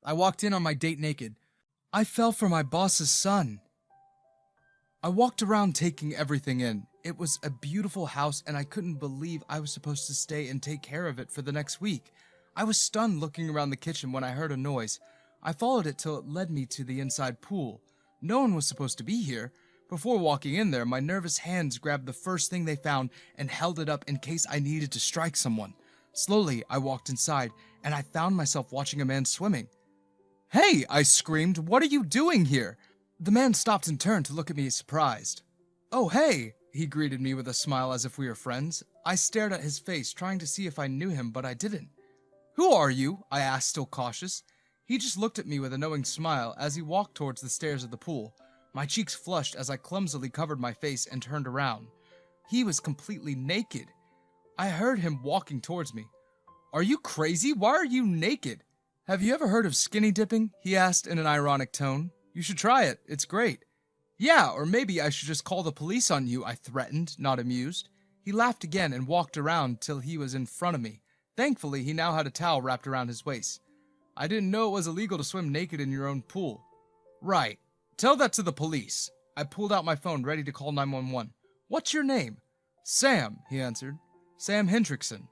I walked in on my date naked. I fell for my boss's son. I walked around taking everything in. It was a beautiful house and I couldn't believe I was supposed to stay and take care of it for the next week. I was stunned looking around the kitchen when I heard a noise. I followed it till it led me to the inside pool. No one was supposed to be here. Before walking in there, my nervous hands grabbed the first thing they found and held it up in case I needed to strike someone. Slowly, I walked inside and I found myself watching a man swimming. "Hey!" I screamed. "What are you doing here?" The man stopped and turned to look at me surprised. "Oh, hey!" He greeted me with a smile as if we were friends. I stared at his face, trying to see if I knew him, but I didn't. "Who are you?" I asked, still cautious. He just looked at me with a knowing smile as he walked towards the stairs of the pool. My cheeks flushed as I clumsily covered my face and turned around. He was completely naked. I heard him walking towards me. "Are you crazy? Why are you naked?" "Have you ever heard of skinny dipping?" he asked in an ironic tone. "You should try it. It's great." "Yeah, or maybe I should just call the police on you," I threatened, not amused. He laughed again and walked around till he was in front of me. Thankfully, he now had a towel wrapped around his waist. "I didn't know it was illegal to swim naked in your own pool." "Right. Tell that to the police." I pulled out my phone, ready to call 911. "What's your name?" "Sam," he answered. "Sam Hendrickson."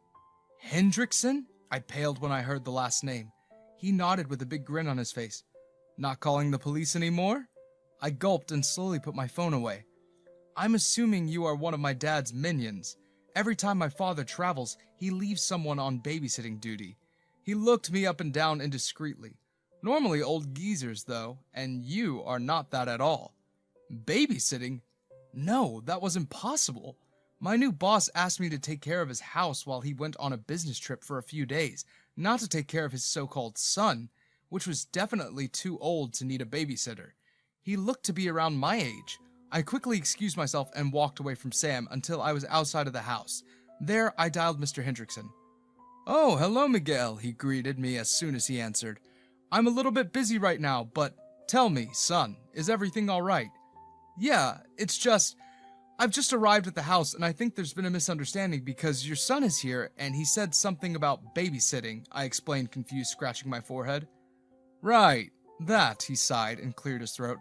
"Hendrickson?" I paled when I heard the last name. He nodded with a big grin on his face. "Not calling the police anymore?" I gulped and slowly put my phone away. "I'm assuming you are one of my dad's minions. Every time my father travels, he leaves someone on babysitting duty." He looked me up and down indiscreetly. "Normally old geezers, though, and you are not that at all." "Babysitting? No, that was impossible. My new boss asked me to take care of his house while he went on a business trip for a few days, not to take care of his so-called son, which was definitely too old to need a babysitter. He looked to be around my age. I quickly excused myself and walked away from Sam until I was outside of the house. There, I dialed Mr. Hendrickson. "Oh, hello, Miguel," he greeted me as soon as he answered. "I'm a little bit busy right now, but tell me, son, is everything all right?" "Yeah, it's just... I've just arrived at the house and I think there's been a misunderstanding because your son is here and he said something about babysitting," I explained, confused, scratching my forehead. "Right, that," he sighed and cleared his throat.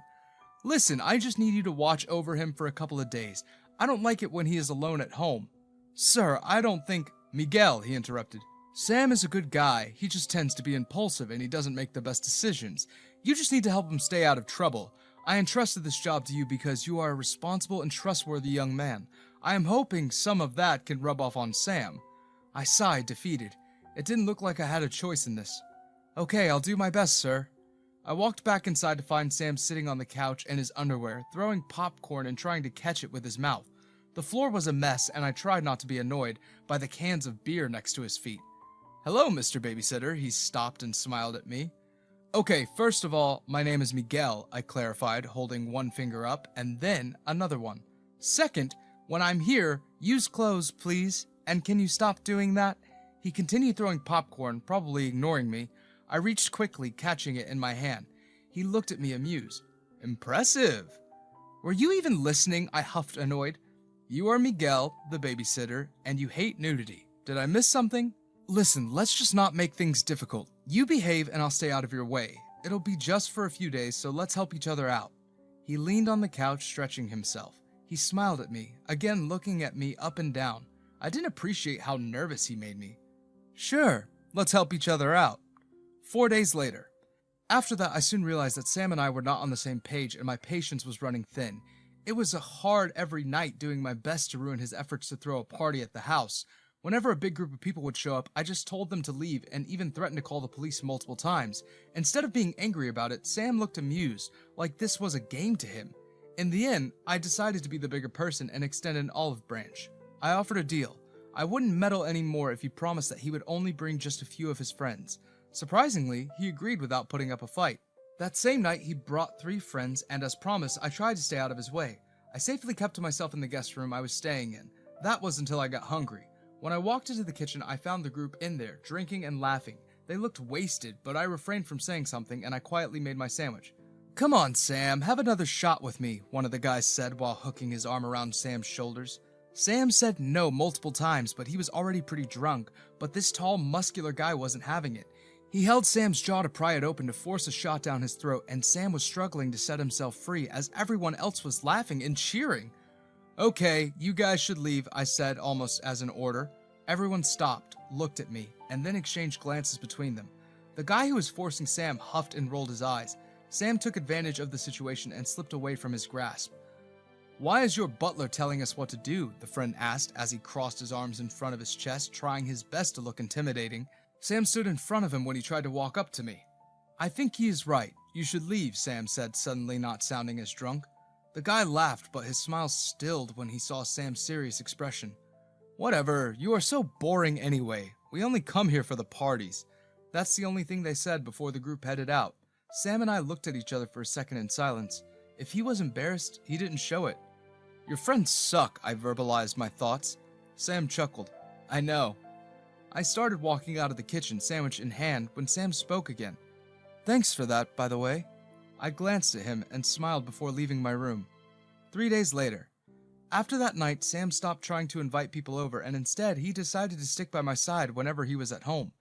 "Listen, I just need you to watch over him for a couple of days. I don't like it when he is alone at home." "Sir, I don't think..." "Miguel," he interrupted. "Sam is a good guy. He just tends to be impulsive and he doesn't make the best decisions. You just need to help him stay out of trouble. I entrusted this job to you because you are a responsible and trustworthy young man. I am hoping some of that can rub off on Sam." I sighed, defeated. It didn't look like I had a choice in this. "Okay, I'll do my best, sir." I walked back inside to find Sam sitting on the couch in his underwear, throwing popcorn and trying to catch it with his mouth. The floor was a mess, and I tried not to be annoyed by the cans of beer next to his feet. "Hello, Mr. Babysitter," he stopped and smiled at me. "Okay, first of all, my name is Miguel," I clarified, holding one finger up and then another one. "Second, when I'm here, use clothes, please, and can you stop doing that?" He continued throwing popcorn, probably ignoring me. I reached quickly, catching it in my hand. He looked at me amused. "Impressive." "Were you even listening?" I huffed, annoyed. "You are Miguel, the babysitter, and you hate nudity. Did I miss something?" "Listen, let's just not make things difficult. You behave and I'll stay out of your way. It'll be just for a few days, so let's help each other out." He leaned on the couch, stretching himself. He smiled at me, again looking at me up and down. I didn't appreciate how nervous he made me. "Sure, let's help each other out." 4 days later. After that, I soon realized that Sam and I were not on the same page and my patience was running thin. It was hard every night doing my best to ruin his efforts to throw a party at the house. Whenever a big group of people would show up, I just told them to leave and even threatened to call the police multiple times. Instead of being angry about it, Sam looked amused, like this was a game to him. In the end, I decided to be the bigger person and extend an olive branch. I offered a deal. I wouldn't meddle anymore if he promised that he would only bring just a few of his friends. Surprisingly, he agreed without putting up a fight. That same night, he brought 3 friends, and as promised, I tried to stay out of his way. I safely kept to myself in the guest room I was staying in. That was until I got hungry. When I walked into the kitchen, I found the group in there, drinking and laughing. They looked wasted, but I refrained from saying something, and I quietly made my sandwich. "Come on, Sam, have another shot with me," one of the guys said while hooking his arm around Sam's shoulders. Sam said no multiple times, but he was already pretty drunk, but this tall, muscular guy wasn't having it. He held Sam's jaw to pry it open to force a shot down his throat, and Sam was struggling to set himself free as everyone else was laughing and cheering. "Okay, you guys should leave," I said almost as an order. Everyone stopped, looked at me, and then exchanged glances between them. The guy who was forcing Sam huffed and rolled his eyes. Sam took advantage of the situation and slipped away from his grasp. "Why is your butler telling us what to do?" the friend asked as he crossed his arms in front of his chest, trying his best to look intimidating. Sam stood in front of him when he tried to walk up to me. "I think he is right. You should leave," Sam said, suddenly not sounding as drunk. The guy laughed, but his smile stilled when he saw Sam's serious expression. "Whatever, you are so boring anyway. We only come here for the parties." That's the only thing they said before the group headed out. Sam and I looked at each other for a second in silence. If he was embarrassed, he didn't show it. "Your friends suck," I verbalized my thoughts. Sam chuckled. "I know." I started walking out of the kitchen, sandwich in hand, when Sam spoke again. "Thanks for that, by the way." I glanced at him and smiled before leaving my room. 3 days later. After that night, Sam stopped trying to invite people over, and instead he decided to stick by my side whenever he was at home.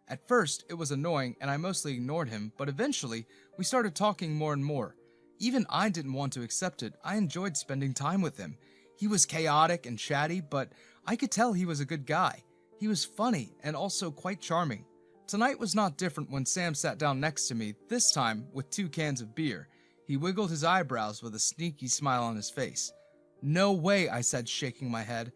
At first, it was annoying and I mostly ignored him, but eventually, we started talking more and more. Even I didn't want to accept it. I enjoyed spending time with him. He was chaotic and chatty, but I could tell he was a good guy. He was funny and also quite charming. Tonight was not different when Sam sat down next to me, this time with 2 cans of beer. He wiggled his eyebrows with a sneaky smile on his face. "No way," I said, shaking my head.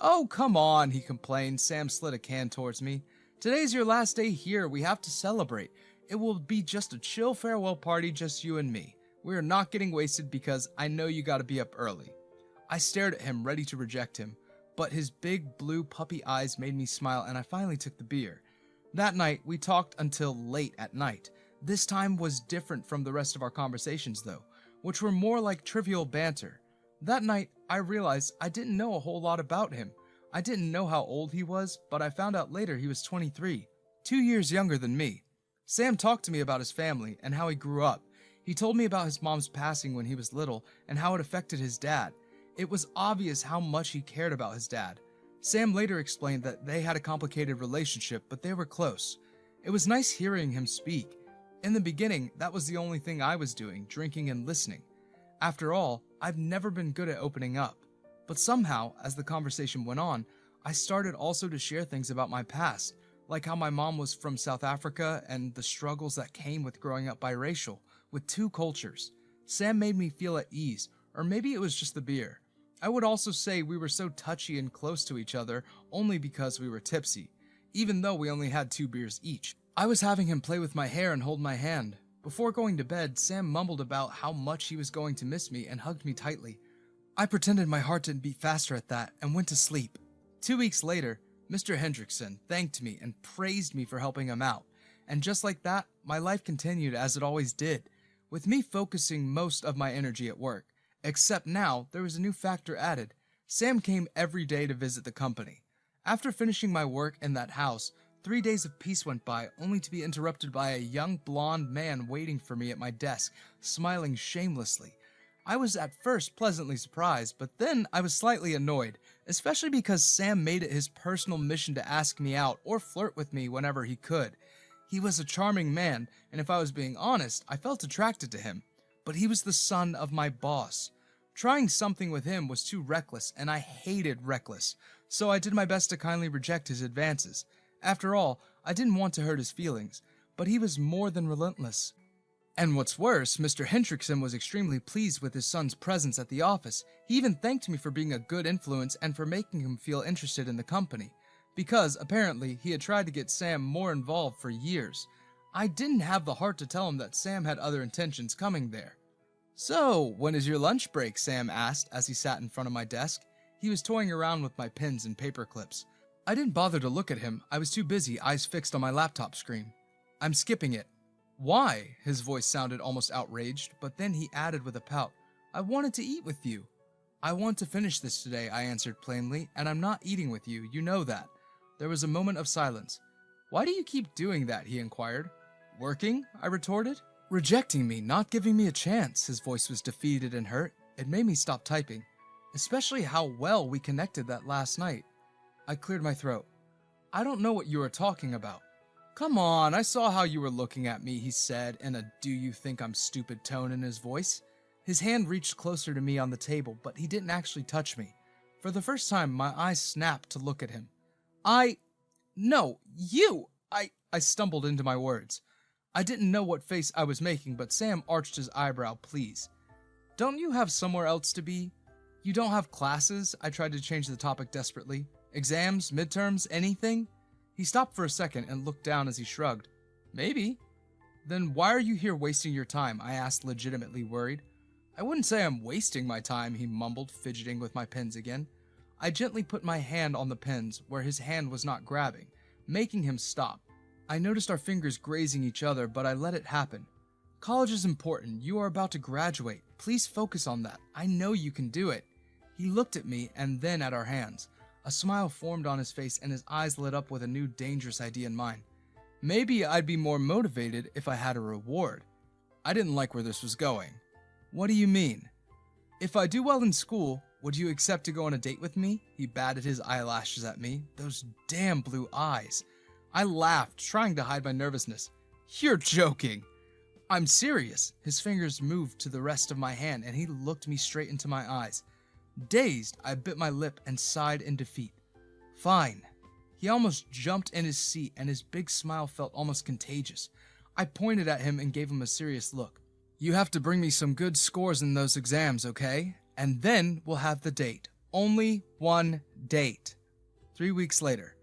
"Oh, come on," he complained. Sam slid a can towards me. "Today's your last day here. We have to celebrate. It will be just a chill farewell party, just you and me. We are not getting wasted because I know you gotta be up early." I stared at him, ready to reject him, but his big blue puppy eyes made me smile and I finally took the beer. That night, we talked until late at night. This time was different from the rest of our conversations though, which were more like trivial banter. That night, I realized I didn't know a whole lot about him. I didn't know how old he was, but I found out later he was 23, 2 years younger than me. Sam talked to me about his family and how he grew up. He told me about his mom's passing when he was little and how it affected his dad. It was obvious how much he cared about his dad. Sam later explained that they had a complicated relationship, but they were close. It was nice hearing him speak. In the beginning, that was the only thing I was doing, drinking and listening. After all, I've never been good at opening up. But somehow, as the conversation went on, I started also to share things about my past, like how my mom was from South Africa and the struggles that came with growing up biracial, with 2 cultures. Sam made me feel at ease, or maybe it was just the beer. I would also say we were so touchy and close to each other only because we were tipsy, even though we only had 2 beers each. I was having him play with my hair and hold my hand. Before going to bed, Sam mumbled about how much he was going to miss me and hugged me tightly. I pretended my heart didn't beat faster at that and went to sleep. 2 weeks later, Mr. Hendrickson thanked me and praised me for helping him out. And just like that, my life continued as it always did, with me focusing most of my energy at work. Except now, there was a new factor added. Sam came every day to visit the company. After finishing my work in that house, 3 days of peace went by, only to be interrupted by a young blonde man waiting for me at my desk, smiling shamelessly. I was at first pleasantly surprised, but then I was slightly annoyed, especially because Sam made it his personal mission to ask me out or flirt with me whenever he could. He was a charming man, and if I was being honest, I felt attracted to him. But he was the son of my boss. Trying something with him was too reckless, and I hated reckless, so I did my best to kindly reject his advances. After all, I didn't want to hurt his feelings, but he was more than relentless. And what's worse, Mr. Hendrickson was extremely pleased with his son's presence at the office. He even thanked me for being a good influence and for making him feel interested in the company, because apparently he had tried to get Sam more involved for years. I didn't have the heart to tell him that Sam had other intentions coming there. "So, when is your lunch break?" Sam asked as he sat in front of my desk. He was toying around with my pens and paper clips. I didn't bother to look at him. I was too busy, eyes fixed on my laptop screen. "I'm skipping it." "Why?" His voice sounded almost outraged, but then he added with a pout, "I wanted to eat with you." "I want to finish this today," I answered plainly, "and I'm not eating with you, you know that." There was a moment of silence. "Why do you keep doing that?" he inquired. "Working?" I retorted. "Rejecting me, not giving me a chance." His voice was defeated and hurt. It made me stop typing. Especially how well we connected that last night. I cleared my throat. "I don't know what you are talking about." Come on, I saw how you were looking at me, he said in a do you think I'm stupid tone in his voice. His hand reached closer to me on the table, but he didn't actually touch me. For the first time, my eyes snapped to look at him. No, you! I stumbled into my words. I didn't know what face I was making, but Sam arched his eyebrow, please. Don't you have somewhere else to be? You don't have classes? I tried to change the topic desperately. Exams, midterms, anything? He stopped for a second and looked down as he shrugged. Maybe. Then why are you here wasting your time? I asked, legitimately worried. I wouldn't say I'm wasting my time, he mumbled, fidgeting with my pens again. I gently put my hand on the pens where his hand was not grabbing, making him stop. I noticed our fingers grazing each other, but I let it happen. College is important. You are about to graduate. Please focus on that. I know you can do it. He looked at me and then at our hands. A smile formed on his face and his eyes lit up with a new dangerous idea in mind. Maybe I'd be more motivated if I had a reward. I didn't like where this was going. What do you mean? If I do well in school, would you accept to go on a date with me? He batted his eyelashes at me. Those damn blue eyes. I laughed, trying to hide my nervousness. You're joking. I'm serious. His fingers moved to the rest of my hand and he looked me straight into my eyes. Dazed, I bit my lip and sighed in defeat. Fine. He almost jumped in his seat and his big smile felt almost contagious. I pointed at him and gave him a serious look. You have to bring me some good scores in those exams, okay? And then we'll have the date. Only one date. 3 weeks later.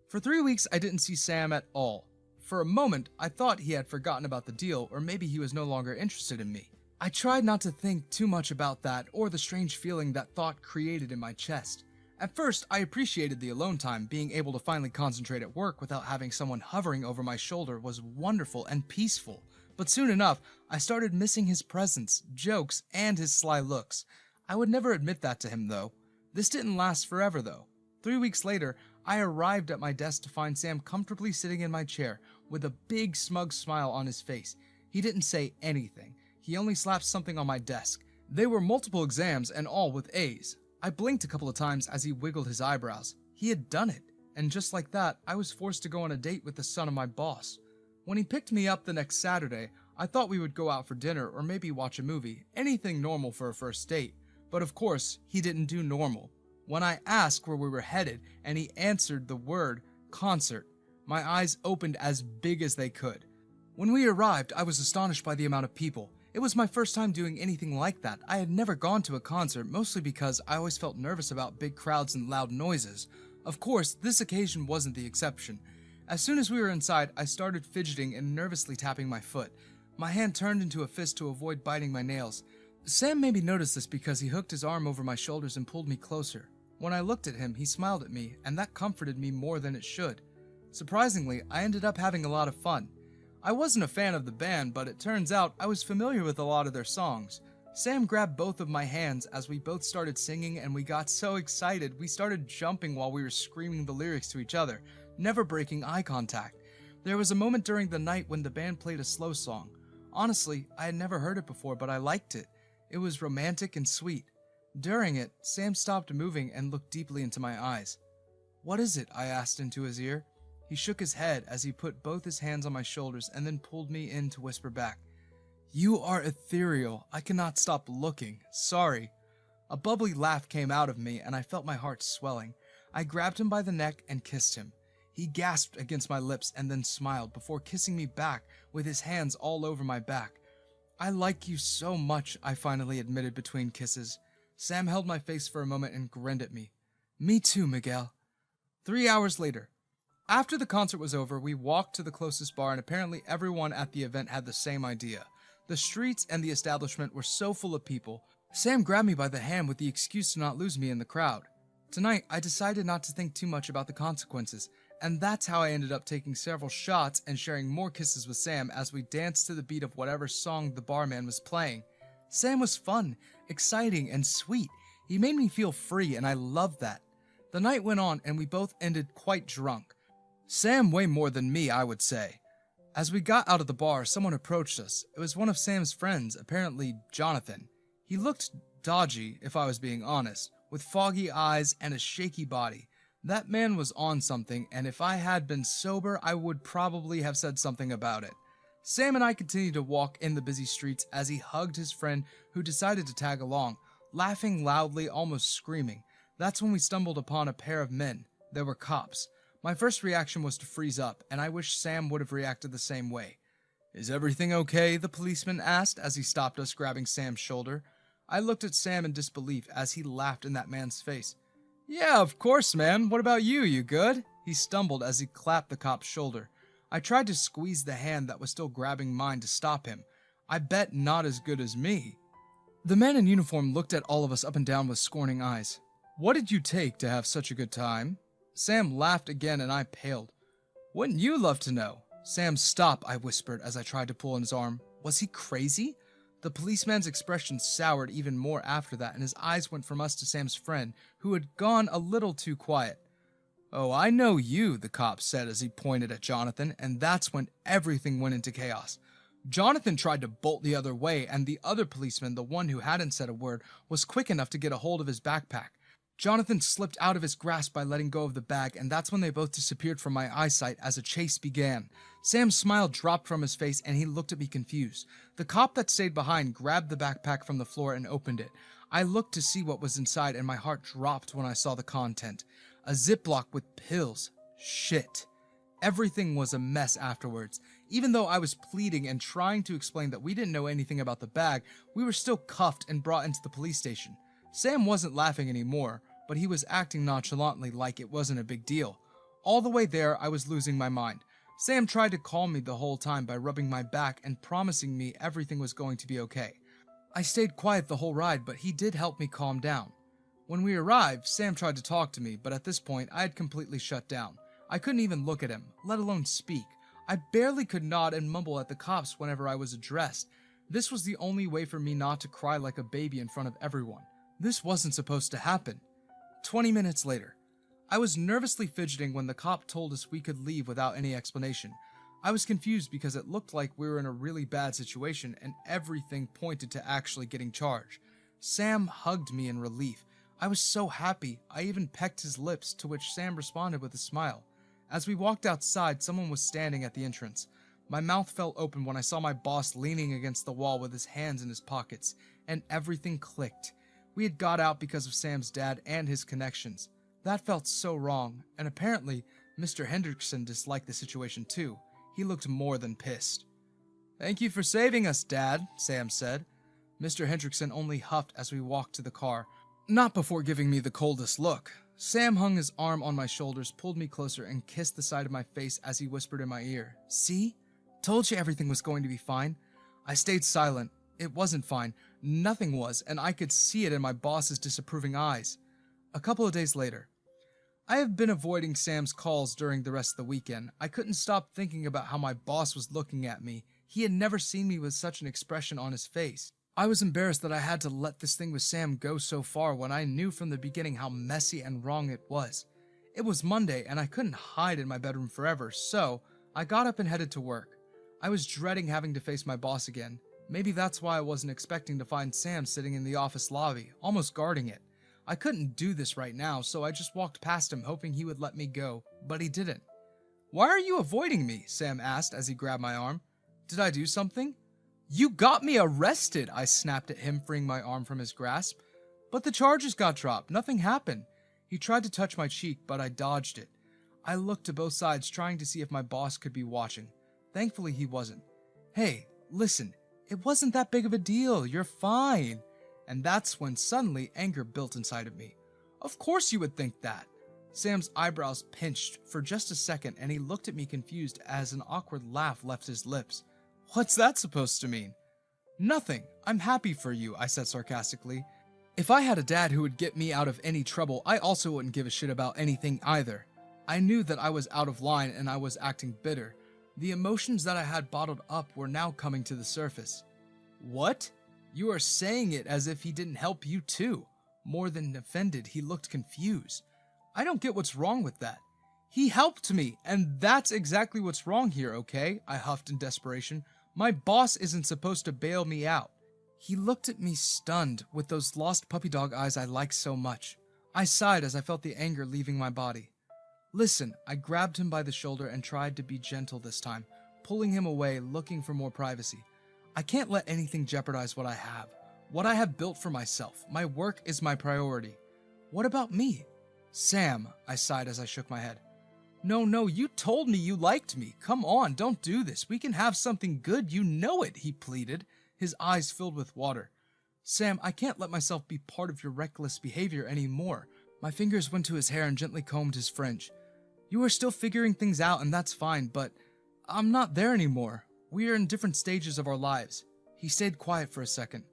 For 3 weeks, I didn't see Sam at all. For a moment, I thought he had forgotten about the deal, or maybe he was no longer interested in me. I tried not to think too much about that or the strange feeling that thought created in my chest. At first, I appreciated the alone time. Being able to finally concentrate at work without having someone hovering over my shoulder was wonderful and peaceful. But soon enough, I started missing his presence, jokes, and his sly looks. I would never admit that to him, though. This didn't last forever, though. 3 weeks later, I arrived at my desk to find Sam comfortably sitting in my chair with a big smug smile on his face. He didn't say anything. He only slapped something on my desk. They were multiple exams and all with A's. I blinked a couple of times as he wiggled his eyebrows. He had done it, and just like that, I was forced to go on a date with the son of my boss. When he picked me up the next Saturday, I thought we would go out for dinner or maybe watch a movie, anything normal for a first date. But of course, he didn't do normal. When I asked where we were headed and he answered the word concert, my eyes opened as big as they could. When we arrived, I was astonished by the amount of people. It was my first time doing anything like that. I had never gone to a concert, mostly because I always felt nervous about big crowds and loud noises. Of course, this occasion wasn't the exception. As soon as we were inside, I started fidgeting and nervously tapping my foot. My hand turned into a fist to avoid biting my nails. Sam made me notice this because he hooked his arm over my shoulders and pulled me closer. When I looked at him, he smiled at me, and that comforted me more than it should. Surprisingly, I ended up having a lot of fun. I wasn't a fan of the band, but it turns out I was familiar with a lot of their songs. Sam grabbed both of my hands as we both started singing, and we got so excited we started jumping while we were screaming the lyrics to each other, never breaking eye contact. There was a moment during the night when the band played a slow song. Honestly, I had never heard it before, but I liked it. It was romantic and sweet. During it, Sam stopped moving and looked deeply into my eyes. "What is it?" I asked into his ear. He shook his head as he put both his hands on my shoulders and then pulled me in to whisper back, "You are ethereal. I cannot stop looking. Sorry." A bubbly laugh came out of me and I felt my heart swelling. I grabbed him by the neck and kissed him. He gasped against my lips and then smiled before kissing me back with his hands all over my back. "I like you so much," I finally admitted between kisses. Sam held my face for a moment and grinned at me. "Me too, Miguel." 3 hours later. After the concert was over, we walked to the closest bar and apparently everyone at the event had the same idea. The streets and the establishment were so full of people. Sam grabbed me by the hand with the excuse to not lose me in the crowd. Tonight, I decided not to think too much about the consequences, and that's how I ended up taking several shots and sharing more kisses with Sam as we danced to the beat of whatever song the barman was playing. Sam was fun, exciting, and sweet. He made me feel free, and I loved that. The night went on, and we both ended quite drunk. Sam way more than me, I would say. As we got out of the bar, someone approached us. It was one of Sam's friends, apparently Jonathan. He looked dodgy, if I was being honest, with foggy eyes and a shaky body. That man was on something, and if I had been sober, I would probably have said something about it. Sam and I continued to walk in the busy streets as he hugged his friend who decided to tag along, laughing loudly, almost screaming. That's when we stumbled upon a pair of men. They were cops. My first reaction was to freeze up, and I wish Sam would have reacted the same way. "Is everything okay?" the policeman asked as he stopped us, grabbing Sam's shoulder. I looked at Sam in disbelief as he laughed in that man's face. "Yeah, of course, man. What about you? You good?" He stumbled as he clapped the cop's shoulder. I tried to squeeze the hand that was still grabbing mine to stop him. I bet not as good as me. The man in uniform looked at all of us up and down with scorning eyes. "What did you take to have such a good time?" Sam laughed again and I paled. "Wouldn't you love to know?" "Sam, stop," I whispered as I tried to pull on his arm. Was he crazy? The policeman's expression soured even more after that, and his eyes went from us to Sam's friend, who had gone a little too quiet. "Oh, I know you," the cop said as he pointed at Jonathan, and that's when everything went into chaos. Jonathan tried to bolt the other way, and the other policeman, the one who hadn't said a word, was quick enough to get a hold of his backpack. Jonathan slipped out of his grasp by letting go of the bag, and that's when they both disappeared from my eyesight as a chase began. Sam's smile dropped from his face, and he looked at me confused. The cop that stayed behind grabbed the backpack from the floor and opened it. I looked to see what was inside, and my heart dropped when I saw the content. A Ziploc with pills. Shit. Everything was a mess afterwards. Even though I was pleading and trying to explain that we didn't know anything about the bag, we were still cuffed and brought into the police station. Sam wasn't laughing anymore, but he was acting nonchalantly like it wasn't a big deal. All the way there, I was losing my mind. Sam tried to calm me the whole time by rubbing my back and promising me everything was going to be okay. I stayed quiet the whole ride, but he did help me calm down. When we arrived, Sam tried to talk to me, but at this point, I had completely shut down. I couldn't even look at him, let alone speak. I barely could nod and mumble at the cops whenever I was addressed. This was the only way for me not to cry like a baby in front of everyone. This wasn't supposed to happen. 20 minutes later, I was nervously fidgeting when the cop told us we could leave without any explanation. I was confused because it looked like we were in a really bad situation and everything pointed to actually getting charged. Sam hugged me in relief. I was so happy, I even pecked his lips, to which Sam responded with a smile. As we walked outside, someone was standing at the entrance. My mouth fell open when I saw my boss leaning against the wall with his hands in his pockets, and everything clicked. We had got out because of Sam's dad and his connections. That felt so wrong, and apparently, Mr. Hendrickson disliked the situation too. He looked more than pissed. "Thank you for saving us, Dad," Sam said. Mr. Hendrickson only huffed as we walked to the car, not before giving me the coldest look. Sam hung his arm on my shoulders, pulled me closer, and kissed the side of my face as he whispered in my ear, "See? Told you everything was going to be fine." I stayed silent. It wasn't fine. Nothing was, and I could see it in my boss's disapproving eyes. A couple of days later. I have been avoiding Sam's calls during the rest of the weekend. I couldn't stop thinking about how my boss was looking at me. He had never seen me with such an expression on his face. I was embarrassed that I had to let this thing with Sam go so far when I knew from the beginning how messy and wrong it was. It was Monday, and I couldn't hide in my bedroom forever, so I got up and headed to work. I was dreading having to face my boss again. Maybe that's why I wasn't expecting to find Sam sitting in the office lobby, almost guarding it. I couldn't do this right now, so I just walked past him hoping he would let me go, but he didn't. "Why are you avoiding me?" Sam asked as he grabbed my arm. "Did I do something?" "You got me arrested," I snapped at him, freeing my arm from his grasp. "But the charges got dropped. Nothing happened." He tried to touch my cheek, but I dodged it. I looked to both sides, trying to see if my boss could be watching. Thankfully, he wasn't. "Hey, listen, it wasn't that big of a deal. You're fine." And that's when suddenly anger built inside of me. "Of course you would think that." Sam's eyebrows pinched for just a second, and he looked at me confused as an awkward laugh left his lips. "What's that supposed to mean?" "Nothing. I'm happy for you," I said sarcastically. If I had a dad who would get me out of any trouble, I also wouldn't give a shit about anything either. I knew that I was out of line and I was acting bitter. The emotions that I had bottled up were now coming to the surface. "What? You are saying it as if he didn't help you too." More than offended, he looked confused. "I don't get what's wrong with that." "He helped me, and that's exactly what's wrong here, okay?" I huffed in desperation. "My boss isn't supposed to bail me out." He looked at me stunned, with those lost puppy dog eyes I like so much. I sighed as I felt the anger leaving my body. Listen, I grabbed him by the shoulder and tried to be gentle this time, pulling him away, looking for more privacy. I can't let anything jeopardize what I have built for myself. My work is my priority. What about me? Sam, I sighed as I shook my head. No, you told me you liked me. Come on, don't do this. We can have something good, you know it, he pleaded, his eyes filled with water. Sam, I can't let myself be part of your reckless behavior anymore. My fingers went to his hair and gently combed his fringe. You are still figuring things out and that's fine, but I'm not there anymore. We are in different stages of our lives. He stayed quiet for a second.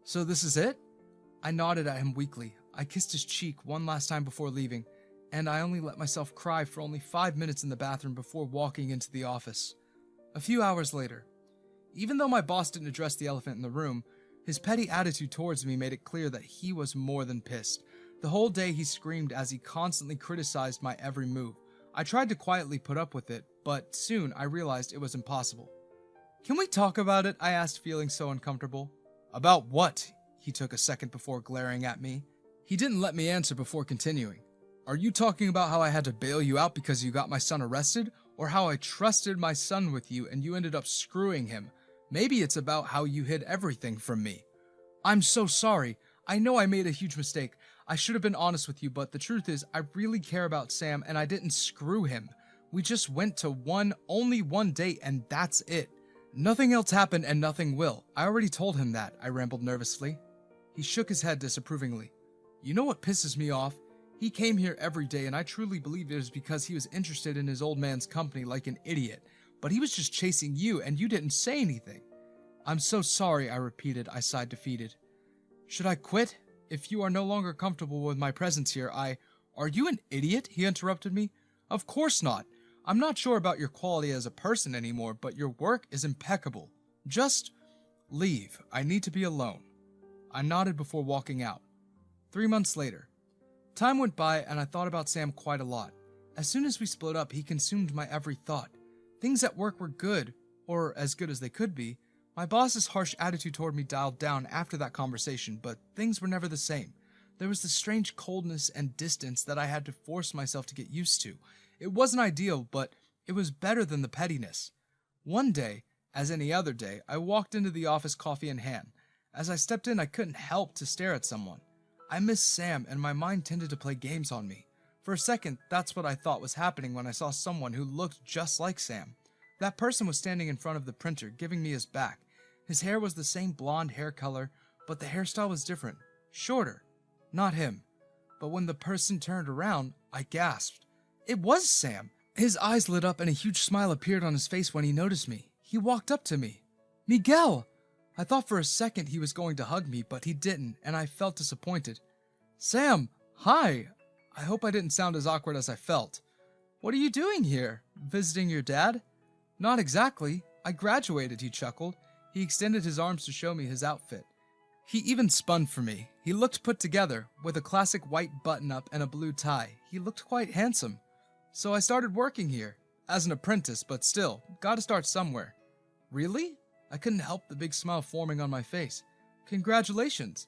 So this is it? I nodded at him weakly. I kissed his cheek one last time before leaving, and I only let myself cry for only 5 minutes in the bathroom before walking into the office. A few hours later, even though my boss didn't address the elephant in the room, his petty attitude towards me made it clear that he was more than pissed. The whole day he screamed as he constantly criticized my every move. I tried to quietly put up with it, but soon I realized it was impossible. Can we talk about it? I asked, feeling so uncomfortable. About what? He took a second before glaring at me. He didn't let me answer before continuing. Are you talking about how I had to bail you out because you got my son arrested? Or how I trusted my son with you and you ended up screwing him? Maybe it's about how you hid everything from me. I'm so sorry. I know I made a huge mistake. I should have been honest with you, but the truth is I really care about Sam and I didn't screw him. We just went to only one date and that's it. Nothing else happened and nothing will. I already told him that, I rambled nervously. He shook his head disapprovingly. You know what pisses me off? He came here every day and I truly believe it was because he was interested in his old man's company like an idiot. But he was just chasing you and you didn't say anything. I'm so sorry, I repeated. I sighed defeated. Should I quit? If you are no longer comfortable with my presence here, Are you an idiot? He interrupted me. Of course not. I'm not sure about your quality as a person anymore, but your work is impeccable. Just leave. I need to be alone. I nodded before walking out. 3 months later. Time went by and I thought about Sam quite a lot. As soon as we split up, he consumed my every thought. Things at work were good, or as good as they could be. My boss's harsh attitude toward me dialed down after that conversation, but things were never the same. There was this strange coldness and distance that I had to force myself to get used to. It wasn't ideal, but it was better than the pettiness. One day, as any other day, I walked into the office, coffee in hand. As I stepped in, I couldn't help to stare at someone. I missed Sam, and my mind tended to play games on me. For a second, that's what I thought was happening when I saw someone who looked just like Sam. That person was standing in front of the printer, giving me his back. His hair was the same blonde hair color, but the hairstyle was different. Shorter. Not him. But when the person turned around, I gasped. It was Sam! His eyes lit up and a huge smile appeared on his face when he noticed me. He walked up to me. Miguel! I thought for a second he was going to hug me, but he didn't, and I felt disappointed. Sam! Hi! I hope I didn't sound as awkward as I felt. What are you doing here? Visiting your dad? Not exactly. I graduated, he chuckled. He extended his arms to show me his outfit. He even spun for me. He looked put together, with a classic white button-up and a blue tie. He looked quite handsome. So I started working here, as an apprentice, but still, gotta start somewhere. Really? I couldn't help the big smile forming on my face. Congratulations.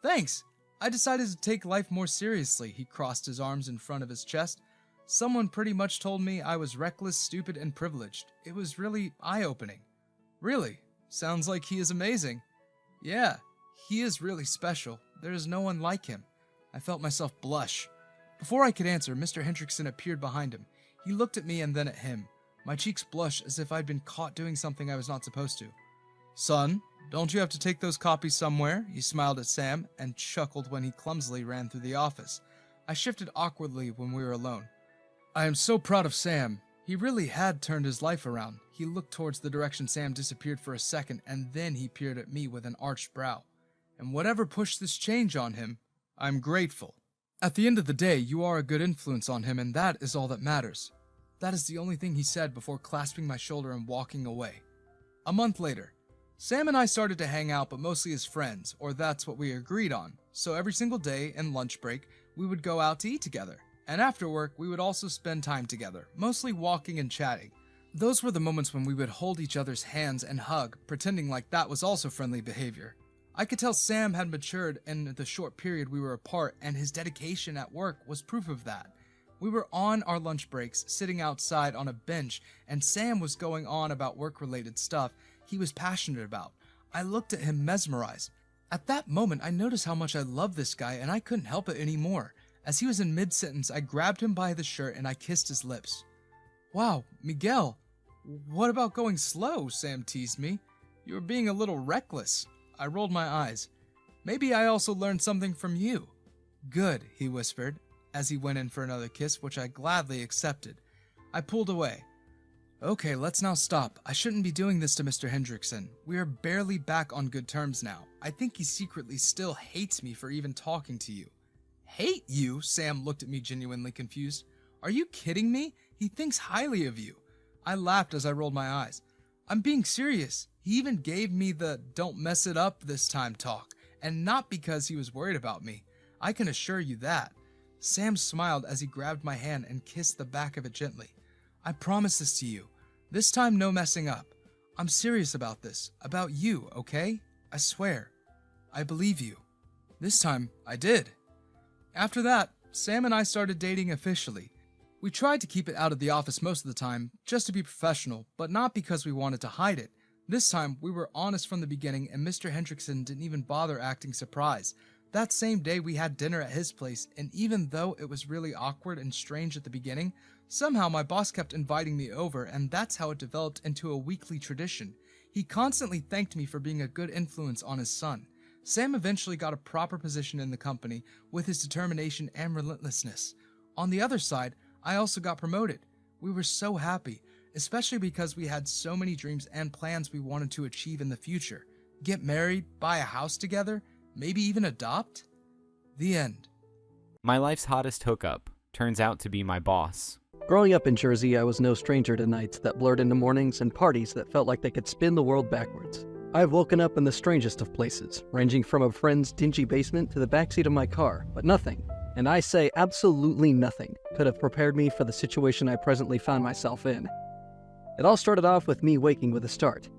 Thanks. I decided to take life more seriously. He crossed his arms in front of his chest. Someone pretty much told me I was reckless, stupid, and privileged. It was really eye-opening. Really? Sounds like he is amazing. Yeah, he is really special. There is no one like him. I felt myself blush. Before I could answer, Mr. Hendrickson appeared behind him. He looked at me and then at him. My cheeks blushed as if I'd been caught doing something I was not supposed to. Son, don't you have to take those copies somewhere? He smiled at Sam and chuckled when he clumsily ran through the office. I shifted awkwardly when we were alone. I am so proud of Sam. He really had turned his life around. He looked towards the direction Sam disappeared for a second, and then he peered at me with an arched brow. And whatever pushed this change on him, I'm grateful. At the end of the day, you are a good influence on him, and that is all that matters. That is the only thing he said before clasping my shoulder and walking away. A month later, Sam and I started to hang out, but mostly as friends, or that's what we agreed on. So every single day and lunch break, we would go out to eat together. And after work, we would also spend time together, mostly walking and chatting. Those were the moments when we would hold each other's hands and hug, pretending like that was also friendly behavior. I could tell Sam had matured in the short period we were apart, and his dedication at work was proof of that. We were on our lunch breaks, sitting outside on a bench, and Sam was going on about work-related stuff he was passionate about. I looked at him mesmerized. At that moment, I noticed how much I loved this guy, and I couldn't help it anymore. As he was in mid-sentence, I grabbed him by the shirt and I kissed his lips. "Wow, Miguel, what about going slow?" Sam teased me. "You were being a little reckless." I rolled my eyes. "Maybe I also learned something from you." "Good," he whispered, as he went in for another kiss, which I gladly accepted. I pulled away. "Okay, let's now stop. I shouldn't be doing this to Mr. Hendrickson. We are barely back on good terms now. I think he secretly still hates me for even talking to you." "Hate you?" Sam looked at me genuinely confused. "Are you kidding me? He thinks highly of you." I laughed as I rolled my eyes. "I'm being serious. He even gave me the 'don't mess it up this time' talk, and not because he was worried about me. I can assure you that." Sam smiled as he grabbed my hand and kissed the back of it gently. "I promise this to you. This time no messing up. I'm serious about this. About you, okay? I swear. I believe you." This time, I did. After that, Sam and I started dating officially. We tried to keep it out of the office most of the time, just to be professional, but not because we wanted to hide it. This time, we were honest from the beginning, and Mr. Hendrickson didn't even bother acting surprised. That same day, we had dinner at his place, and even though it was really awkward and strange at the beginning, somehow my boss kept inviting me over, and that's how it developed into a weekly tradition. He constantly thanked me for being a good influence on his son. Sam eventually got a proper position in the company with his determination and relentlessness. On the other side, I also got promoted. We were so happy, especially because we had so many dreams and plans we wanted to achieve in the future. Get married, buy a house together, maybe even adopt? The end. My life's hottest hookup turns out to be my boss. Growing up in Jersey, I was no stranger to nights that blurred into mornings and parties that felt like they could spin the world backwards. I've woken up in the strangest of places, ranging from a friend's dingy basement to the backseat of my car, but nothing, and I say absolutely nothing, could have prepared me for the situation I presently found myself in. It all started off with me waking with a start.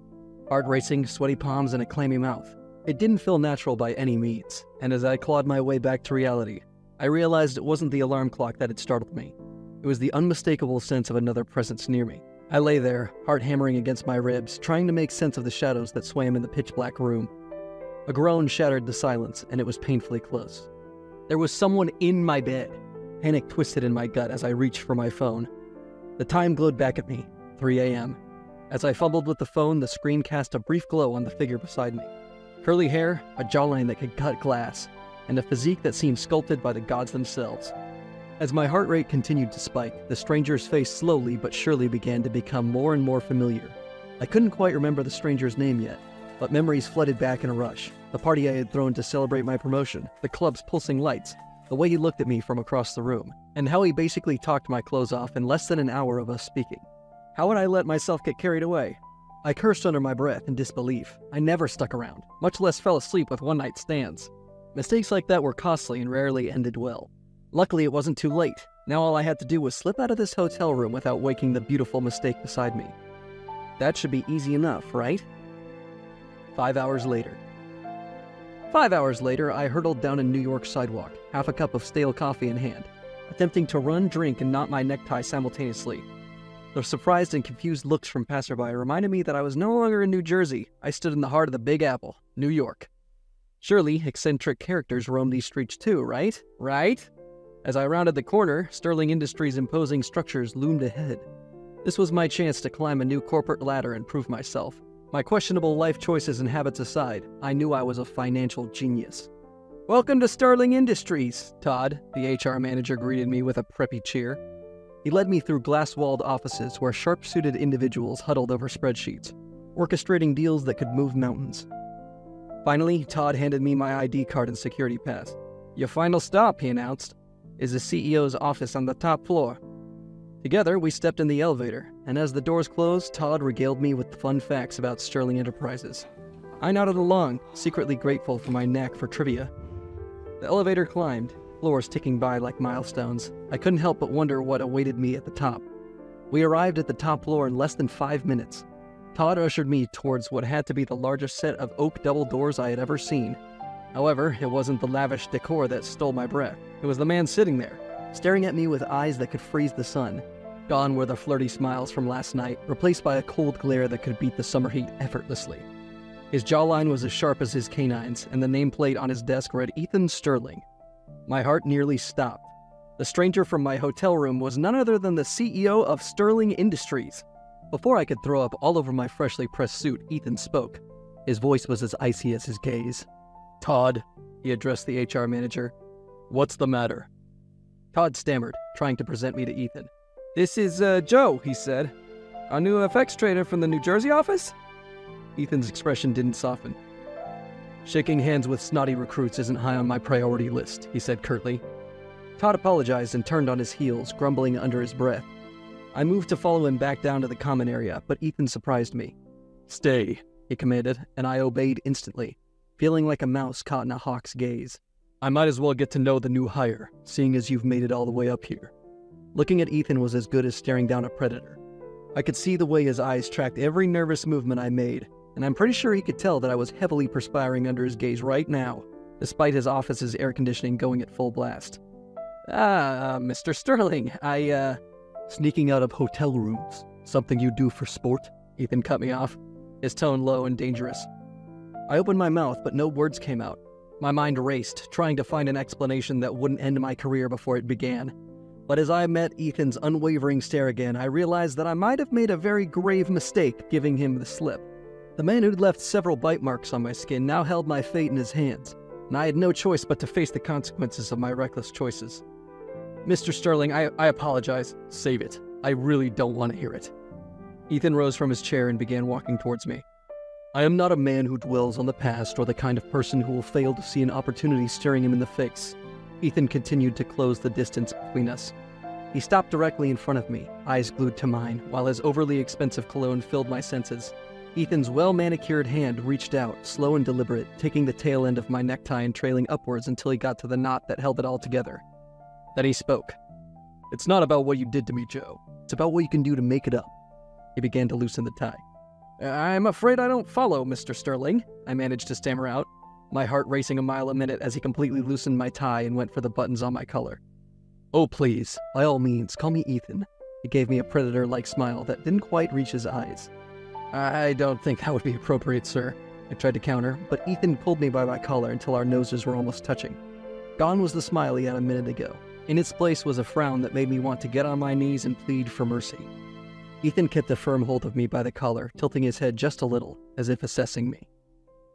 Heart racing, sweaty palms, and a clammy mouth. It didn't feel natural by any means, and as I clawed my way back to reality, I realized it wasn't the alarm clock that had startled me. It was the unmistakable sense of another presence near me. I lay there, heart hammering against my ribs, trying to make sense of the shadows that swam in the pitch-black room. A groan shattered the silence, and it was painfully close. There was someone in my bed. Panic twisted in my gut as I reached for my phone. The time glowed back at me, 3 a.m. As I fumbled with the phone, the screen cast a brief glow on the figure beside me. Curly hair, a jawline that could cut glass, and a physique that seemed sculpted by the gods themselves. As my heart rate continued to spike, the stranger's face slowly but surely began to become more and more familiar. I couldn't quite remember the stranger's name yet, but memories flooded back in a rush. The party I had thrown to celebrate my promotion, the club's pulsing lights, the way he looked at me from across the room, and how he basically talked my clothes off in less than an hour of us speaking. How would I let myself get carried away? I cursed under my breath in disbelief. I never stuck around, much less fell asleep with one-night stands. Mistakes like that were costly and rarely ended well. Luckily, it wasn't too late. Now all I had to do was slip out of this hotel room without waking the beautiful mistake beside me. That should be easy enough, right? 5 hours later. 5 hours later, I hurtled down a New York sidewalk, half a cup of stale coffee in hand, attempting to run, drink, and knot my necktie simultaneously. The surprised and confused looks from passerby reminded me that I was no longer in New Jersey. I stood in the heart of the Big Apple, New York. Surely, eccentric characters roam these streets too, right? Right? As I rounded the corner, Sterling Industries' imposing structures loomed ahead. This was my chance to climb a new corporate ladder and prove myself. My questionable life choices and habits aside, I knew I was a financial genius. "Welcome to Sterling Industries," Todd, the HR manager, greeted me with a preppy cheer. He led me through glass-walled offices where sharp-suited individuals huddled over spreadsheets, orchestrating deals that could move mountains. Finally, Todd handed me my ID card and security pass. "Your final stop," he announced, "is the CEO's office on the top floor." Together, we stepped in the elevator, and as the doors closed, Todd regaled me with fun facts about Sterling Enterprises. I nodded along, secretly grateful for my knack for trivia. The elevator climbed, floors ticking by like milestones. I couldn't help but wonder what awaited me at the top. We arrived at the top floor in less than 5 minutes. Todd ushered me towards what had to be the largest set of oak double doors I had ever seen. However, it wasn't the lavish decor that stole my breath. It was the man sitting there, staring at me with eyes that could freeze the sun. Gone were the flirty smiles from last night, replaced by a cold glare that could beat the summer heat effortlessly. His jawline was as sharp as his canines, and the nameplate on his desk read Ethan Sterling. My heart nearly stopped. The stranger from my hotel room was none other than the CEO of Sterling Industries. Before I could throw up all over my freshly pressed suit, Ethan spoke. His voice was as icy as his gaze. "Todd," he addressed the HR manager. "What's the matter?" Todd stammered, trying to present me to Ethan. "This is Joe," he said. "Our new FX trader from the New Jersey office?" Ethan's expression didn't soften. "Shaking hands with snotty recruits isn't high on my priority list," he said curtly. Todd apologized and turned on his heels, grumbling under his breath. I moved to follow him back down to the common area, but Ethan surprised me. "Stay," he commanded, and I obeyed instantly, feeling like a mouse caught in a hawk's gaze. "I might as well get to know the new hire, seeing as you've made it all the way up here." Looking at Ethan was as good as staring down a predator. I could see the way his eyes tracked every nervous movement I made, and I'm pretty sure he could tell that I was heavily perspiring under his gaze right now, despite his office's air conditioning going at full blast. Mr. Sterling, Sneaking out of hotel rooms, something you do for sport?" Ethan cut me off, his tone low and dangerous. I opened my mouth, but no words came out. My mind raced, trying to find an explanation that wouldn't end my career before it began. But as I met Ethan's unwavering stare again, I realized that I might have made a very grave mistake giving him the slip. The man who'd left several bite marks on my skin now held my fate in his hands, and I had no choice but to face the consequences of my reckless choices. "Mr. Sterling, I apologize." "Save it. I really don't want to hear it." Ethan rose from his chair and began walking towards me. "I am not a man who dwells on the past or the kind of person who will fail to see an opportunity staring him in the face." Ethan continued to close the distance between us. He stopped directly in front of me, eyes glued to mine, while his overly expensive cologne filled my senses. Ethan's well-manicured hand reached out, slow and deliberate, taking the tail end of my necktie and trailing upwards until he got to the knot that held it all together. Then he spoke. "It's not about what you did to me, Joe. It's about what you can do to make it up." He began to loosen the tie. "I'm afraid I don't follow, Mr. Sterling," I managed to stammer out, my heart racing a mile a minute as he completely loosened my tie and went for the buttons on my collar. "Oh, please, by all means, call me Ethan." He gave me a predator-like smile that didn't quite reach his eyes. "I don't think that would be appropriate, sir." I tried to counter, but Ethan pulled me by my collar until our noses were almost touching. Gone was the smile he had a minute ago. In its place was a frown that made me want to get on my knees and plead for mercy. Ethan kept a firm hold of me by the collar, tilting his head just a little, as if assessing me.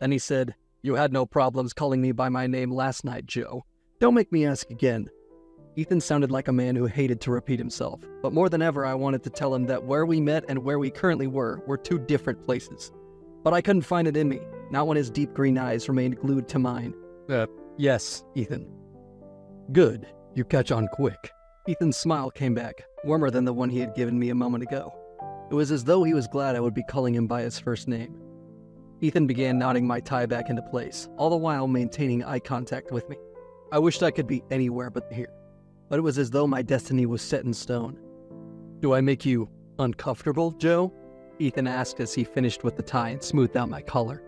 Then he said, "You had no problems calling me by my name last night, Joe. Don't make me ask again." Ethan sounded like a man who hated to repeat himself, but more than ever I wanted to tell him that where we met and where we currently were two different places. But I couldn't find it in me, not when his deep green eyes remained glued to mine. Yes, Ethan." "Good. You catch on quick." Ethan's smile came back, warmer than the one he had given me a moment ago. It was as though he was glad I would be calling him by his first name. Ethan began knotting my tie back into place, all the while maintaining eye contact with me. I wished I could be anywhere but here, but it was as though my destiny was set in stone. "Do I make you uncomfortable, Joe?" Ethan asked as he finished with the tie and smoothed out my collar.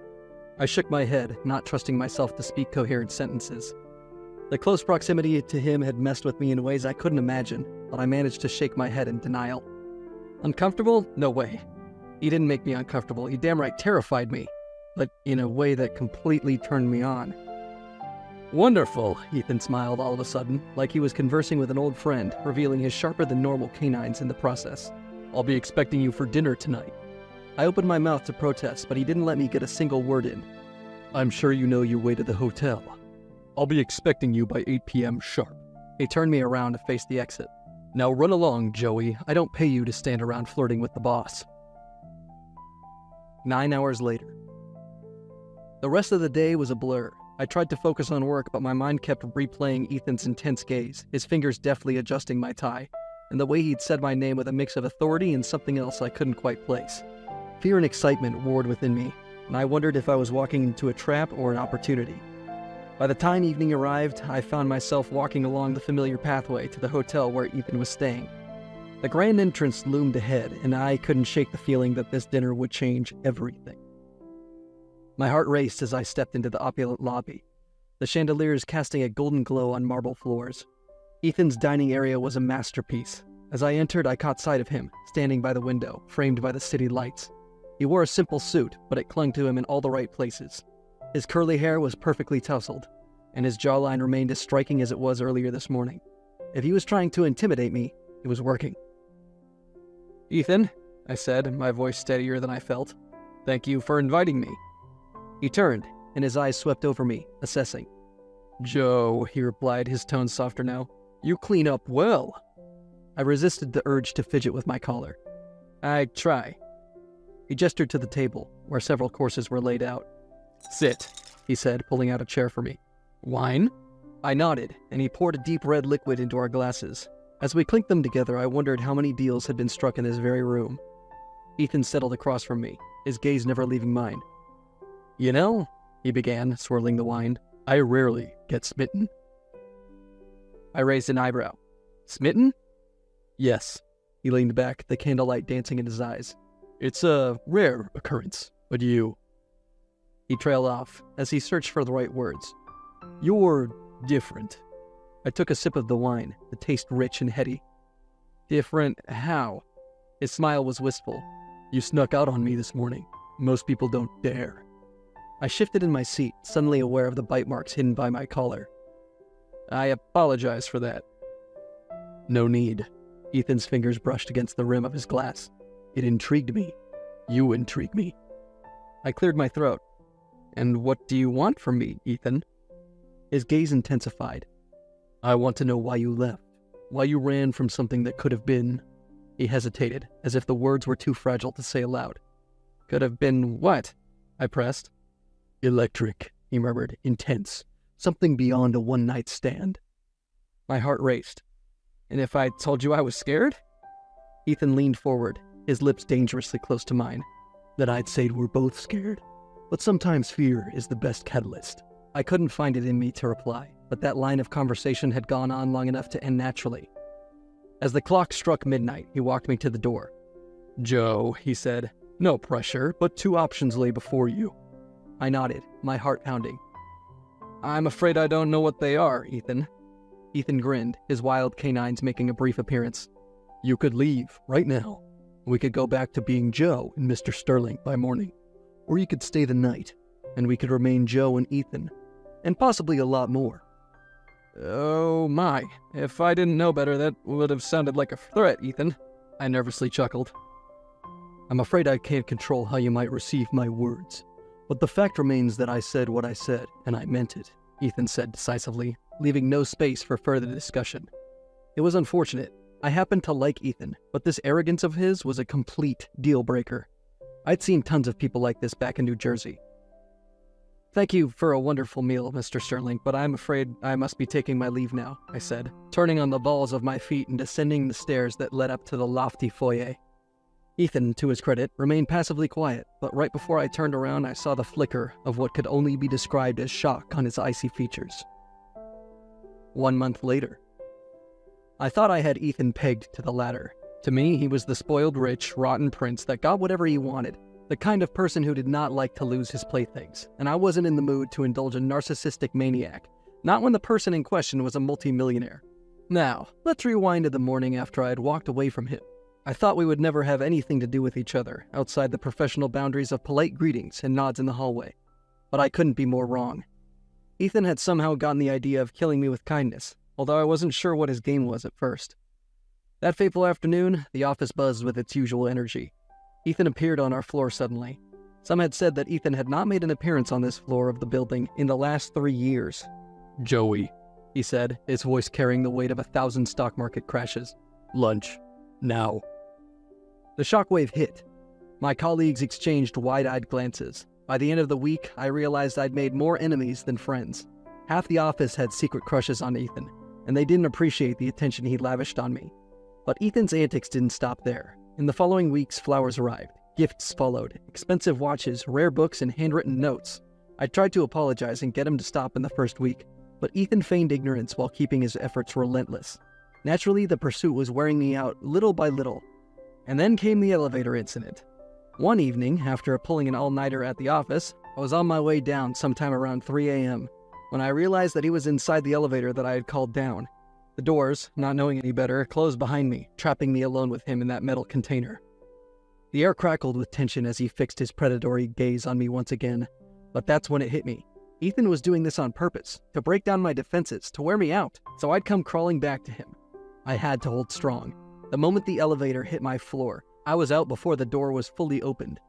I shook my head, not trusting myself to speak coherent sentences. The close proximity to him had messed with me in ways I couldn't imagine, but I managed to shake my head in denial. "Uncomfortable? No way. He didn't make me uncomfortable. He damn right terrified me, but in a way that completely turned me on." "Wonderful," Ethan smiled all of a sudden, like he was conversing with an old friend, revealing his sharper-than-normal canines in the process. "I'll be expecting you for dinner tonight." I opened my mouth to protest, but he didn't let me get a single word in. "I'm sure you know your way to the hotel. I'll be expecting you by 8 p.m. sharp." He turned me around to face the exit. "Now run along, Joey. I don't pay you to stand around flirting with the boss." 9 hours later. The rest of the day was a blur. I tried to focus on work, but my mind kept replaying Ethan's intense gaze, his fingers deftly adjusting my tie, and the way he'd said my name with a mix of authority and something else I couldn't quite place. Fear and excitement warred within me, and I wondered if I was walking into a trap or an opportunity. By the time evening arrived, I found myself walking along the familiar pathway to the hotel where Ethan was staying. The grand entrance loomed ahead, and I couldn't shake the feeling that this dinner would change everything. My heart raced as I stepped into the opulent lobby, the chandeliers casting a golden glow on marble floors. Ethan's dining area was a masterpiece. As I entered, I caught sight of him, standing by the window, framed by the city lights. He wore a simple suit, but it clung to him in all the right places. His curly hair was perfectly tousled, and his jawline remained as striking as it was earlier this morning. If he was trying to intimidate me, it was working. "Ethan," I said, my voice steadier than I felt. "Thank you for inviting me." He turned, and his eyes swept over me, assessing. "Joe," he replied, his tone softer now, "you clean up well." I resisted the urge to fidget with my collar. "I try." He gestured to the table, where several courses were laid out. "Sit," he said, pulling out a chair for me. "Wine?" I nodded, and he poured a deep red liquid into our glasses. As we clinked them together, I wondered how many deals had been struck in this very room. Ethan settled across from me, his gaze never leaving mine. "You know," he began, swirling the wine, "I rarely get smitten." I raised an eyebrow. "Smitten?" Yes. He leaned back, the candlelight dancing in his eyes. "It's a rare occurrence, but you..." He trailed off, as he searched for the right words. "You're different." I took a sip of the wine, the taste rich and heady. "Different how?" His smile was wistful. "You snuck out on me this morning. Most people don't dare." I shifted in my seat, suddenly aware of the bite marks hidden by my collar. "I apologize for that." "No need." Ethan's fingers brushed against the rim of his glass. "It intrigued me. You intrigue me." I cleared my throat. "And what do you want from me, Ethan?" His gaze intensified. "I want to know why you left. Why you ran from something that could have been..." He hesitated, as if the words were too fragile to say aloud. "Could have been what?" I pressed. "Electric," he murmured, "intense. Something beyond a one-night stand." My heart raced. "And if I told you I was scared?" Ethan leaned forward, his lips dangerously close to mine. "Then I'd say we're both scared. But sometimes fear is the best catalyst." I couldn't find it in me to reply, but that line of conversation had gone on long enough to end naturally. As the clock struck midnight, he walked me to the door. "Joe," he said, "no pressure, but 2 options lay before you." I nodded, my heart pounding. "I'm afraid I don't know what they are, Ethan." Ethan grinned, his wild canines making a brief appearance. "You could leave right now. We could go back to being Joe and Mr. Sterling by morning. Or you could stay the night, and we could remain Joe and Ethan. And possibly a lot more." "Oh my, if I didn't know better, that would have sounded like a threat, Ethan." I nervously chuckled. "I'm afraid I can't control how you might receive my words. But the fact remains that I said what I said, and I meant it," Ethan said decisively, leaving no space for further discussion. It was unfortunate. I happened to like Ethan, but this arrogance of his was a complete deal-breaker. I'd seen tons of people like this back in New Jersey. "Thank you for a wonderful meal, Mr. Sterling, but I'm afraid I must be taking my leave now," I said, turning on the balls of my feet and descending the stairs that led up to the lofty foyer. Ethan, to his credit, remained passively quiet, but right before I turned around, I saw the flicker of what could only be described as shock on his icy features. 1 month later. I thought I had Ethan pegged to the ladder. To me, he was the spoiled rich, rotten prince that got whatever he wanted. The kind of person who did not like to lose his playthings, and I wasn't in the mood to indulge a narcissistic maniac, not when the person in question was a multimillionaire. Now, let's rewind to the morning after I had walked away from him. I thought we would never have anything to do with each other, outside the professional boundaries of polite greetings and nods in the hallway. But I couldn't be more wrong. Ethan had somehow gotten the idea of killing me with kindness, although I wasn't sure what his game was at first. That fateful afternoon, the office buzzed with its usual energy. Ethan appeared on our floor suddenly. Some had said that Ethan had not made an appearance on this floor of the building in the last 3 years. "Joey," he said, his voice carrying the weight of 1,000 stock market crashes. "Lunch. Now." The shockwave hit. My colleagues exchanged wide-eyed glances. By the end of the week, I realized I'd made more enemies than friends. Half the office had secret crushes on Ethan, and they didn't appreciate the attention he lavished on me. But Ethan's antics didn't stop there. In the following weeks, flowers arrived, gifts followed, expensive watches, rare books, and handwritten notes. I tried to apologize and get him to stop in the first week, but Ethan feigned ignorance while keeping his efforts relentless. Naturally, the pursuit was wearing me out little by little. And then came the elevator incident. One evening, after pulling an all-nighter at the office, I was on my way down sometime around 3 a.m. when I realized that he was inside the elevator that I had called down. The doors, not knowing any better, closed behind me, trapping me alone with him in that metal container. The air crackled with tension as he fixed his predatory gaze on me once again. But that's when it hit me. Ethan was doing this on purpose, to break down my defenses, to wear me out, so I'd come crawling back to him. I had to hold strong. The moment the elevator hit my floor, I was out before the door was fully opened.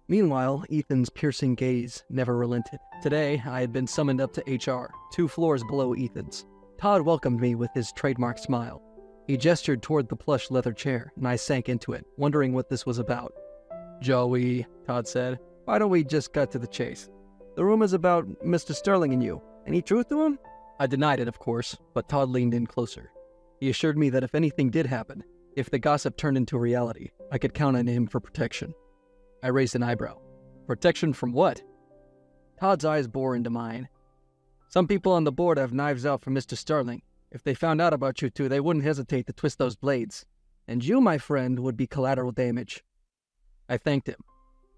Meanwhile, Ethan's piercing gaze never relented. Today, I had been summoned up to HR, 2 floors below Ethan's. Todd welcomed me with his trademark smile. He gestured toward the plush leather chair, and I sank into it, wondering what this was about. "Joey," Todd said, "why don't we just cut to the chase? The room is about Mr. Sterling and you. Any truth to him?" I denied it, of course, but Todd leaned in closer. He assured me that if anything did happen, if the gossip turned into reality, I could count on him for protection. I raised an eyebrow. Protection from what? Todd's eyes bore into mine. "Some people on the board have knives out for Mr. Sterling. If they found out about you two, they wouldn't hesitate to twist those blades. And you, my friend, would be collateral damage." I thanked him.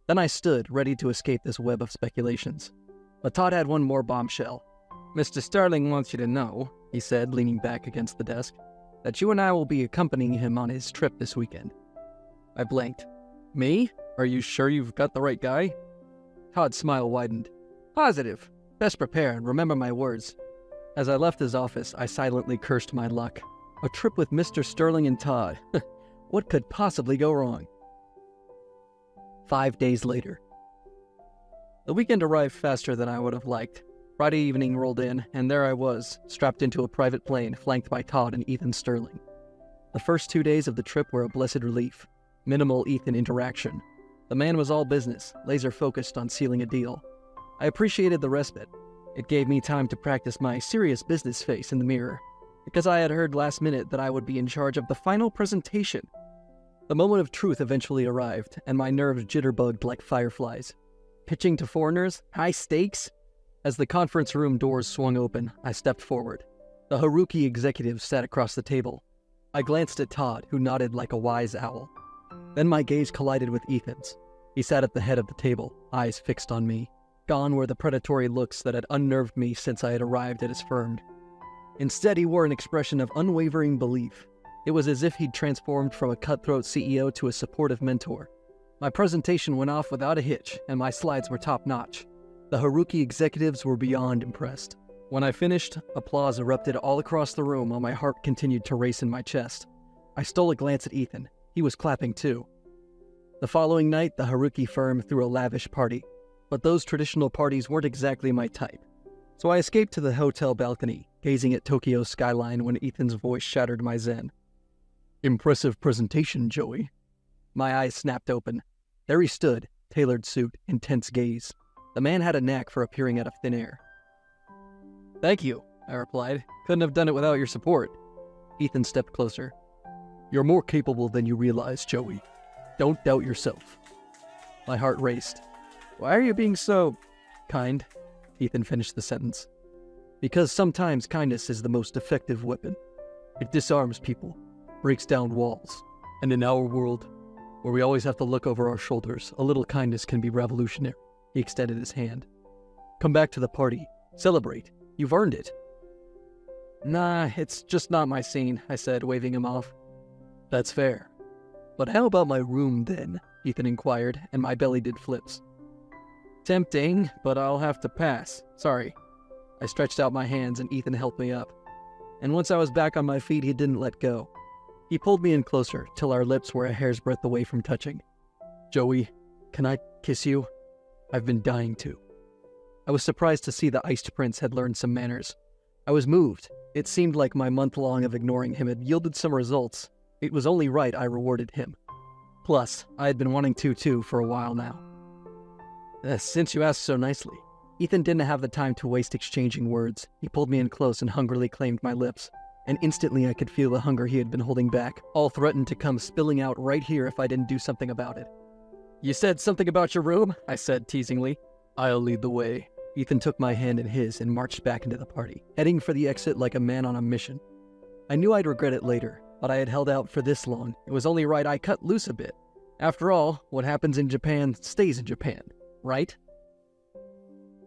Then I stood, ready to escape this web of speculations. But Todd had one more bombshell. "Mr. Sterling wants you to know," he said, leaning back against the desk, "that you and I will be accompanying him on his trip this weekend." I blanked. "Me? Are you sure you've got the right guy?" Todd's smile widened. "Positive. Best prepare and remember my words." As I left his office, I silently cursed my luck. A trip with Mr. Sterling and Todd. What could possibly go wrong? 5 days later. The weekend arrived faster than I would have liked. Friday evening rolled in, and there I was, strapped into a private plane flanked by Todd and Ethan Sterling. The first 2 days of the trip were a blessed relief. Minimal Ethan interaction. The man was all business, laser-focused on sealing a deal. I appreciated the respite. It gave me time to practice my serious business face in the mirror, because I had heard last minute that I would be in charge of the final presentation. The moment of truth eventually arrived, and my nerves jitterbugged like fireflies. Pitching to foreigners? High stakes? As the conference room doors swung open, I stepped forward. The Haruki executive sat across the table. I glanced at Todd, who nodded like a wise owl. Then my gaze collided with Ethan's. He sat at the head of the table, eyes fixed on me. Gone were the predatory looks that had unnerved me since I had arrived at his firm. Instead, he wore an expression of unwavering belief. It was as if he'd transformed from a cutthroat CEO to a supportive mentor. My presentation went off without a hitch, and my slides were top-notch. The Haruki executives were beyond impressed. When I finished, applause erupted all across the room while my heart continued to race in my chest. I stole a glance at Ethan. He was clapping too. The following night, the Haruki firm threw a lavish party. But those traditional parties weren't exactly my type. So I escaped to the hotel balcony, gazing at Tokyo's skyline when Ethan's voice shattered my zen. "Impressive presentation, Joey." My eyes snapped open. There he stood, tailored suit, intense gaze. The man had a knack for appearing out of thin air. "Thank you," I replied. "Couldn't have done it without your support." Ethan stepped closer. "You're more capable than you realize, Joey. Don't doubt yourself." My heart raced. "Why are you being so kind?" Ethan finished the sentence. "Because sometimes kindness is the most effective weapon. It disarms people, breaks down walls. And in our world, where we always have to look over our shoulders, a little kindness can be revolutionary." He extended his hand. "Come back to the party. Celebrate. You've earned it." "Nah, it's just not my scene," I said, waving him off. "That's fair. But how about my room, then?" Ethan inquired, and my belly did flips. "Tempting, but I'll have to pass. Sorry." I stretched out my hands and Ethan helped me up. And once I was back on my feet, he didn't let go. He pulled me in closer till our lips were a hair's breadth away from touching. "Joey, can I kiss you? I've been dying to." I was surprised to see the iced prince had learned some manners. I was moved. It seemed like my month-long of ignoring him had yielded some results. It was only right I rewarded him. Plus, I had been wanting to too for a while now. Since you asked so nicely." Ethan didn't have the time to waste exchanging words. He pulled me in close and hungrily claimed my lips. And instantly I could feel the hunger he had been holding back, all threatened to come spilling out right here if I didn't do something about it. "You said something about your room?" I said teasingly. "I'll lead the way." Ethan took my hand in his and marched back into the party, heading for the exit like a man on a mission. I knew I'd regret it later, but I had held out for this long. It was only right I cut loose a bit. After all, what happens in Japan stays in Japan, right?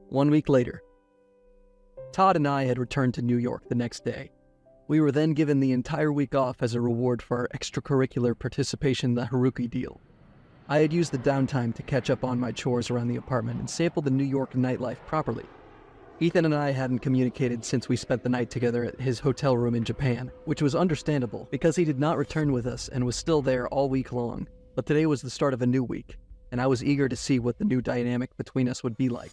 1 week later. Todd and I had returned to New York the next day. We were then given the entire week off as a reward for our extracurricular participation in the Haruki deal. I had used the downtime to catch up on my chores around the apartment and sample the New York nightlife properly. Ethan and I hadn't communicated since we spent the night together at his hotel room in Japan, which was understandable because he did not return with us and was still there all week long. But today was the start of a new week, and I was eager to see what the new dynamic between us would be like.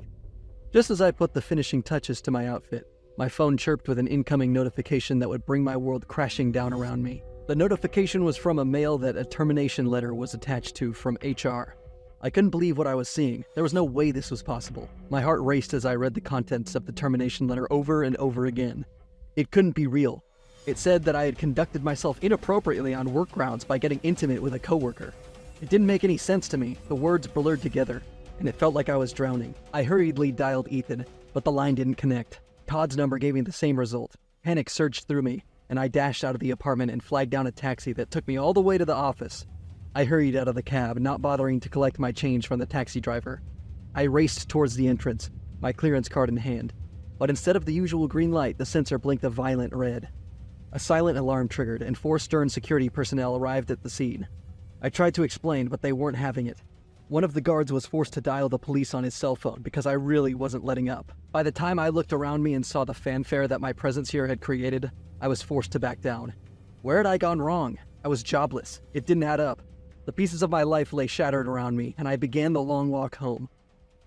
Just as I put the finishing touches to my outfit, my phone chirped with an incoming notification that would bring my world crashing down around me. The notification was from a mail that a termination letter was attached to from HR. I couldn't believe what I was seeing. There was no way this was possible. My heart raced as I read the contents of the termination letter over and over again. It couldn't be real. It said that I had conducted myself inappropriately on work grounds by getting intimate with a coworker. It didn't make any sense to me. The words blurred together, and it felt like I was drowning. I hurriedly dialed Ethan, but the line didn't connect. Todd's number gave me the same result. Panic surged through me, and I dashed out of the apartment and flagged down a taxi that took me all the way to the office. I hurried out of the cab, not bothering to collect my change from the taxi driver. I raced towards the entrance, my clearance card in hand. But instead of the usual green light, the sensor blinked a violent red. A silent alarm triggered, and 4 stern security personnel arrived at the scene. I tried to explain, but they weren't having it. One of the guards was forced to dial the police on his cell phone because I really wasn't letting up. By the time I looked around me and saw the fanfare that my presence here had created, I was forced to back down. Where had I gone wrong? I was jobless. It didn't add up. The pieces of my life lay shattered around me, and I began the long walk home.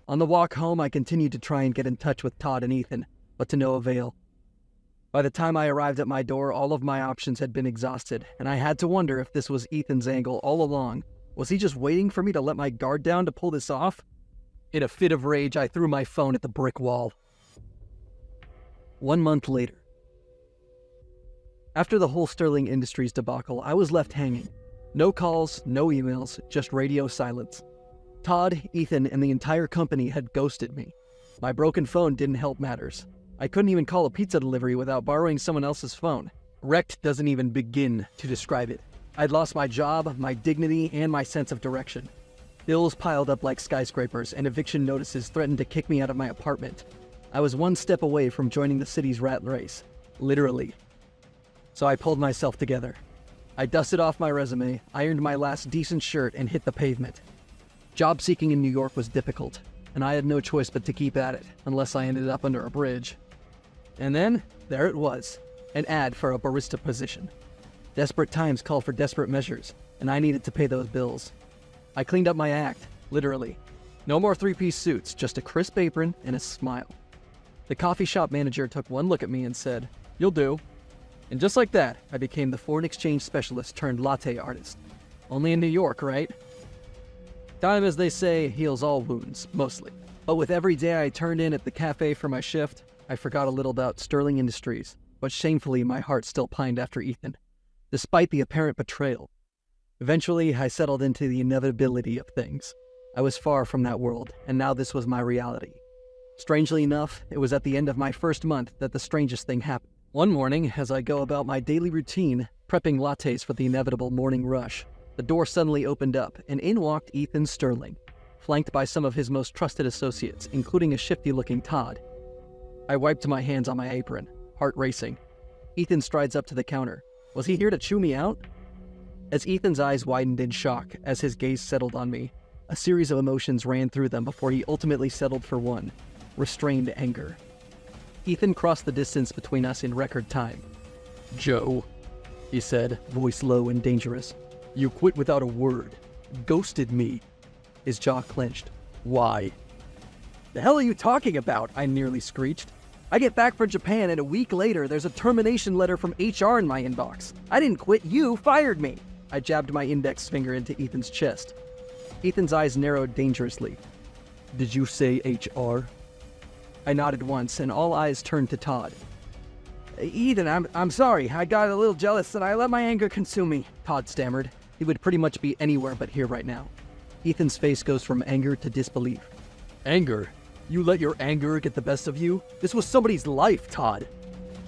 On the walk home, I continued to try and get in touch with Todd and Ethan, but to no avail. By the time I arrived at my door, all of my options had been exhausted, and I had to wonder if this was Ethan's angle all along. Was he just waiting for me to let my guard down to pull this off? In a fit of rage, I threw my phone at the brick wall. 1 month later. After the whole Sterling Industries debacle, I was left hanging. No calls, no emails, just radio silence. Todd, Ethan, and the entire company had ghosted me. My broken phone didn't help matters. I couldn't even call a pizza delivery without borrowing someone else's phone. Wrecked doesn't even begin to describe it. I'd lost my job, my dignity, and my sense of direction. Bills piled up like skyscrapers, and eviction notices threatened to kick me out of my apartment. I was 1 step away from joining the city's rat race. Literally. So I pulled myself together. I dusted off my resume, ironed my last decent shirt, and hit the pavement. Job seeking in New York was difficult, and I had no choice but to keep at it, unless I ended up under a bridge. And then, there it was, an ad for a barista position. Desperate times call for desperate measures, and I needed to pay those bills. I cleaned up my act, literally. No more 3-piece suits, just a crisp apron and a smile. The coffee shop manager took one look at me and said, "You'll do." And just like that, I became the foreign exchange specialist turned latte artist. Only in New York, right? Time, as they say, heals all wounds, mostly. But with every day I turned in at the cafe for my shift, I forgot a little about Sterling Industries, but shamefully my heart still pined after Ethan, despite the apparent betrayal. Eventually, I settled into the inevitability of things. I was far from that world, and now this was my reality. Strangely enough, it was at the end of my first month that the strangest thing happened. One morning, as I go about my daily routine, prepping lattes for the inevitable morning rush, the door suddenly opened up, and in walked Ethan Sterling, flanked by some of his most trusted associates, including a shifty-looking Todd. I wiped my hands on my apron, heart racing. Ethan strides up to the counter. Was he here to chew me out? As Ethan's eyes widened in shock as his gaze settled on me, a series of emotions ran through them before he ultimately settled for one: restrained anger. Ethan crossed the distance between us in record time. "Joe," he said, voice low and dangerous. "You quit without a word. Ghosted me." His jaw clenched. "Why?" "The hell are you talking about?" I nearly screeched. "I get back from Japan and a week later there's a termination letter from HR in my inbox. I didn't quit, you fired me." I jabbed my index finger into Ethan's chest. Ethan's eyes narrowed dangerously. "Did you say HR?" I nodded once, and all eyes turned to Todd. "Ethan, I'm sorry. I got a little jealous and I let my anger consume me," Todd stammered. He would pretty much be anywhere but here right now. Ethan's face goes from anger to disbelief. "Anger? You let your anger get the best of you? This was somebody's life, Todd."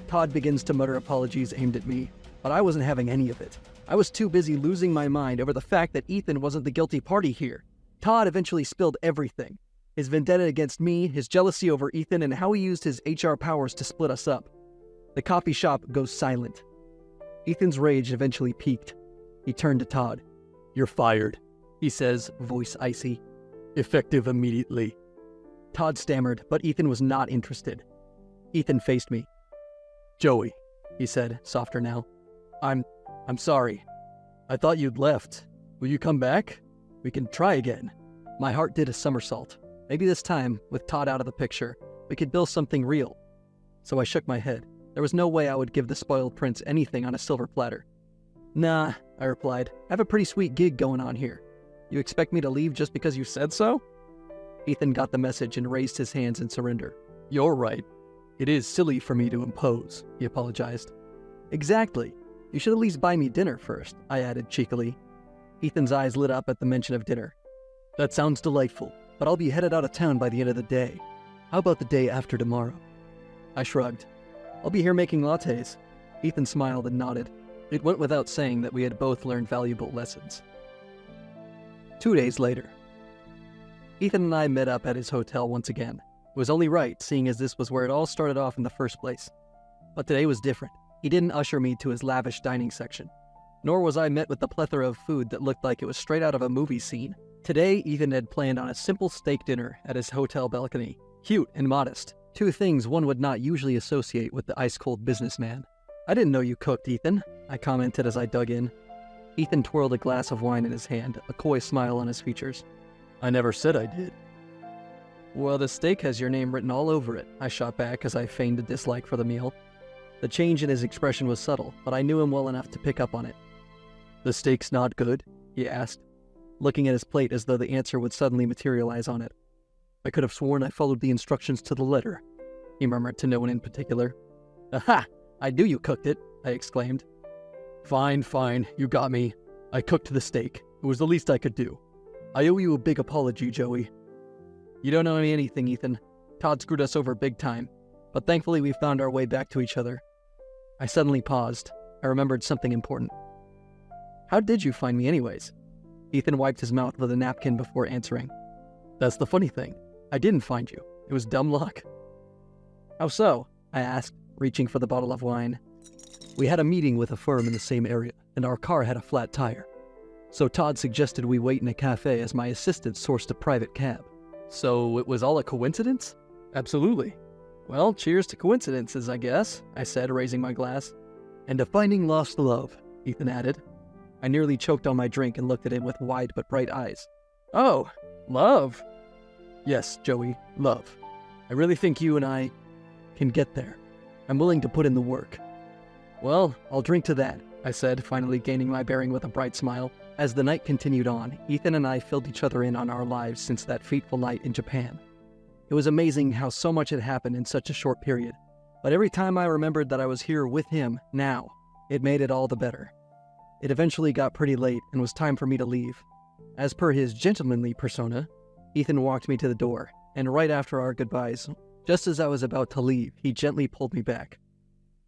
Todd begins to mutter apologies aimed at me. but I wasn't having any of it. I was too busy losing my mind over the fact that Ethan wasn't the guilty party here. Todd eventually spilled everything. His vendetta against me, his jealousy over Ethan, and how he used his HR powers to split us up. The coffee shop goes silent. Ethan's rage eventually peaked. He turned to Todd. "You're fired," he says, voice icy. "Effective immediately." Todd stammered, but Ethan was not interested. Ethan faced me. "Joey," he said, softer now. I'm sorry. I thought you'd left. Will you come back? We can try again." My heart did a somersault. Maybe this time, with Todd out of the picture, we could build something real. So I shook my head. There was no way I would give the spoiled prince anything on a silver platter. "Nah," I replied. "I have a pretty sweet gig going on here. You expect me to leave just because you said so?" Ethan got the message and raised his hands in surrender. "You're right. It is silly for me to impose," he apologized. "Exactly. You should at least buy me dinner first," I added cheekily. Ethan's eyes lit up at the mention of dinner. "That sounds delightful, but I'll be headed out of town by the end of the day. How about the day after tomorrow?" I shrugged. "I'll be here making lattes." Ethan smiled and nodded. It went without saying that we had both learned valuable lessons. 2 days later. Ethan and I met up at his hotel once again. It was only right, seeing as this was where it all started off in the first place. But today was different. He didn't usher me to his lavish dining section. Nor was I met with the plethora of food that looked like it was straight out of a movie scene. Today, Ethan had planned on a simple steak dinner at his hotel balcony. Cute and modest. Two things one would not usually associate with the ice-cold businessman. "I didn't know you cooked, Ethan," I commented as I dug in. Ethan twirled a glass of wine in his hand, a coy smile on his features. "I never said I did." "Well, the steak has your name written all over it," I shot back as I feigned a dislike for the meal. The change in his expression was subtle, but I knew him well enough to pick up on it. "The steak's not good?" he asked, looking at his plate as though the answer would suddenly materialize on it. "I could have sworn I followed the instructions to the letter," he murmured to no one in particular. "Aha! I knew you cooked it," I exclaimed. Fine, you got me. I cooked the steak. It was the least I could do. I owe you a big apology, Joey." "You don't owe me anything, Ethan. Todd screwed us over big time, but thankfully we found our way back to each other." I suddenly paused. I remembered something important. "How did you find me anyways?" Ethan wiped his mouth with a napkin before answering. "That's the funny thing. I didn't find you. It was dumb luck." "How so?" I asked, reaching for the bottle of wine. "We had a meeting with a firm in the same area, and our car had a flat tire. So Todd suggested we wait in a cafe as my assistant sourced a private cab." "So it was all a coincidence?" "Absolutely." "Well, cheers to coincidences, I guess," I said, raising my glass. "And to finding lost love," Ethan added. I nearly choked on my drink and looked at him with wide but bright eyes. "Oh, love?" "Yes, Joey, love. I really think you and I can get there. I'm willing to put in the work." "Well, I'll drink to that," I said, finally gaining my bearing with a bright smile. As the night continued on, Ethan and I filled each other in on our lives since that fateful night in Japan. It was amazing how so much had happened in such a short period, but every time I remembered that I was here with him, now, it made it all the better. It eventually got pretty late and was time for me to leave. As per his gentlemanly persona, Ethan walked me to the door, and right after our goodbyes, just as I was about to leave, he gently pulled me back.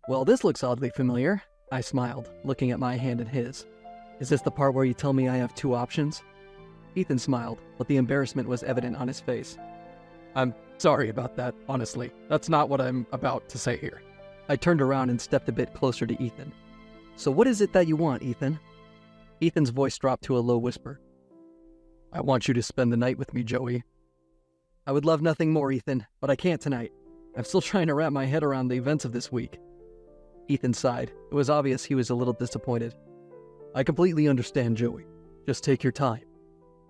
"Well, this looks oddly familiar," I smiled, looking at my hand in his. "Is this the part where you tell me I have two options?" Ethan smiled, but the embarrassment was evident on his face. "I'm sorry about that, honestly. That's not what I'm about to say here." I turned around and stepped a bit closer to Ethan. "So what is it that you want, Ethan?" Ethan's voice dropped to a low whisper. "I want you to spend the night with me, Joey." "I would love nothing more, Ethan, but I can't tonight. I'm still trying to wrap my head around the events of this week." Ethan sighed. It was obvious he was a little disappointed. "I completely understand, Joey. Just take your time.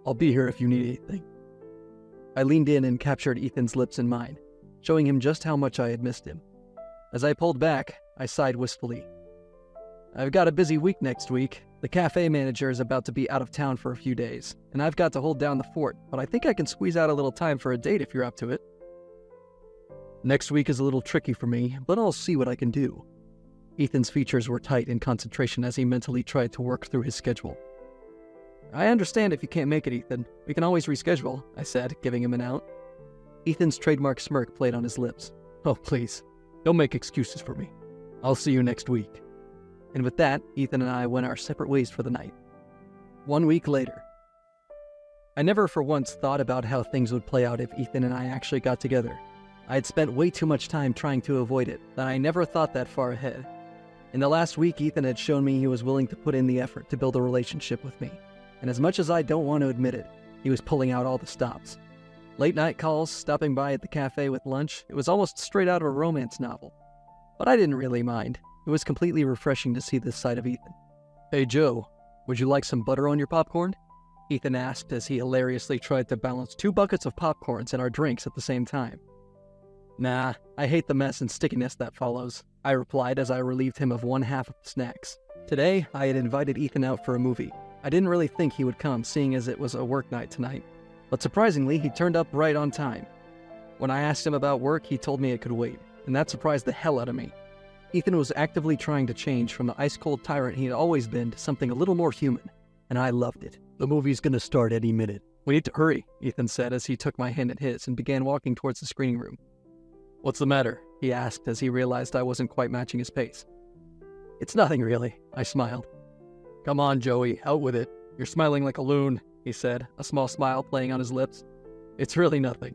I'll be here if you need anything." I leaned in and captured Ethan's lips in mine, showing him just how much I had missed him. As I pulled back, I sighed wistfully. "I've got a busy week next week. The cafe manager is about to be out of town for a few days, and I've got to hold down the fort, but I think I can squeeze out a little time for a date if you're up to it." "Next week is a little tricky for me, but I'll see what I can do." Ethan's features were tight in concentration as he mentally tried to work through his schedule. "I understand if you can't make it, Ethan. We can always reschedule," I said, giving him an out. Ethan's trademark smirk played on his lips. "Oh, please, don't make excuses for me. I'll see you next week." And with that, Ethan and I went our separate ways for the night. 1 week later. I never for once thought about how things would play out if Ethan and I actually got together. I had spent way too much time trying to avoid it, that I never thought that far ahead. In the last week, Ethan had shown me he was willing to put in the effort to build a relationship with me. And as much as I don't want to admit it, he was pulling out all the stops. Late night calls, stopping by at the cafe with lunch, it was almost straight out of a romance novel. But I didn't really mind. It was completely refreshing to see this side of Ethan. "Hey Joe, would you like some butter on your popcorn?" Ethan asked as he hilariously tried to balance 2 buckets of popcorns and our drinks at the same time. "Nah, I hate the mess and stickiness that follows," I replied as I relieved him of one half of the snacks. Today, I had invited Ethan out for a movie. I didn't really think he would come, seeing as it was a work night tonight. But surprisingly, he turned up right on time. When I asked him about work, he told me it could wait, and that surprised the hell out of me. Ethan was actively trying to change from the ice-cold tyrant he had always been to something a little more human, and I loved it. "The movie's gonna start any minute. We need to hurry," Ethan said as he took my hand in his and began walking towards the screening room. "What's the matter?" he asked as he realized I wasn't quite matching his pace. "It's nothing really," I smiled. "Come on, Joey, out with it. You're smiling like a loon," he said, a small smile playing on his lips. "It's really nothing."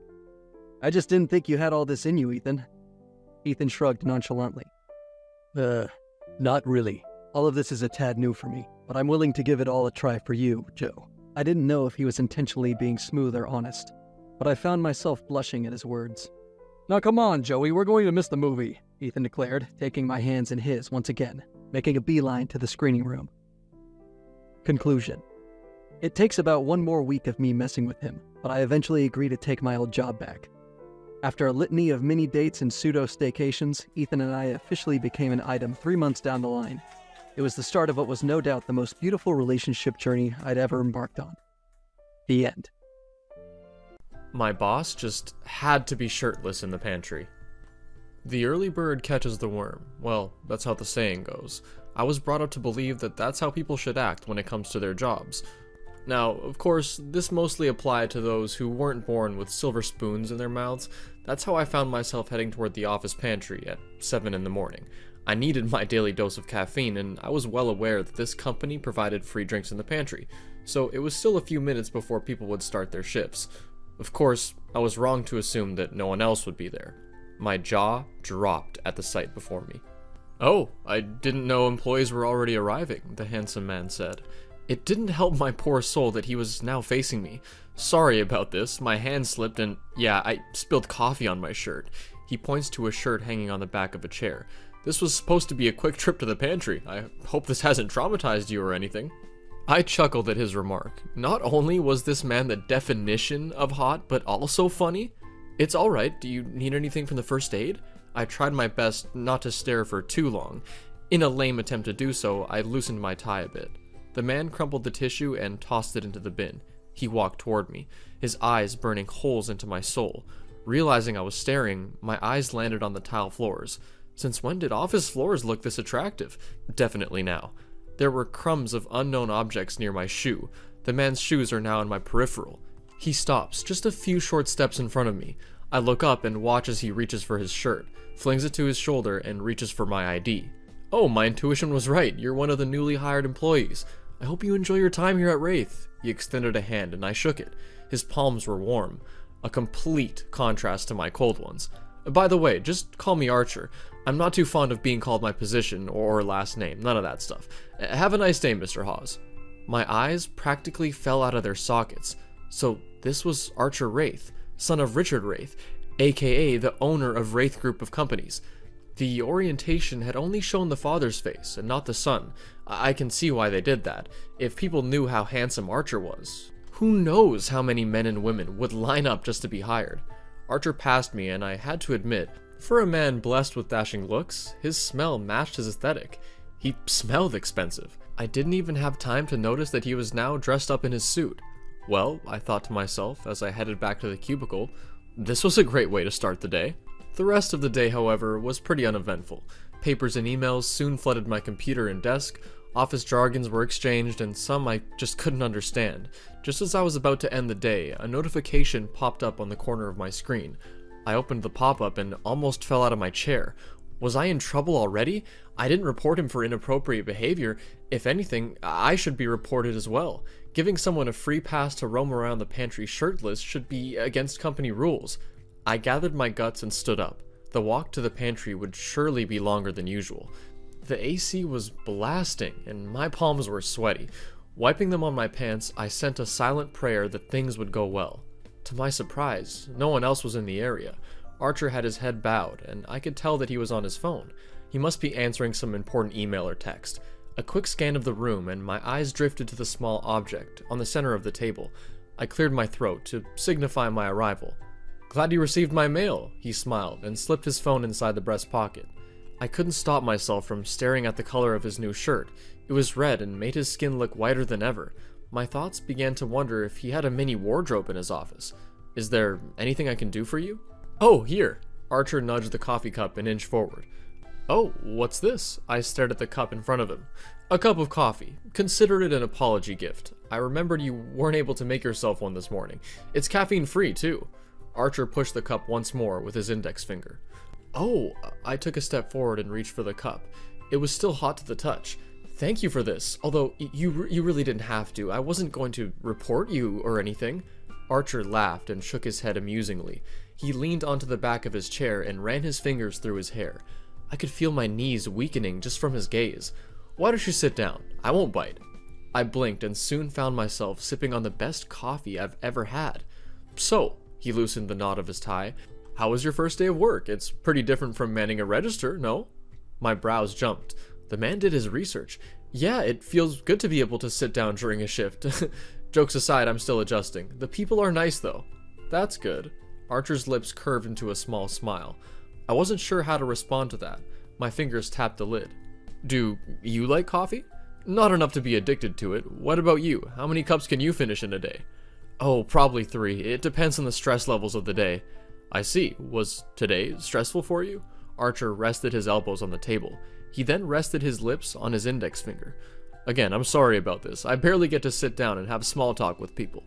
"I just didn't think you had all this in you, Ethan." Ethan shrugged nonchalantly. Not really. All of this is a tad new for me, but I'm willing to give it all a try for you, Joe." I didn't know if he was intentionally being smooth or honest, but I found myself blushing at his words. "Now come on, Joey, we're going to miss the movie," Ethan declared, taking my hands in his once again, making a beeline to the screening room. Conclusion. It takes about 1 more week of me messing with him, but I eventually agree to take my old job back. After a litany of mini dates and pseudo-staycations, Ethan and I officially became an item 3 months down the line. It was the start of what was no doubt the most beautiful relationship journey I'd ever embarked on. The end. My boss just had to be shirtless in the pantry. The early bird catches the worm. Well, that's how the saying goes. I was brought up to believe that that's how people should act when it comes to their jobs. Now, of course, this mostly applied to those who weren't born with silver spoons in their mouths. That's how I found myself heading toward the office pantry at 7 in the morning. I needed my daily dose of caffeine, and I was well aware that this company provided free drinks in the pantry, so it was still a few minutes before people would start their shifts. Of course, I was wrong to assume that no one else would be there. My jaw dropped at the sight before me. "Oh, I didn't know employees were already arriving," the handsome man said. It didn't help my poor soul that he was now facing me. "Sorry about this, my hand slipped and, yeah, I spilled coffee on my shirt." He points to a shirt hanging on the back of a chair. "This was supposed to be a quick trip to the pantry. I hope this hasn't traumatized you or anything." I chuckled at his remark. Not only was this man the definition of hot, but also funny. "It's alright, do you need anything from the first aid?" I tried my best not to stare for too long. In a lame attempt to do so, I loosened my tie a bit. The man crumpled the tissue and tossed it into the bin. He walked toward me, his eyes burning holes into my soul. Realizing I was staring, my eyes landed on the tile floors. Since when did office floors look this attractive? Definitely now. There were crumbs of unknown objects near my shoe. The man's shoes are now in my peripheral. He stops just a few short steps in front of me. I look up and watch as he reaches for his shirt, flings it to his shoulder, and reaches for my ID. "Oh, my intuition was right. You're one of the newly hired employees. I hope you enjoy your time here at Wraith." He extended a hand and I shook it. His palms were warm, a complete contrast to my cold ones. "By the way, just call me Archer. I'm not too fond of being called my position or last name, none of that stuff. Have a nice day, Mr. Hawes." My eyes practically fell out of their sockets. So this was Archer Wraith, son of Richard Wraith, aka the owner of Wraith Group of Companies. The orientation had only shown the father's face and not the son. I can see why they did that. If people knew how handsome Archer was, who knows how many men and women would line up just to be hired. Archer passed me, and I had to admit, for a man blessed with dashing looks, his smell matched his aesthetic. He smelled expensive. I didn't even have time to notice that he was now dressed up in his suit. Well, I thought to myself as I headed back to the cubicle, this was a great way to start the day. The rest of the day, however, was pretty uneventful. Papers and emails soon flooded my computer and desk. Office jargons were exchanged, and some I just couldn't understand. Just as I was about to end the day, a notification popped up on the corner of my screen. I opened the pop-up and almost fell out of my chair. Was I in trouble already? I didn't report him for inappropriate behavior. If anything, I should be reported as well. Giving someone a free pass to roam around the pantry shirtless should be against company rules. I gathered my guts and stood up. The walk to the pantry would surely be longer than usual. The AC was blasting, and my palms were sweaty. Wiping them on my pants, I sent a silent prayer that things would go well. To my surprise, no one else was in the area. Archer had his head bowed, and I could tell that he was on his phone. He must be answering some important email or text. A quick scan of the room, and my eyes drifted to the small object on the center of the table. I cleared my throat to signify my arrival. "Glad you received my mail," he smiled and slipped his phone inside the breast pocket. I couldn't stop myself from staring at the color of his new shirt. It was red and made his skin look whiter than ever. My thoughts began to wonder if he had a mini wardrobe in his office. "Is there anything I can do for you?" "Oh, here." Archer nudged the coffee cup an inch forward. "Oh, what's this?" I stared at the cup in front of him. "A cup of coffee. Consider it an apology gift. I remembered you weren't able to make yourself one this morning. It's caffeine-free, too." Archer pushed the cup once more with his index finger. "Oh," I took a step forward and reached for the cup. It was still hot to the touch. "Thank you for this, although you really didn't have to. I wasn't going to report you or anything." Archer laughed and shook his head amusingly. He leaned onto the back of his chair and ran his fingers through his hair. I could feel my knees weakening just from his gaze. "Why don't you sit down? I won't bite." I blinked and soon found myself sipping on the best coffee I've ever had. "So," he loosened the knot of his tie, "how was your first day of work? It's pretty different from manning a register, no?" My brows jumped. The man did his research. "Yeah, it feels good to be able to sit down during a shift." Jokes aside, I'm still adjusting. "The people are nice, though." "That's good." Archer's lips curved into a small smile. I wasn't sure how to respond to that. My fingers tapped the lid. "Do you like coffee?" "Not enough to be addicted to it. What about you? How many cups can you finish in a day?" "Oh, probably 3. It depends on the stress levels of the day." "I see. Was today stressful for you?" Archer rested his elbows on the table. He then rested his lips on his index finger. "Again, I'm sorry about this. I barely get to sit down and have small talk with people."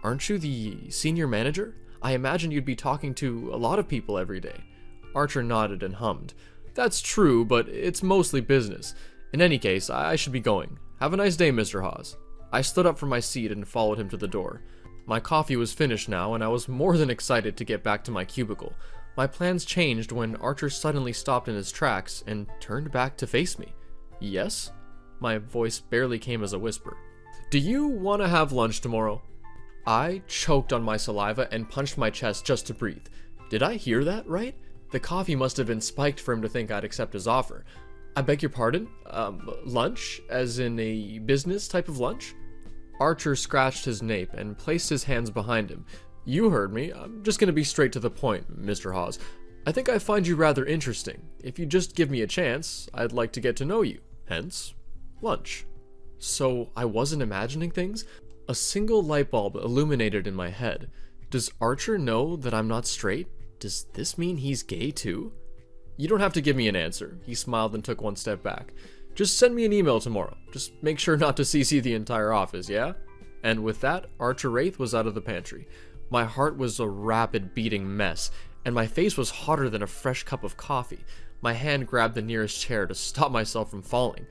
"Aren't you the senior manager? I imagine you'd be talking to a lot of people every day." Archer nodded and hummed. "That's true, but it's mostly business. In any case, I should be going. Have a nice day, Mr. Hawes." I stood up from my seat and followed him to the door. My coffee was finished now, and I was more than excited to get back to my cubicle. My plans changed when Archer suddenly stopped in his tracks and turned back to face me. "Yes?" My voice barely came as a whisper. "Do you want to have lunch tomorrow?" I choked on my saliva and punched my chest just to breathe. Did I hear that right? The coffee must have been spiked for him to think I'd accept his offer. "I beg your pardon? Lunch? As in a business type of lunch?" Archer scratched his nape and placed his hands behind him. "You heard me. I'm just gonna be straight to the point, Mr. Hawes. I think I find you rather interesting. If you just give me a chance, I'd like to get to know you. Hence, lunch." So I wasn't imagining things? A single light bulb illuminated in my head. Does Archer know that I'm not straight? Does this mean he's gay too? "You don't have to give me an answer." He smiled and took one step back. "Just send me an email tomorrow. Just make sure not to CC the entire office, yeah?" And with that, Archer Wraith was out of the pantry. My heart was a rapid beating mess, and my face was hotter than a fresh cup of coffee. My hand grabbed the nearest chair to stop myself from falling.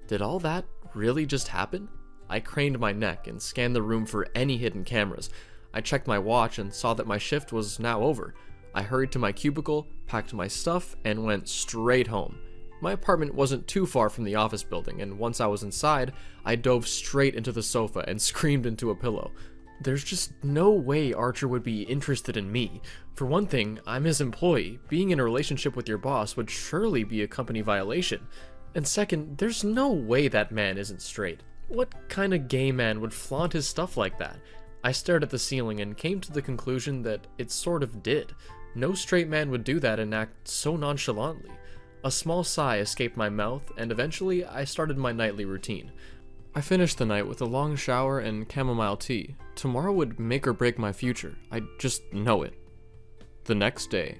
Did all that really just happen? I craned my neck and scanned the room for any hidden cameras. I checked my watch and saw that my shift was now over. I hurried to my cubicle, packed my stuff, and went straight home. My apartment wasn't too far from the office building, and once I was inside, I dove straight into the sofa and screamed into a pillow. There's just no way Archer would be interested in me. For one thing, I'm his employee. Being in a relationship with your boss would surely be a company violation. And second, there's no way that man isn't straight. What kind of gay man would flaunt his stuff like that? I stared at the ceiling and came to the conclusion that it sort of did. No straight man would do that and act so nonchalantly. A small sigh escaped my mouth, and eventually I started my nightly routine. I finished the night with a long shower and chamomile tea. Tomorrow would make or break my future. I just know it. The next day.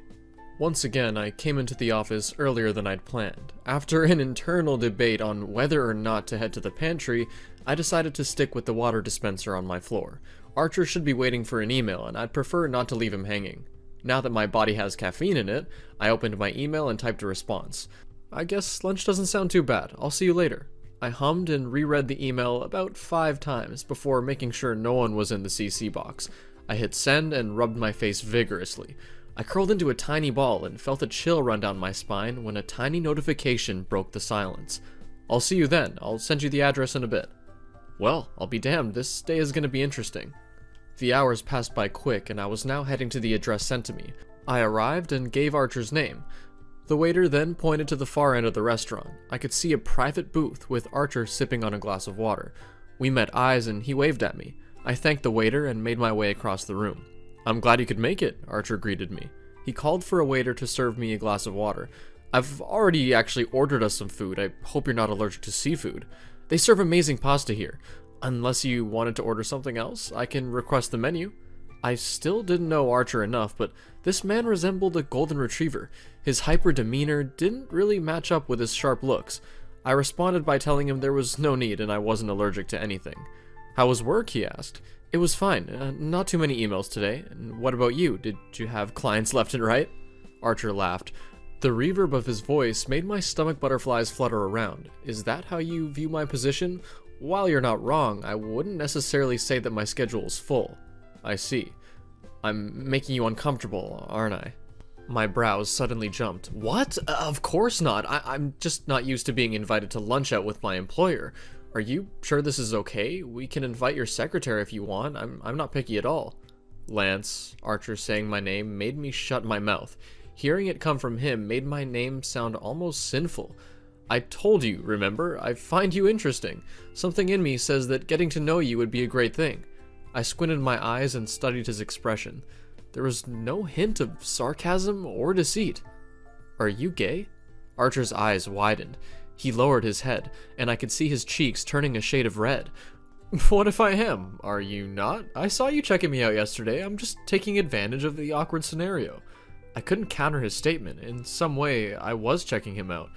Once again, I came into the office earlier than I'd planned. After an internal debate on whether or not to head to the pantry, I decided to stick with the water dispenser on my floor. Archer should be waiting for an email, and I'd prefer not to leave him hanging. Now that my body has caffeine in it, I opened my email and typed a response. I guess lunch doesn't sound too bad. I'll see you later. I hummed and reread the email about 5 times before making sure no one was in the CC box. I hit send and rubbed my face vigorously. I curled into a tiny ball and felt a chill run down my spine when a tiny notification broke the silence. I'll see you then. I'll send you the address in a bit. Well, I'll be damned. This day is going to be interesting. The hours passed by quick and I was now heading to the address sent to me. I arrived and gave Archer's name. The waiter then pointed to the far end of the restaurant. I could see a private booth with Archer sipping on a glass of water. We met eyes and he waved at me. I thanked the waiter and made my way across the room. "I'm glad you could make it," Archer greeted me. He called for a waiter to serve me a glass of water. "I've already actually ordered us some food. I hope you're not allergic to seafood. They serve amazing pasta here. Unless you wanted to order something else, I can request the menu." I still didn't know Archer enough, but this man resembled a golden retriever. His hyper demeanor didn't really match up with his sharp looks. I responded by telling him there was no need and I wasn't allergic to anything. "How was work?" he asked. "It was fine. Not too many emails today. And what about you? Did you have clients left and right?" Archer laughed. The reverb of his voice made my stomach butterflies flutter around. "Is that how you view my position? While you're not wrong, I wouldn't necessarily say that my schedule is full." "I see. I'm making you uncomfortable, aren't I?" My brows suddenly jumped. "What? Of course not. I'm just not used to being invited to lunch out with my employer. Are you sure this is okay? We can invite your secretary if you want. I'm not picky at all." "Lance," Archer saying my name made me shut my mouth. Hearing it come from him made my name sound almost sinful. "I told you, remember? I find you interesting. Something in me says that getting to know you would be a great thing." I squinted my eyes and studied his expression. There was no hint of sarcasm or deceit. "Are you gay?" Archer's eyes widened. He lowered his head, and I could see his cheeks turning a shade of red. "What if I am? Are you not? I saw you checking me out yesterday. I'm just taking advantage of the awkward scenario." I couldn't counter his statement. In some way, I was checking him out.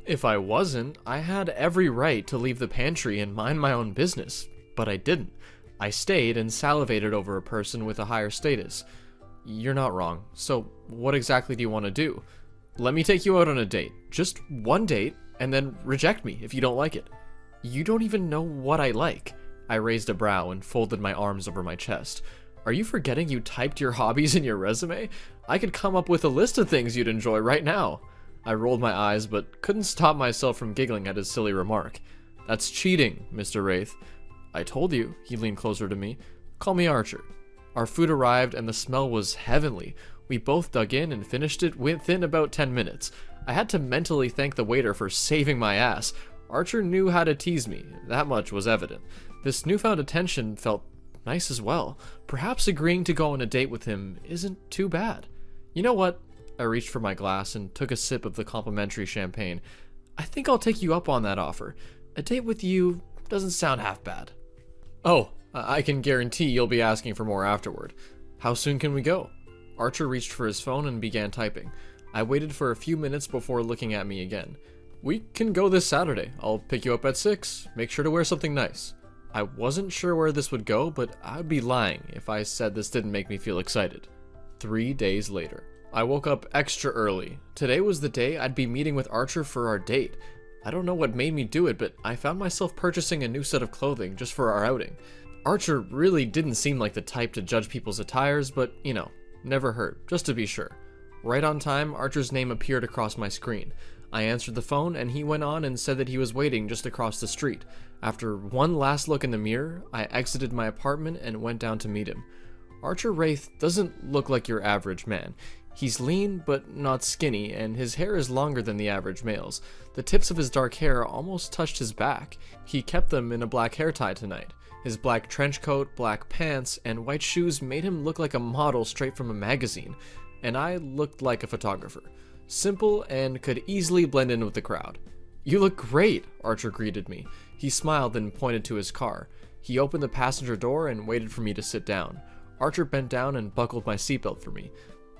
If I wasn't, I had every right to leave the pantry and mind my own business, but I didn't. I stayed and salivated over a person with a higher status. "You're not wrong. So what exactly do you want to do? Let me take you out on a date. Just one date, and then reject me if you don't like it." "You don't even know what I like." I raised a brow and folded my arms over my chest. "Are you forgetting you typed your hobbies in your resume? I could come up with a list of things you'd enjoy right now." I rolled my eyes, but couldn't stop myself from giggling at his silly remark. "That's cheating, Mr. Wraith." "I told you," he leaned closer to me. "Call me Archer." Our food arrived and the smell was heavenly. We both dug in and finished it within about 10 minutes. I had to mentally thank the waiter for saving my ass. Archer knew how to tease me, that much was evident. This newfound attention felt nice as well. Perhaps agreeing to go on a date with him isn't too bad. "You know what?" I reached for my glass and took a sip of the complimentary champagne. "I think I'll take you up on that offer. A date with you doesn't sound half bad." "Oh, I can guarantee you'll be asking for more afterward. How soon can we go?" Archer reached for his phone and began typing. I waited for a few minutes before looking at me again. "We can go this Saturday. I'll pick you up at 6. Make sure to wear something nice." I wasn't sure where this would go, but I'd be lying if I said this didn't make me feel excited. 3 days later. I woke up extra early. Today was the day I'd be meeting with Archer for our date. I don't know what made me do it, but I found myself purchasing a new set of clothing just for our outing. Archer really didn't seem like the type to judge people's attires, but, never hurt, just to be sure. Right on time, Archer's name appeared across my screen. I answered the phone, and he went on and said that he was waiting just across the street. After one last look in the mirror, I exited my apartment and went down to meet him. Archer Wraith doesn't look like your average man. He's lean, but not skinny, and his hair is longer than the average male's. The tips of his dark hair almost touched his back. He kept them in a black hair tie tonight. His black trench coat, black pants, and white shoes made him look like a model straight from a magazine, and I looked like a photographer. Simple and could easily blend in with the crowd. "You look great," Archer greeted me. He smiled and pointed to his car. He opened the passenger door and waited for me to sit down. Archer bent down and buckled my seatbelt for me.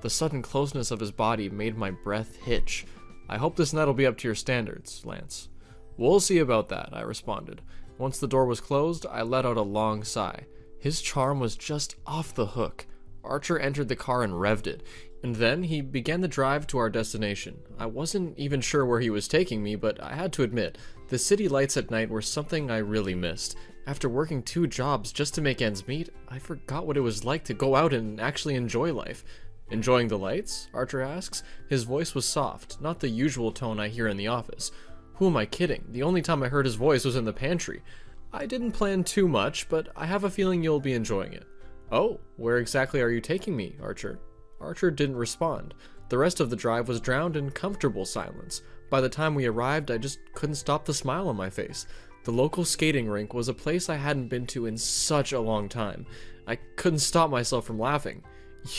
The sudden closeness of his body made my breath hitch. "I hope this night'll be up to your standards, Lance." "We'll see about that," I responded. Once the door was closed, I let out a long sigh. His charm was just off the hook. Archer entered the car and revved it. And then he began the drive to our destination. I wasn't even sure where he was taking me, but I had to admit, the city lights at night were something I really missed. After working 2 jobs just to make ends meet, I forgot what it was like to go out and actually enjoy life. "Enjoying the lights?" Archer asks. His voice was soft, not the usual tone I hear in the office. Who am I kidding? The only time I heard his voice was in the pantry. I didn't plan too much, but I have a feeling you'll be enjoying it. "Oh, where exactly are you taking me, Archer?" Archer didn't respond. The rest of the drive was drowned in comfortable silence. By the time we arrived, I just couldn't stop the smile on my face. The local skating rink was a place I hadn't been to in such a long time. I couldn't stop myself from laughing.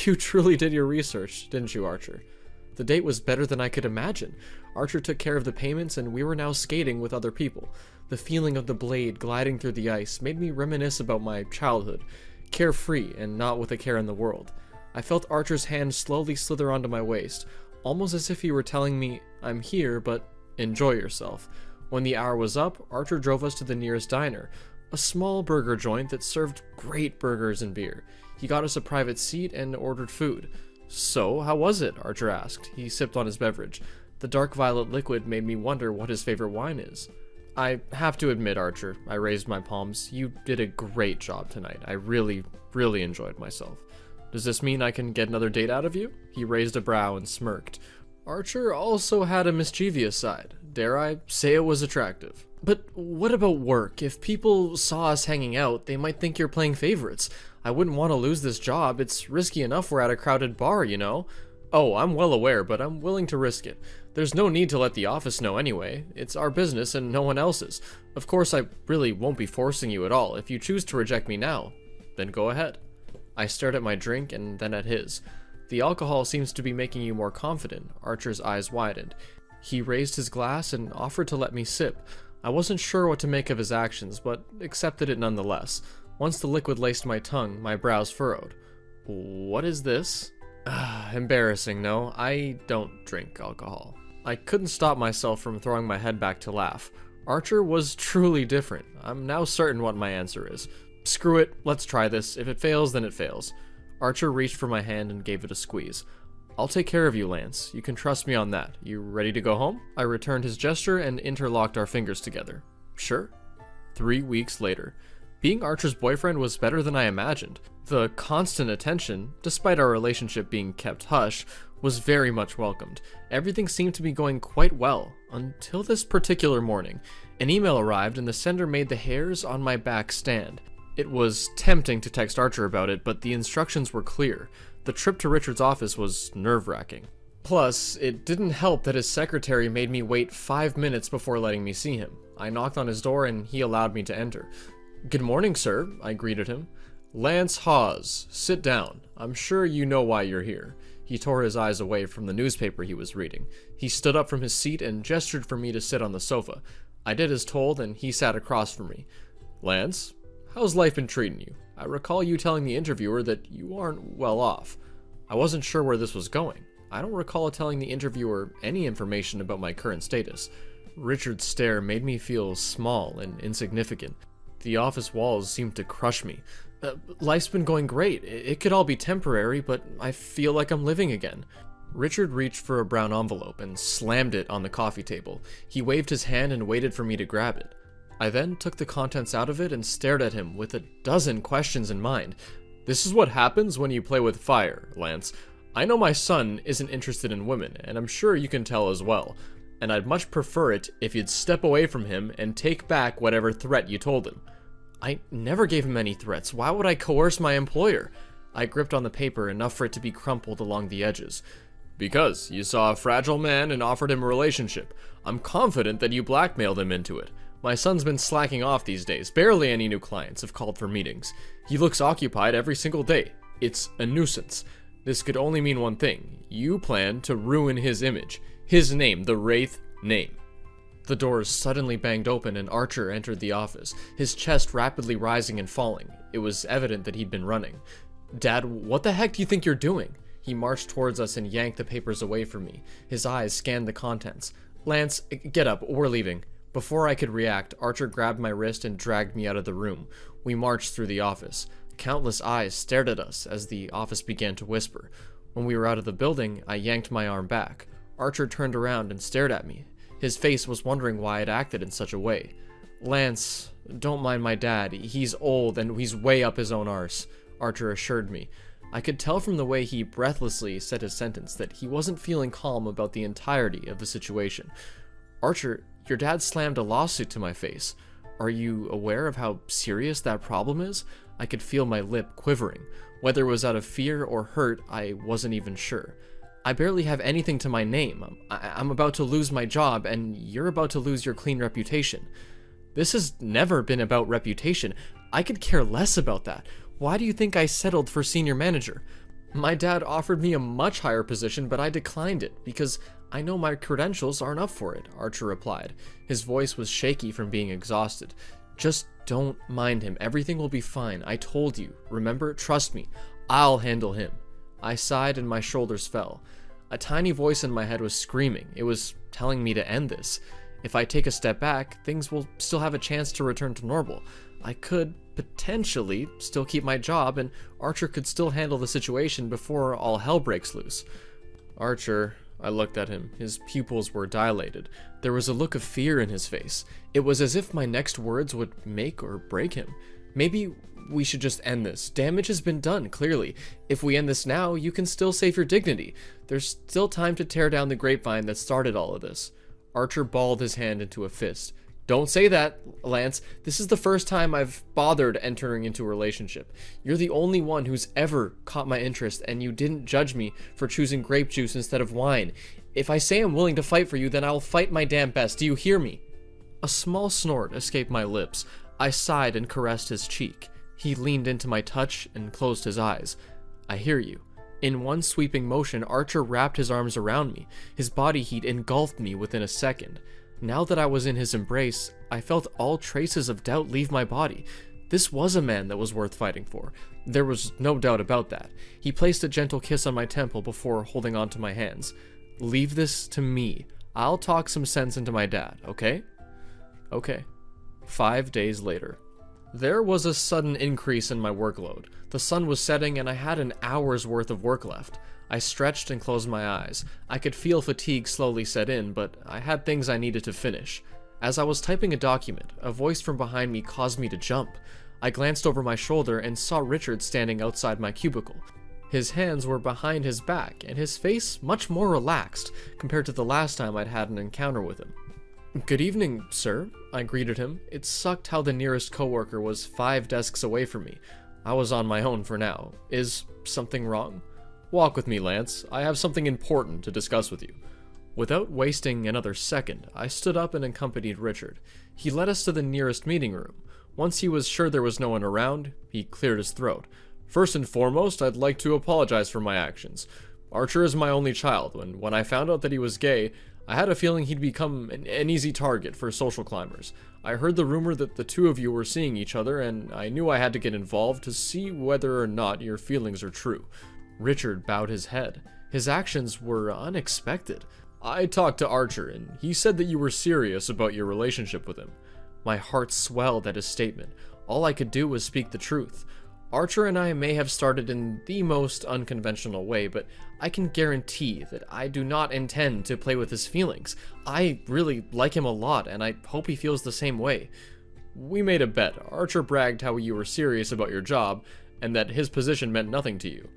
"You truly did your research, didn't you, Archer?" The date was better than I could imagine. Archer took care of the payments, and we were now skating with other people. The feeling of the blade gliding through the ice made me reminisce about my childhood, carefree and not with a care in the world. I felt Archer's hand slowly slither onto my waist, almost as if he were telling me, "I'm here, but enjoy yourself." When the hour was up, Archer drove us to the nearest diner, a small burger joint that served great burgers and beer. He got us a private seat and ordered food. "So, how was it?" Archer asked. He sipped on his beverage. The dark violet liquid made me wonder what his favorite wine is. "I have to admit, Archer," I raised my palms, "you did a great job tonight. I really enjoyed myself." "Does this mean I can get another date out of you?" He raised a brow and smirked. Archer also had a mischievous side. Dare I say it was attractive. "But what about work? If people saw us hanging out, they might think you're playing favorites. I wouldn't want to lose this job. It's risky enough we're at a crowded bar, you know?" "Oh, I'm well aware, but I'm willing to risk it. There's no need to let the office know anyway. It's our business and no one else's. Of course, I really won't be forcing you at all. If you choose to reject me now, then go ahead." I stared at my drink and then at his. "The alcohol seems to be making you more confident." Archer's eyes widened. He raised his glass and offered to let me sip. I wasn't sure what to make of his actions, but accepted it nonetheless. Once the liquid laced my tongue, my brows furrowed. "What is this?" Embarrassing, no? I don't drink alcohol. I couldn't stop myself from throwing my head back to laugh. Archer was truly different. I'm now certain what my answer is. "Screw it, let's try this. If it fails, then it fails." Archer reached for my hand and gave it a squeeze. "I'll take care of you, Lance. You can trust me on that. You ready to go home?" I returned his gesture and interlocked our fingers together. "Sure." 3 weeks later. Being Archer's boyfriend was better than I imagined. The constant attention, despite our relationship being kept hush, was very much welcomed. Everything seemed to be going quite well, until this particular morning. An email arrived and the sender made the hairs on my back stand. It was tempting to text Archer about it, but the instructions were clear. The trip to Richard's office was nerve-wracking. Plus, it didn't help that his secretary made me wait 5 minutes before letting me see him. I knocked on his door and he allowed me to enter. "Good morning, sir," I greeted him. "Lance Hawes, sit down. I'm sure you know why you're here." He tore his eyes away from the newspaper he was reading. He stood up from his seat and gestured for me to sit on the sofa. I did as told and he sat across from me. "Lance, how's life been treating you? I recall you telling the interviewer that you aren't well off." I wasn't sure where this was going. I don't recall telling the interviewer any information about my current status. Richard's stare made me feel small and insignificant. The office walls seemed to crush me. Life's been going great. It could all be temporary, but I feel like I'm living again." Richard reached for a brown envelope and slammed it on the coffee table. He waved his hand and waited for me to grab it. I then took the contents out of it and stared at him with a dozen questions in mind. "This is what happens when you play with fire, Lance. I know my son isn't interested in women, and I'm sure you can tell as well. And I'd much prefer it if you'd step away from him and take back whatever threat you told him." "I never gave him any threats. Why would I coerce my employer?" I gripped on the paper enough for it to be crumpled along the edges. "Because you saw a fragile man and offered him a relationship. I'm confident that you blackmailed him into it. My son's been slacking off these days. Barely any new clients have called for meetings. He looks occupied every single day. It's a nuisance. This could only mean one thing. You plan to ruin his image. His name, the Wraith name." The doors suddenly banged open and Archer entered the office, his chest rapidly rising and falling. It was evident that he'd been running. "Dad, what the heck do you think you're doing?" He marched towards us and yanked the papers away from me. His eyes scanned the contents. "Lance, get up, we're leaving." Before I could react, Archer grabbed my wrist and dragged me out of the room. We marched through the office. Countless eyes stared at us as the office began to whisper. When we were out of the building, I yanked my arm back. Archer turned around and stared at me. His face was wondering why I'd acted in such a way. "Lance, don't mind my dad. He's old and he's way up his own arse," Archer assured me. I could tell from the way he breathlessly said his sentence that he wasn't feeling calm about the entirety of the situation. "Archer, your dad slammed a lawsuit to my face. Are you aware of how serious that problem is?" I could feel my lip quivering. Whether it was out of fear or hurt, I wasn't even sure. "I barely have anything to my name. I'm about to lose my job, and you're about to lose your clean reputation." "This has never been about reputation. I could care less about that. Why do you think I settled for senior manager?" "My dad offered me a much higher position, but I declined it because I know my credentials aren't up for it," Archer replied. His voice was shaky from being exhausted. "Just don't mind him. Everything will be fine. I told you. Remember? Trust me. I'll handle him." I sighed and my shoulders fell. A tiny voice in my head was screaming. It was telling me to end this. If I take a step back, things will still have a chance to return to normal. I could potentially still keep my job, and Archer could still handle the situation before all hell breaks loose. "Archer," I looked at him. His pupils were dilated. There was a look of fear in his face. It was as if my next words would make or break him. "Maybe we should just end this. Damage has been done, clearly. If we end this now, you can still save your dignity. There's still time to tear down the grapevine that started all of this." Archer balled his hand into a fist. "Don't say that, Lance. This is the first time I've bothered entering into a relationship. You're the only one who's ever caught my interest, and you didn't judge me for choosing grape juice instead of wine. If I say I'm willing to fight for you, then I'll fight my damn best. Do you hear me?" A small snort escaped my lips. I sighed and caressed his cheek. He leaned into my touch and closed his eyes. "I hear you." In one sweeping motion, Archer wrapped his arms around me. His body heat engulfed me within a second. Now that I was in his embrace, I felt all traces of doubt leave my body. This was a man that was worth fighting for. There was no doubt about that. He placed a gentle kiss on my temple before holding onto my hands. "Leave this to me. I'll talk some sense into my dad, okay?" "Okay." 5 days later. There was a sudden increase in my workload. The sun was setting and I had an hour's worth of work left. I stretched and closed my eyes. I could feel fatigue slowly set in, but I had things I needed to finish. As I was typing a document, a voice from behind me caused me to jump. I glanced over my shoulder and saw Richard standing outside my cubicle. His hands were behind his back and his face much more relaxed compared to the last time I'd had an encounter with him. "Good evening, sir," I greeted him. It sucked how the nearest coworker was 5 desks away from me. I was on my own for now. "Is something wrong?" "Walk with me, Lance. I have something important to discuss with you." Without wasting another second, I stood up and accompanied Richard. He led us to the nearest meeting room. Once he was sure there was no one around, he cleared his throat. "First and foremost, I'd like to apologize for my actions. Archer is my only child, and when I found out that he was gay, I had a feeling he'd become an easy target for social climbers. I heard the rumor that the two of you were seeing each other, and I knew I had to get involved to see whether or not your feelings are true." Richard bowed his head. His actions were unexpected. "I talked to Archer, and he said that you were serious about your relationship with him." My heart swelled at his statement. All I could do was speak the truth. Archer and I may have started in the most unconventional way, but I can guarantee that I do not intend to play with his feelings. I really like him a lot, and I hope he feels the same way. "We made a bet. Archer bragged how you were serious about your job, and that his position meant nothing to you."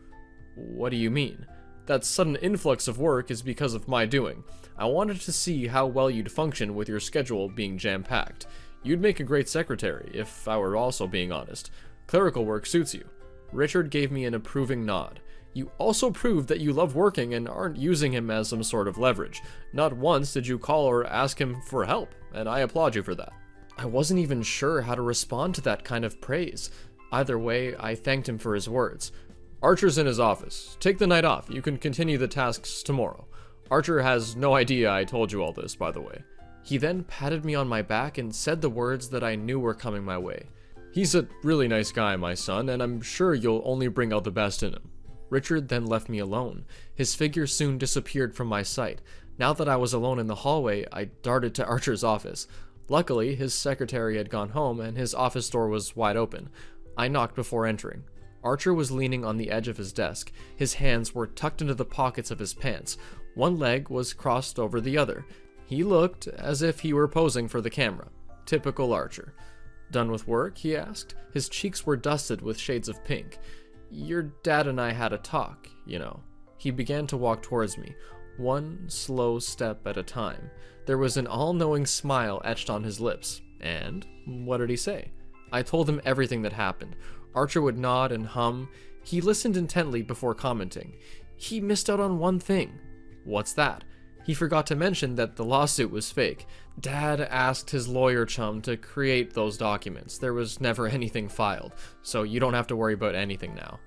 "What do you mean?" "That sudden influx of work is because of my doing. I wanted to see how well you'd function with your schedule being jam-packed. You'd make a great secretary, if I were also being honest. Clerical work suits you." Richard gave me an approving nod. "You also proved that you love working and aren't using him as some sort of leverage. Not once did you call or ask him for help, and I applaud you for that." I wasn't even sure how to respond to that kind of praise. Either way, I thanked him for his words. "Archer's in his office. Take the night off. You can continue the tasks tomorrow. Archer has no idea I told you all this, by the way." He then patted me on my back and said the words that I knew were coming my way. "He's a really nice guy, my son, and I'm sure you'll only bring out the best in him." Richard then left me alone. His figure soon disappeared from my sight. Now that I was alone in the hallway, I darted to Archer's office. Luckily, his secretary had gone home and his office door was wide open. I knocked before entering. Archer was leaning on the edge of his desk. His hands were tucked into the pockets of his pants. One leg was crossed over the other. He looked as if he were posing for the camera. Typical Archer. "Done with work?" he asked. His cheeks were dusted with shades of pink. "Your dad and I had a talk, you know." He began to walk towards me, one slow step at a time. There was an all-knowing smile etched on his lips. And what did he say? I told him everything that happened. Archer would nod and hum. He listened intently before commenting. He missed out on one thing. What's that? He forgot to mention that the lawsuit was fake. Dad asked his lawyer chum to create those documents. There was never anything filed, so you don't have to worry about anything now.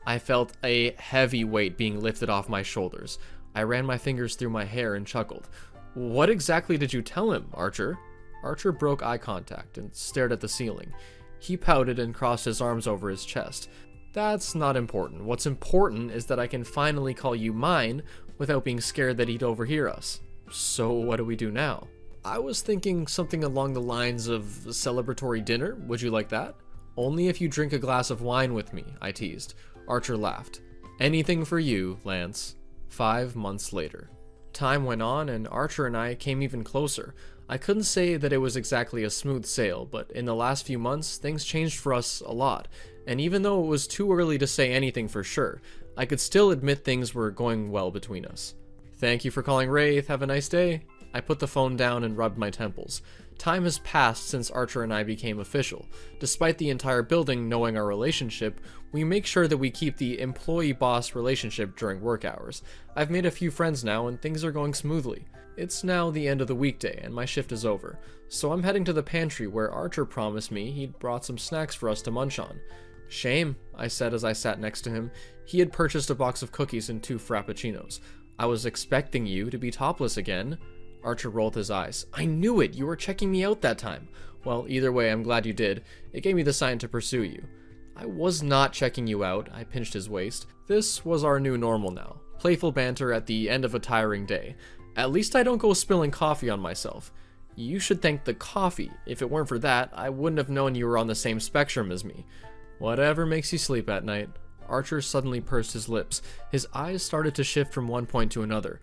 I felt a heavy weight being lifted off my shoulders. I ran my fingers through my hair and chuckled. "What exactly did you tell him, Archer?" Archer broke eye contact and stared at the ceiling. He pouted and crossed his arms over his chest. "That's not important. What's important is that I can finally call you mine without being scared that he'd overhear us. So what do we do now?" "I was thinking something along the lines of a celebratory dinner. Would you like that?" "Only if you drink a glass of wine with me," I teased. Archer laughed. "Anything for you, Lance." 5 months later. Time went on and Archer and I came even closer. I couldn't say that it was exactly a smooth sail, but in the last few months, things changed for us a lot. And even though it was too early to say anything for sure, I could still admit things were going well between us. "Thank you for calling, Wraith. Have a nice day." I put the phone down and rubbed my temples. Time has passed since Archer and I became official. Despite the entire building knowing our relationship, we make sure that we keep the employee-boss relationship during work hours. I've made a few friends now and things are going smoothly. It's now the end of the weekday and my shift is over, so I'm heading to the pantry where Archer promised me he'd brought some snacks for us to munch on. "Shame," I said as I sat next to him. He had purchased a box of cookies and 2 frappuccinos. "I was expecting you to be topless again." Archer rolled his eyes. "I knew it! You were checking me out that time." "Well, either way, I'm glad you did. It gave me the sign to pursue you." "I was not checking you out." I pinched his waist. This was our new normal now. Playful banter at the end of a tiring day. At least I don't go spilling coffee on myself. "You should thank the coffee. If it weren't for that, I wouldn't have known you were on the same spectrum as me." "Whatever makes you sleep at night." Archer suddenly pursed his lips. His eyes started to shift from one point to another.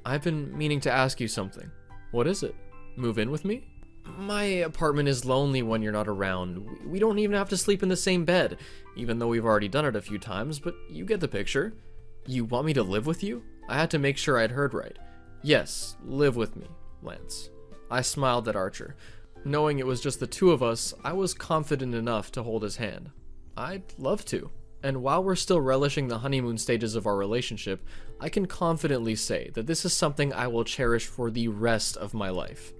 "I've been meaning to ask you something." "What is it? Move in with me?" "My apartment is lonely when you're not around. We don't even have to sleep in the same bed, even though we've already done it a few times, but you get the picture." "You want me to live with you?" I had to make sure I'd heard right. "Yes, live with me, Lance." I smiled at Archer. Knowing it was just the two of us, I was confident enough to hold his hand. "I'd love to." And while we're still relishing the honeymoon stages of our relationship, I can confidently say that this is something I will cherish for the rest of my life.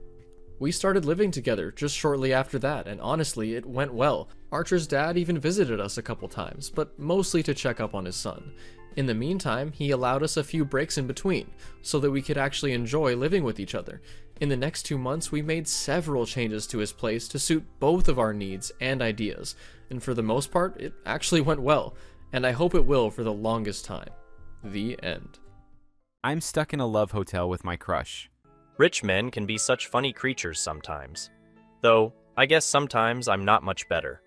We started living together just shortly after that, and honestly, it went well. Archer's dad even visited us a couple times, but mostly to check up on his son. In the meantime, he allowed us a few breaks in between, so that we could actually enjoy living with each other. In the next 2 months, we made several changes to his place to suit both of our needs and ideas, and for the most part, it actually went well, and I hope it will for the longest time. The end. I'm stuck in a love hotel with my crush. Rich men can be such funny creatures sometimes. Though, I guess sometimes I'm not much better.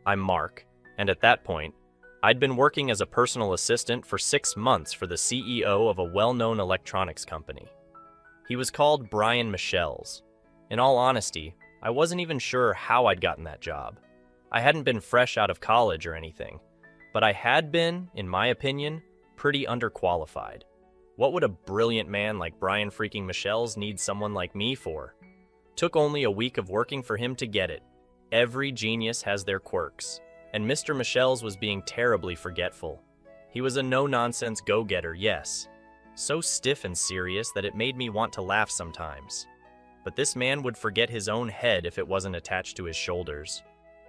I'm Mark, and at that point, I'd been working as a personal assistant for 6 months for the CEO of a well-known electronics company. He was called Brian Michels. In all honesty, I wasn't even sure how I'd gotten that job. I hadn't been fresh out of college or anything, but I had been, in my opinion, pretty underqualified. What would a brilliant man like Brian freaking Michels need someone like me for? Took only a week of working for him to get it. Every genius has their quirks, and Mr. Michels was being terribly forgetful. He was a no-nonsense go-getter, yes. So stiff and serious that it made me want to laugh sometimes. But this man would forget his own head if it wasn't attached to his shoulders.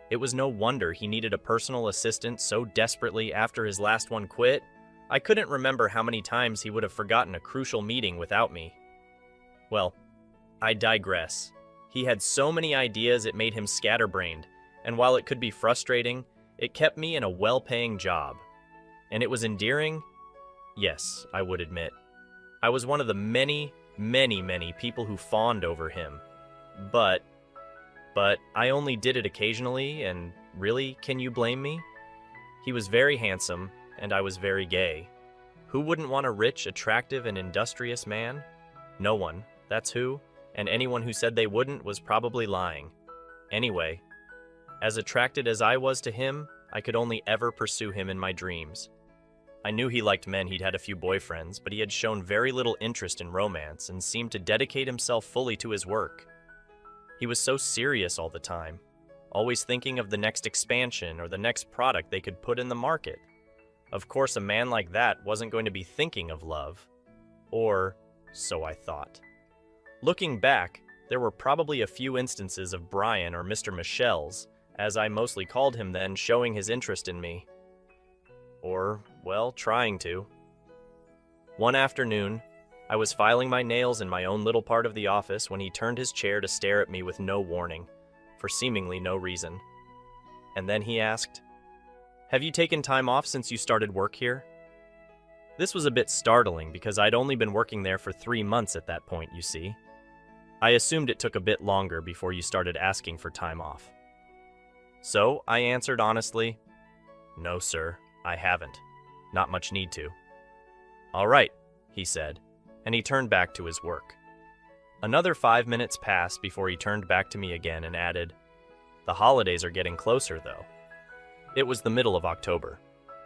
It was no wonder he needed a personal assistant so desperately after his last one quit. I couldn't remember how many times he would have forgotten a crucial meeting without me. Well, I digress. He had so many ideas it made him scatterbrained, and while it could be frustrating, it kept me in a well-paying job. And it was endearing? Yes, I would admit. I was one of the many people who fawned over him. But I only did it occasionally, and really, can you blame me? He was very handsome, and I was very gay. Who wouldn't want a rich, attractive, and industrious man? No one, that's who, and anyone who said they wouldn't was probably lying. Anyway, as attracted as I was to him, I could only ever pursue him in my dreams. I knew he liked men, he'd had a few boyfriends, but he had shown very little interest in romance and seemed to dedicate himself fully to his work. He was so serious all the time, always thinking of the next expansion or the next product they could put in the market. Of course, a man like that wasn't going to be thinking of love. Or so I thought. Looking back, there were probably a few instances of Brian or Mr. Michelle's, as I mostly called him then, showing his interest in me. Or, well, trying to. One afternoon, I was filing my nails in my own little part of the office when he turned his chair to stare at me with no warning, for seemingly no reason. And then he asked, "Have you taken time off since you started work here?" This was a bit startling because I'd only been working there for 3 months at that point, you see. I assumed it took a bit longer before you started asking for time off. So I answered honestly, "No, sir, I haven't. Not much need to." "All right," he said, and he turned back to his work. Another 5 minutes passed before he turned back to me again and added, "The holidays are getting closer, though." It was the middle of October.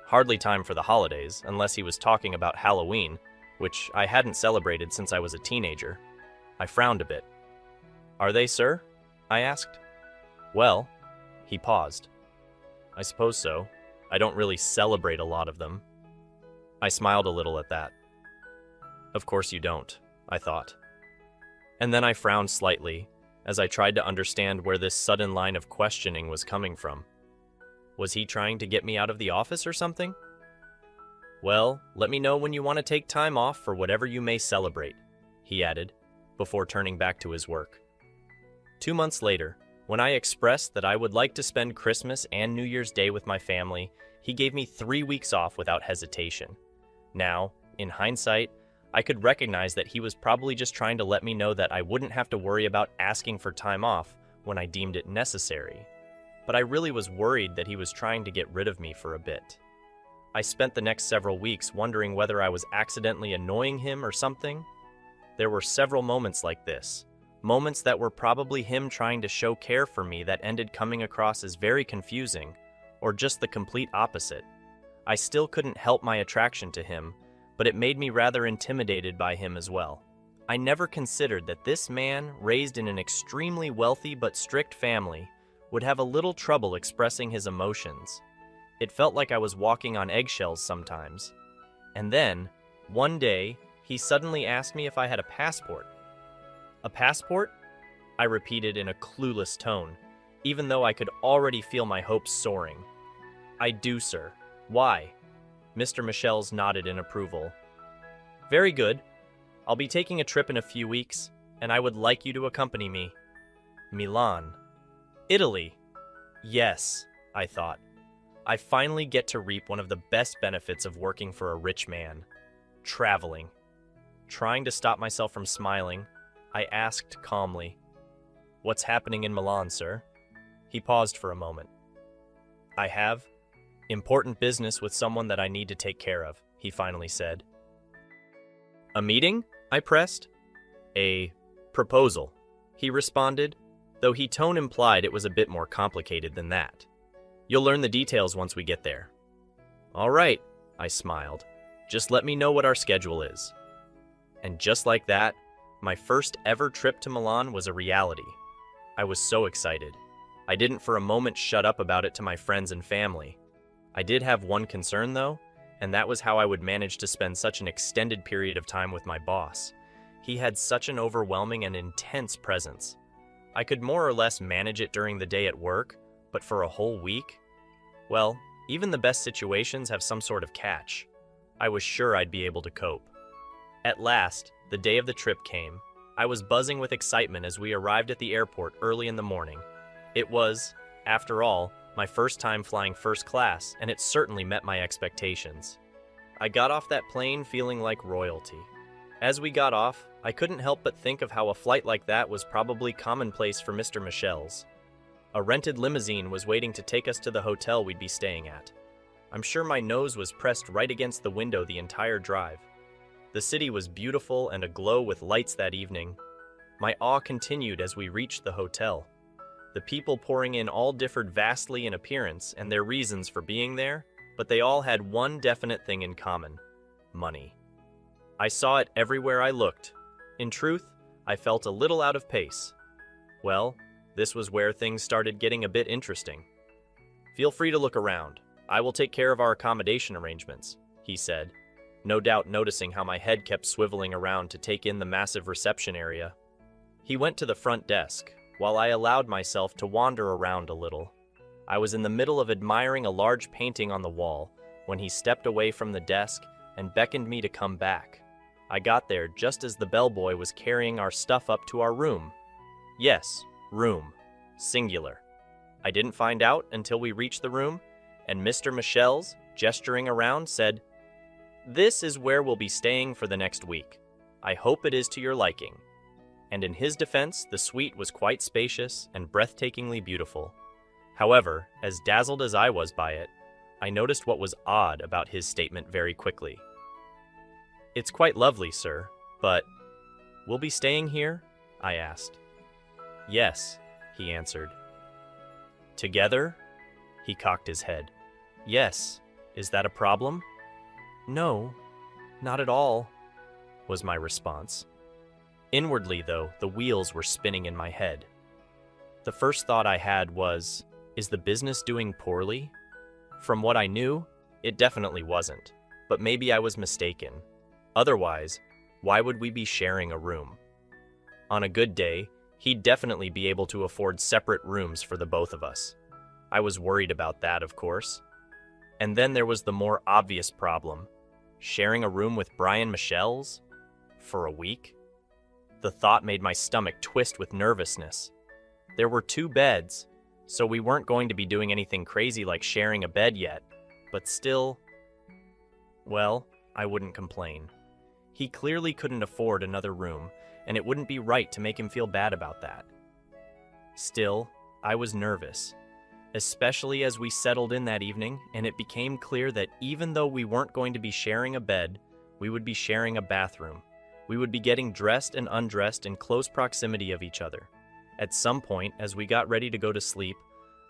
Hardly time for the holidays, unless he was talking about Halloween, which I hadn't celebrated since I was a teenager. I frowned a bit. "Are they, sir?" I asked. "Well," he paused. "I suppose so. I don't really celebrate a lot of them." I smiled a little at that. Of course you don't, I thought. And then I frowned slightly as I tried to understand where this sudden line of questioning was coming from. Was he trying to get me out of the office or something? "Well, let me know when you want to take time off for whatever you may celebrate," he added, before turning back to his work. 2 months later, when I expressed that I would like to spend Christmas and New Year's Day with my family, he gave me 3 weeks off without hesitation. Now, in hindsight, I could recognize that he was probably just trying to let me know that I wouldn't have to worry about asking for time off when I deemed it necessary. But I really was worried that he was trying to get rid of me for a bit. I spent the next several weeks wondering whether I was accidentally annoying him or something. There were several moments like this, moments that were probably him trying to show care for me that ended coming across as very confusing, or just the complete opposite. I still couldn't help my attraction to him, but it made me rather intimidated by him as well. I never considered that this man, raised in an extremely wealthy but strict family, would have a little trouble expressing his emotions. It felt like I was walking on eggshells sometimes. And then, one day, he suddenly asked me if I had a passport. "A passport?" I repeated in a clueless tone, even though I could already feel my hopes soaring. "I do, sir. Why?" Mr. Michelle's nodded in approval. "Very good. I'll be taking a trip in a few weeks, and I would like you to accompany me." Milan. Italy. Yes, I thought. I finally get to reap one of the best benefits of working for a rich man. Traveling. Trying to stop myself from smiling, I asked calmly, "What's happening in Milan, sir?" He paused for a moment. "I have important business with someone that I need to take care of," he finally said. "A meeting?" I pressed. "A proposal," he responded, though he tone implied it was a bit more complicated than that. "You'll learn the details once we get there." "All right," I smiled. "Just let me know what our schedule is." And just like that, my first ever trip to Milan was a reality. I was so excited. I didn't for a moment shut up about it to my friends and family. I did have one concern though, and that was how I would manage to spend such an extended period of time with my boss. He had such an overwhelming and intense presence. I could more or less manage it during the day at work, but for a whole week? Well, even the best situations have some sort of catch. I was sure I'd be able to cope. At last, the day of the trip came. I was buzzing with excitement as we arrived at the airport early in the morning. It was, after all, my first time flying first class, and it certainly met my expectations. I got off that plane feeling like royalty. As we got off, I couldn't help but think of how a flight like that was probably commonplace for Mr. Michelle's. A rented limousine was waiting to take us to the hotel we'd be staying at. I'm sure my nose was pressed right against the window the entire drive. The city was beautiful and aglow with lights that evening. My awe continued as we reached the hotel. The people pouring in all differed vastly in appearance and their reasons for being there, but they all had one definite thing in common: money. I saw it everywhere I looked. In truth, I felt a little out of pace. Well, this was where things started getting a bit interesting. "Feel free to look around. I will take care of our accommodation arrangements," he said, no doubt noticing how my head kept swiveling around to take in the massive reception area. He went to the front desk, while I allowed myself to wander around a little. I was in the middle of admiring a large painting on the wall when he stepped away from the desk and beckoned me to come back. I got there just as the bellboy was carrying our stuff up to our room. Yes, room. Singular. I didn't find out until we reached the room, and Mr. Michel's, gesturing around, said, "This is where we'll be staying for the next week. I hope it is to your liking." And in his defense, the suite was quite spacious and breathtakingly beautiful. However, as dazzled as I was by it, I noticed what was odd about his statement very quickly. "It's quite lovely, sir, but we'll be staying here?" I asked. "Yes," he answered. "Together?" He cocked his head. "Yes. Is that a problem?" "No, not at all," was my response. Inwardly, though, the wheels were spinning in my head. The first thought I had was, is the business doing poorly? From what I knew, it definitely wasn't, but maybe I was mistaken. Otherwise, why would we be sharing a room? On a good day, he'd definitely be able to afford separate rooms for the both of us. I was worried about that, of course. And then there was the more obvious problem: sharing a room with Brian Michel's? For a week? The thought made my stomach twist with nervousness. There were 2 beds, so we weren't going to be doing anything crazy like sharing a bed yet, but still... Well, I wouldn't complain. He clearly couldn't afford another room, and it wouldn't be right to make him feel bad about that. Still, I was nervous, especially as we settled in that evening and it became clear that even though we weren't going to be sharing a bed, we would be sharing a bathroom. We would be getting dressed and undressed in close proximity of each other. At some point, as we got ready to go to sleep,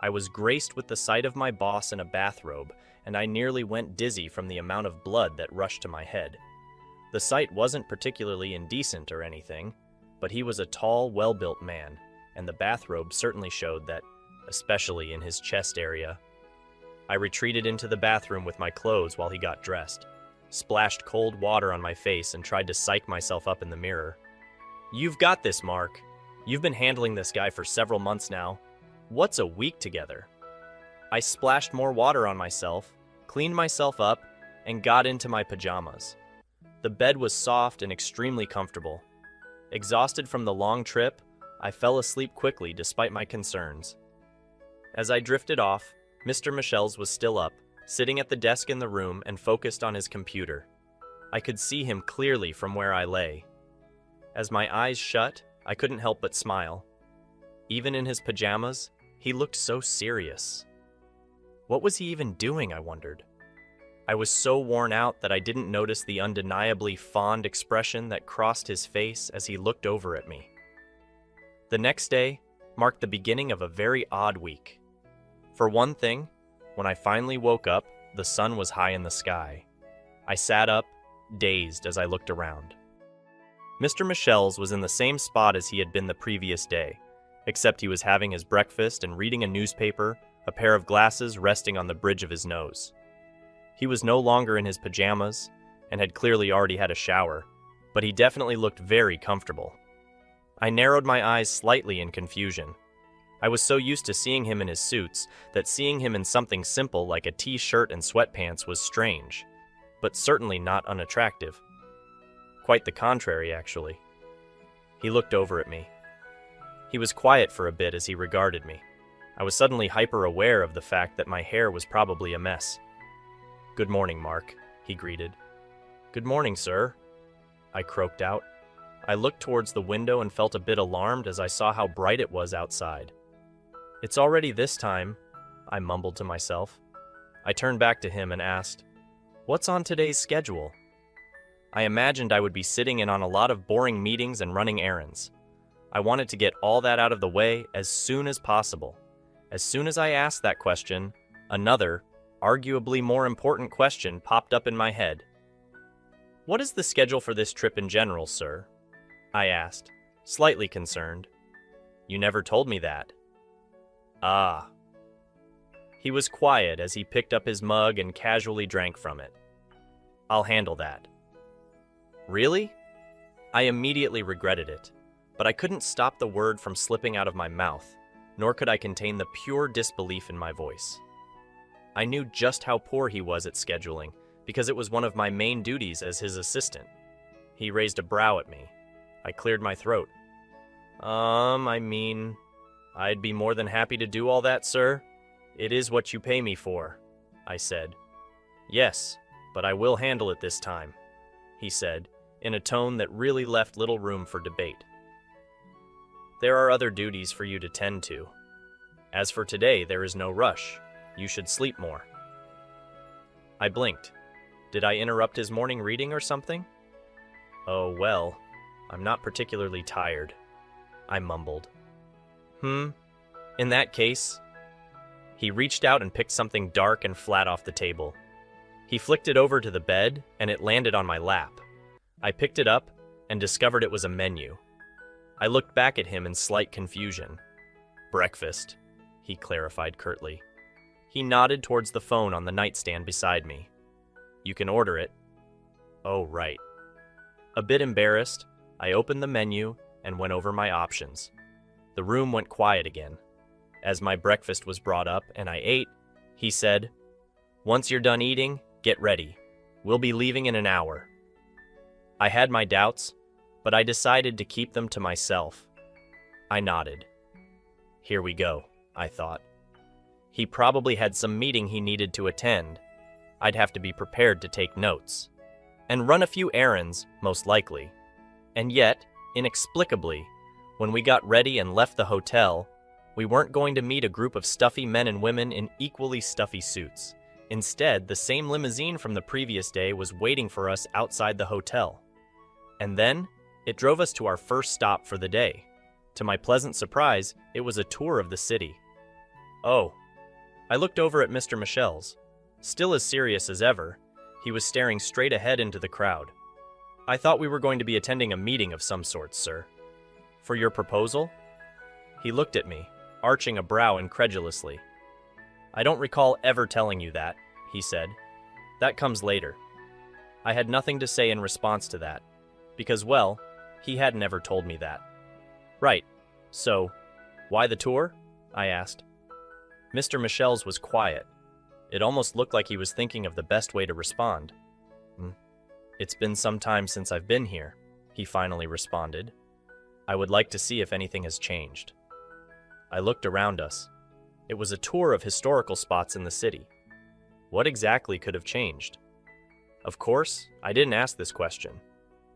I was graced with the sight of my boss in a bathrobe, and I nearly went dizzy from the amount of blood that rushed to my head. The sight wasn't particularly indecent or anything, but he was a tall, well-built man, and the bathrobe certainly showed that, especially in his chest area. I retreated into the bathroom with my clothes while he got dressed, splashed cold water on my face, and tried to psych myself up in the mirror. "You've got this, Mark. You've been handling this guy for several months now. What's a week together?" I splashed more water on myself, cleaned myself up, and got into my pajamas. The bed was soft and extremely comfortable. Exhausted from the long trip, I fell asleep quickly despite my concerns. As I drifted off, Mr. Michel's was still up, sitting at the desk in the room and focused on his computer. I could see him clearly from where I lay. As my eyes shut, I couldn't help but smile. Even in his pajamas, he looked so serious. What was he even doing, I wondered? I was so worn out that I didn't notice the undeniably fond expression that crossed his face as he looked over at me. The next day marked the beginning of a very odd week. For one thing, when I finally woke up, the sun was high in the sky. I sat up, dazed as I looked around. Mr. Michel's was in the same spot as he had been the previous day, except he was having his breakfast and reading a newspaper, a pair of glasses resting on the bridge of his nose. He was no longer in his pajamas and had clearly already had a shower, but he definitely looked very comfortable. I narrowed my eyes slightly in confusion. I was so used to seeing him in his suits that seeing him in something simple like a t-shirt and sweatpants was strange, but certainly not unattractive. Quite the contrary, actually. He looked over at me. He was quiet for a bit as he regarded me. I was suddenly hyper-aware of the fact that my hair was probably a mess. "Good morning, Mark," he greeted. "Good morning, sir," I croaked out. I looked towards the window and felt a bit alarmed as I saw how bright it was outside. "It's already this time," I mumbled to myself. I turned back to him and asked, "What's on today's schedule?" I imagined I would be sitting in on a lot of boring meetings and running errands. I wanted to get all that out of the way as soon as possible. As soon as I asked that question, another, arguably more important question popped up in my head. "What is the schedule for this trip in general, sir?" I asked, slightly concerned. "You never told me that." "Ah." He was quiet as he picked up his mug and casually drank from it. "I'll handle that." Really? I immediately regretted it, but I couldn't stop the word from slipping out of my mouth, nor could I contain the pure disbelief in my voice. I knew just how poor he was at scheduling, because it was one of my main duties as his assistant. He raised a brow at me. I cleared my throat. I'd be more than happy to do all that, sir. It is what you pay me for," I said. "Yes, but I will handle it this time," he said, in a tone that really left little room for debate. "There are other duties for you to tend to. As for today, there is no rush. You should sleep more." I blinked. Did I interrupt his morning reading or something? "Oh, well, I'm not particularly tired," I mumbled. In that case..." He reached out and picked something dark and flat off the table. He flicked it over to the bed, and it landed on my lap. I picked it up and discovered it was a menu. I looked back at him in slight confusion. "Breakfast," he clarified curtly. He nodded towards the phone on the nightstand beside me. "You can order it." "Oh, right." A bit embarrassed, I opened the menu and went over my options. The room went quiet again. As my breakfast was brought up and I ate, he said, "Once you're done eating, get ready. We'll be leaving in an hour." I had my doubts, but I decided to keep them to myself. I nodded. Here we go, I thought. He probably had some meeting he needed to attend. I'd have to be prepared to take notes. And run a few errands, most likely. And yet, inexplicably, when we got ready and left the hotel, we weren't going to meet a group of stuffy men and women in equally stuffy suits. Instead, the same limousine from the previous day was waiting for us outside the hotel. And then, it drove us to our first stop for the day. To my pleasant surprise, it was a tour of the city. Oh. I looked over at Mr. Michel's. Still as serious as ever, he was staring straight ahead into the crowd. "I thought we were going to be attending a meeting of some sort, sir." "For your proposal?" He looked at me, arching a brow incredulously. "I don't recall ever telling you that," he said. "That comes later." I had nothing to say in response to that, because, well, he had never told me that. "Right. So, why the tour?" I asked. Mr. Michel's was quiet. It almost looked like he was thinking of the best way to respond. "It's been some time since I've been here," he finally responded. "I would like to see if anything has changed." I looked around us. It was a tour of historical spots in the city. What exactly could have changed? Of course, I didn't ask this question.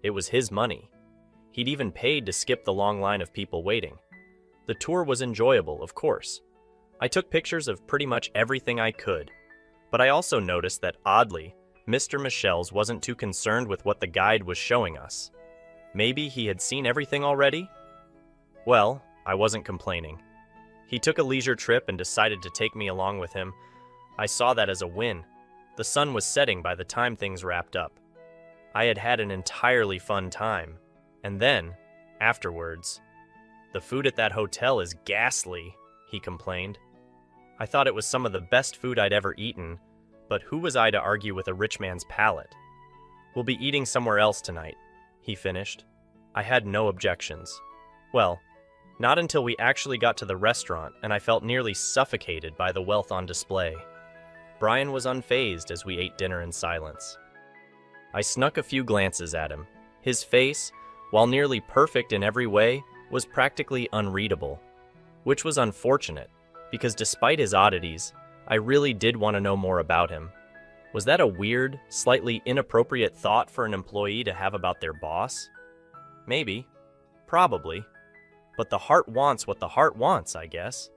It was his money. He'd even paid to skip the long line of people waiting. The tour was enjoyable, of course. I took pictures of pretty much everything I could. But I also noticed that, oddly, Mr. Michel's wasn't too concerned with what the guide was showing us. Maybe he had seen everything already? Well, I wasn't complaining. He took a leisure trip and decided to take me along with him. I saw that as a win. The sun was setting by the time things wrapped up. I had had an entirely fun time. And then, afterwards, "The food at that hotel is ghastly," he complained. I thought it was some of the best food I'd ever eaten, but who was I to argue with a rich man's palate? "We'll be eating somewhere else tonight," he finished. I had no objections. Well, not until we actually got to the restaurant and I felt nearly suffocated by the wealth on display. Brian was unfazed as we ate dinner in silence. I snuck a few glances at him. His face, while nearly perfect in every way, was practically unreadable, which was unfortunate, because despite his oddities, I really did want to know more about him. Was that a weird, slightly inappropriate thought for an employee to have about their boss? Maybe. Probably. But the heart wants what the heart wants, I guess.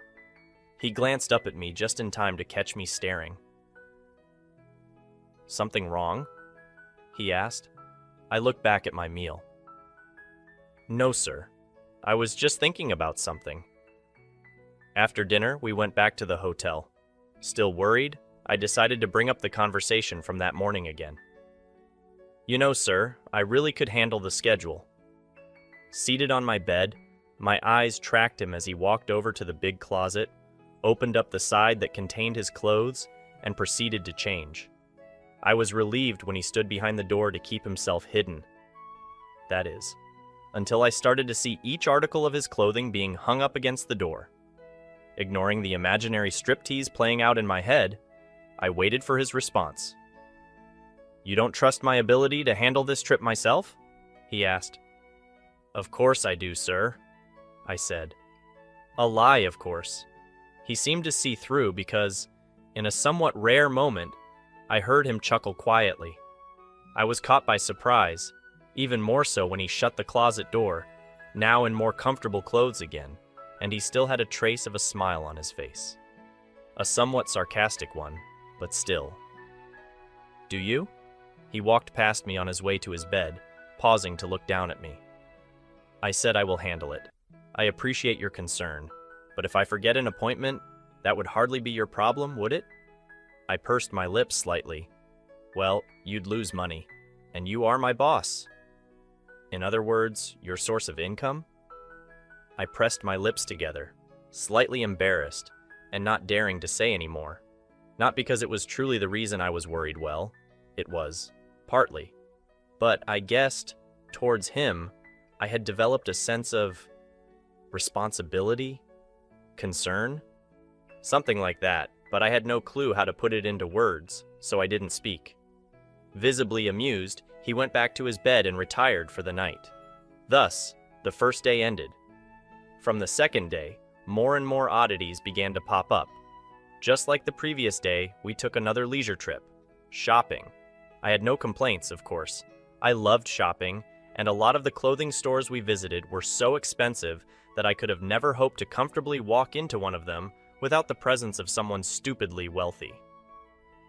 He glanced up at me just in time to catch me staring. Something wrong? He asked. I looked back at my meal. No, sir. I was just thinking about something. After dinner, we went back to the hotel. Still worried, I decided to bring up the conversation from that morning again. You know, sir, I really could handle the schedule. Seated on my bed, my eyes tracked him as he walked over to the big closet, opened up the side that contained his clothes, and proceeded to change. I was relieved when he stood behind the door to keep himself hidden. That is, until I started to see each article of his clothing being hung up against the door. Ignoring the imaginary striptease playing out in my head, I waited for his response. You don't trust my ability to handle this trip myself? He asked. Of course I do, sir, I said. A lie, of course. He seemed to see through because, in a somewhat rare moment, I heard him chuckle quietly. I was caught by surprise, even more so when he shut the closet door, now in more comfortable clothes again, and he still had a trace of a smile on his face. A somewhat sarcastic one, but still. Do you? He walked past me on his way to his bed, pausing to look down at me. I said I will handle it. I appreciate your concern, but if I forget an appointment, that would hardly be your problem, would it? I pursed my lips slightly. Well, you'd lose money, and you are my boss. In other words, your source of income? I pressed my lips together, slightly embarrassed, and not daring to say any more. Not because it was truly the reason I was worried, well, it was, partly. But I guessed, towards him, I had developed a sense of responsibility, concern, something like that, but I had no clue how to put it into words, so I didn't speak. Visibly amused, he went back to his bed and retired for the night. Thus, the first day ended. From the second day, more and more oddities began to pop up. Just like the previous day, we took another leisure trip. Shopping. I had no complaints, of course. I loved shopping, and a lot of the clothing stores we visited were so expensive that I could have never hoped to comfortably walk into one of them without the presence of someone stupidly wealthy.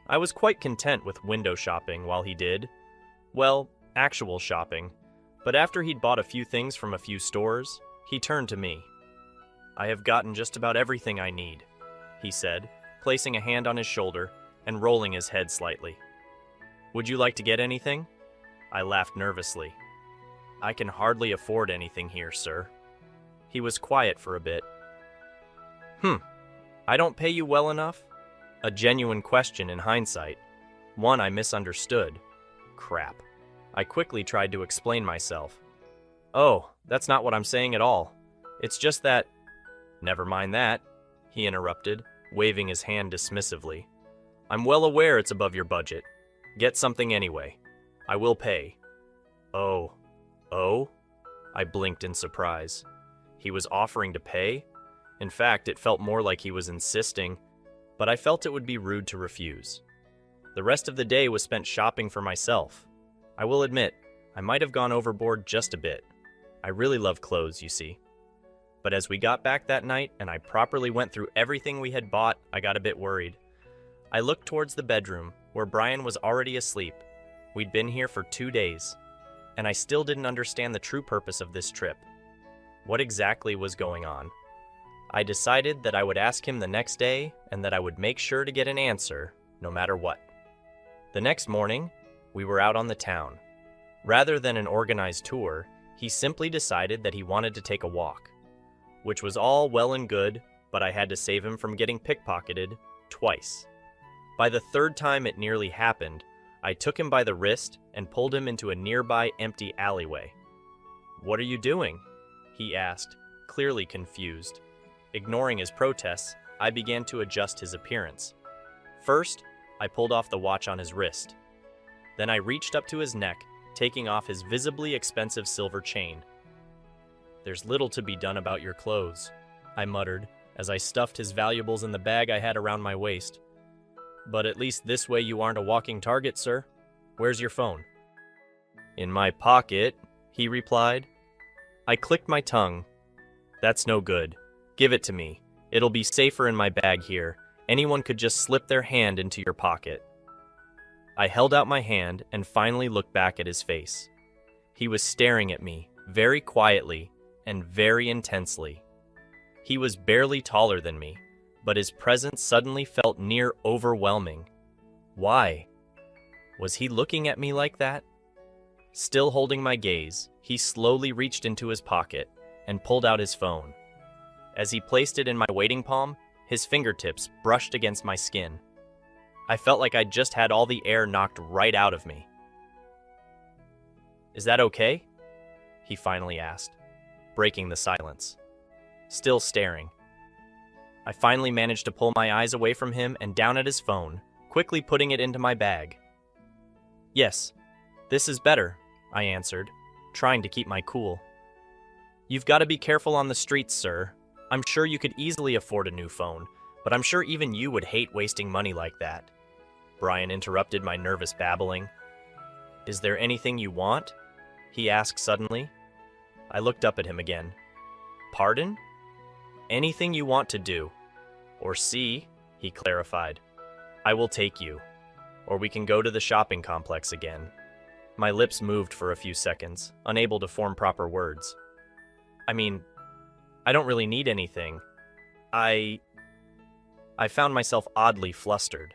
I was quite content with window shopping while he did. Well, actual shopping. But after he'd bought a few things from a few stores, he turned to me. I have gotten just about everything I need, he said, placing a hand on his shoulder and rolling his head slightly. Would you like to get anything? I laughed nervously. I can hardly afford anything here, sir. He was quiet for a bit. I don't pay you well enough? A genuine question in hindsight. One I misunderstood. Crap. I quickly tried to explain myself. Oh, that's not what I'm saying at all. It's just that... Never mind that, he interrupted, waving his hand dismissively. I'm well aware it's above your budget. Get something anyway. I will pay. Oh? I blinked in surprise. He was offering to pay? In fact, it felt more like he was insisting, but I felt it would be rude to refuse. The rest of the day was spent shopping for myself. I will admit, I might have gone overboard just a bit. I really love clothes, you see. But as we got back that night and I properly went through everything we had bought, I got a bit worried. I looked towards the bedroom, where Brian was already asleep. We'd been here for 2 days, and I still didn't understand the true purpose of this trip. What exactly was going on? I decided that I would ask him the next day and that I would make sure to get an answer, no matter what. The next morning, we were out on the town. Rather than an organized tour, he simply decided that he wanted to take a walk, which was all well and good, but I had to save him from getting pickpocketed twice. By the third time it nearly happened, I took him by the wrist and pulled him into a nearby empty alleyway. "What are you doing?" he asked, clearly confused. Ignoring his protests, I began to adjust his appearance. First, I pulled off the watch on his wrist. Then I reached up to his neck, taking off his visibly expensive silver chain. "There's little to be done about your clothes," I muttered as I stuffed his valuables in the bag I had around my waist. "But at least this way you aren't a walking target, sir. Where's your phone?" "In my pocket," he replied. I clicked my tongue. "That's no good. Give it to me. It'll be safer in my bag here. Anyone could just slip their hand into your pocket." I held out my hand and finally looked back at his face. He was staring at me, very quietly and very intensely. He was barely taller than me, but his presence suddenly felt near overwhelming. Why? Was he looking at me like that? Still holding my gaze, he slowly reached into his pocket and pulled out his phone. As he placed it in my waiting palm, his fingertips brushed against my skin. I felt like I'd just had all the air knocked right out of me. "Is that okay?" he finally asked, breaking the silence. Still staring. I finally managed to pull my eyes away from him and down at his phone, quickly putting it into my bag. "Yes, this is better," I answered, trying to keep my cool. "You've got to be careful on the streets, sir. I'm sure you could easily afford a new phone, but I'm sure even you would hate wasting money like that." Brian interrupted my nervous babbling. "Is there anything you want?" he asked suddenly. I looked up at him again. "Pardon?" "Anything you want to do. Or see," he clarified. "I will take you. Or we can go to the shopping complex again." My lips moved for a few seconds, unable to form proper words. "I mean, I don't really need anything. I found myself oddly flustered.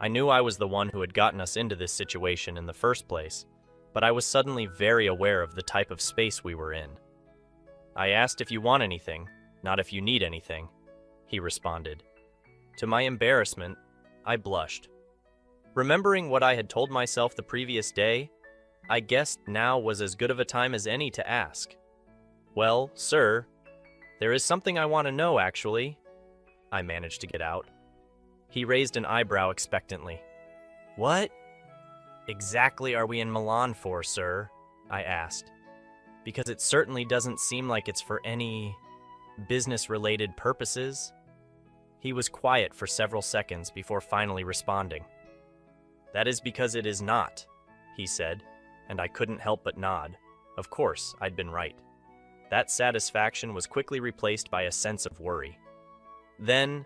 I knew I was the one who had gotten us into this situation in the first place, but I was suddenly very aware of the type of space we were in. "I asked if you want anything, not if you need anything," he responded. To my embarrassment, I blushed. Remembering what I had told myself the previous day, I guessed now was as good of a time as any to ask. "Well, sir, there is something I want to know, actually," I managed to get out. He raised an eyebrow expectantly. "What exactly are we in Milan for, sir?" I asked. "Because it certainly doesn't seem like it's for any business-related purposes." He was quiet for several seconds before finally responding. "That is because it is not," he said, and I couldn't help but nod. Of course, I'd been right. That satisfaction was quickly replaced by a sense of worry. "Then,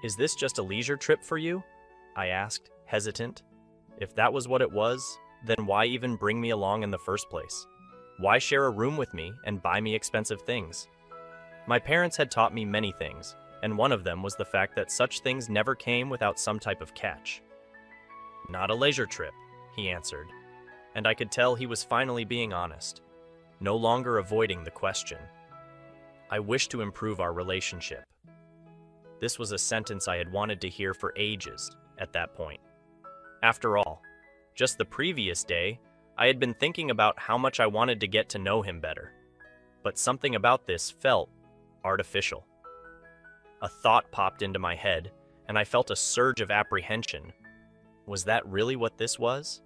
is this just a leisure trip for you?" I asked, hesitant. If that was what it was, then why even bring me along in the first place? Why share a room with me and buy me expensive things? My parents had taught me many things, and one of them was the fact that such things never came without some type of catch. "Not a leisure trip," he answered, and I could tell he was finally being honest, no longer avoiding the question. "I wish to improve our relationship." This was a sentence I had wanted to hear for ages at that point. After all, just the previous day, I had been thinking about how much I wanted to get to know him better. But something about this felt artificial. A thought popped into my head, and I felt a surge of apprehension. Was that really what this was?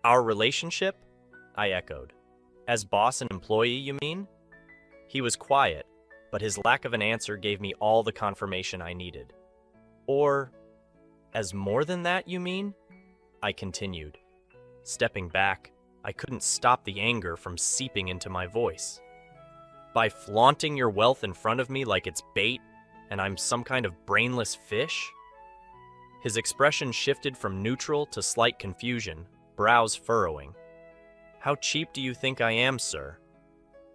"Our relationship?" I echoed. "As boss and employee, you mean?" He was quiet, but his lack of an answer gave me all the confirmation I needed. "Or, as more than that, you mean?" I continued. Stepping back, I couldn't stop the anger from seeping into my voice. "By flaunting your wealth in front of me like it's bait, and I'm some kind of brainless fish?" His expression shifted from neutral to slight confusion, brows furrowing. "How cheap do you think I am, sir?"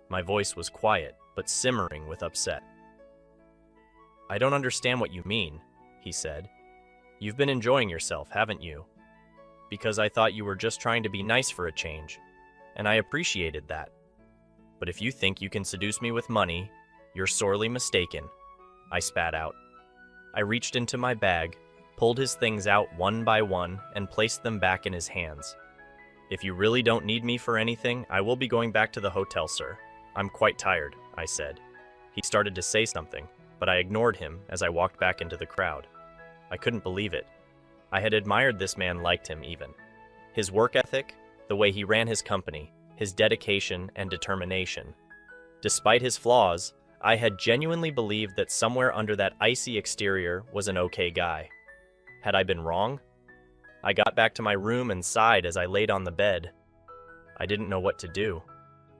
My voice was quiet, but simmering with upset. "I don't understand what you mean," he said. "You've been enjoying yourself, haven't you? Because I thought you were just trying to be nice for a change, and I appreciated that. But if you think you can seduce me with money, you're sorely mistaken," I spat out. I reached into my bag, pulled his things out one by one, and placed them back in his hands. "If you really don't need me for anything, I will be going back to the hotel, sir. I'm quite tired," I said. He started to say something, but I ignored him as I walked back into the crowd. I couldn't believe it. I had admired this man, liked him even. His work ethic, the way he ran his company, his dedication and determination. Despite his flaws, I had genuinely believed that somewhere under that icy exterior was an okay guy. Had I been wrong? I got back to my room and sighed as I laid on the bed. I didn't know what to do.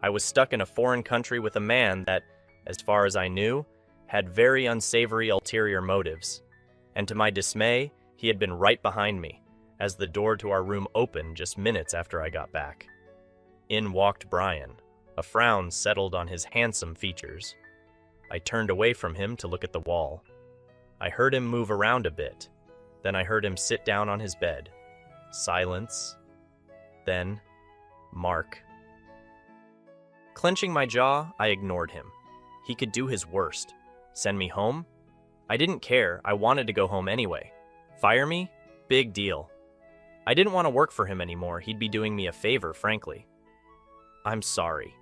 I was stuck in a foreign country with a man that, as far as I knew, had very unsavory ulterior motives. And to my dismay, he had been right behind me, as the door to our room opened just minutes after I got back. In walked Brian. A frown settled on his handsome features. I turned away from him to look at the wall. I heard him move around a bit. Then I heard him sit down on his bed. Silence. Then, Mark. Clenching my jaw, I ignored him. He could do his worst. Send me home? I didn't care. I wanted to go home anyway. Fire me? Big deal. I didn't want to work for him anymore. He'd be doing me a favor, frankly. I'm sorry,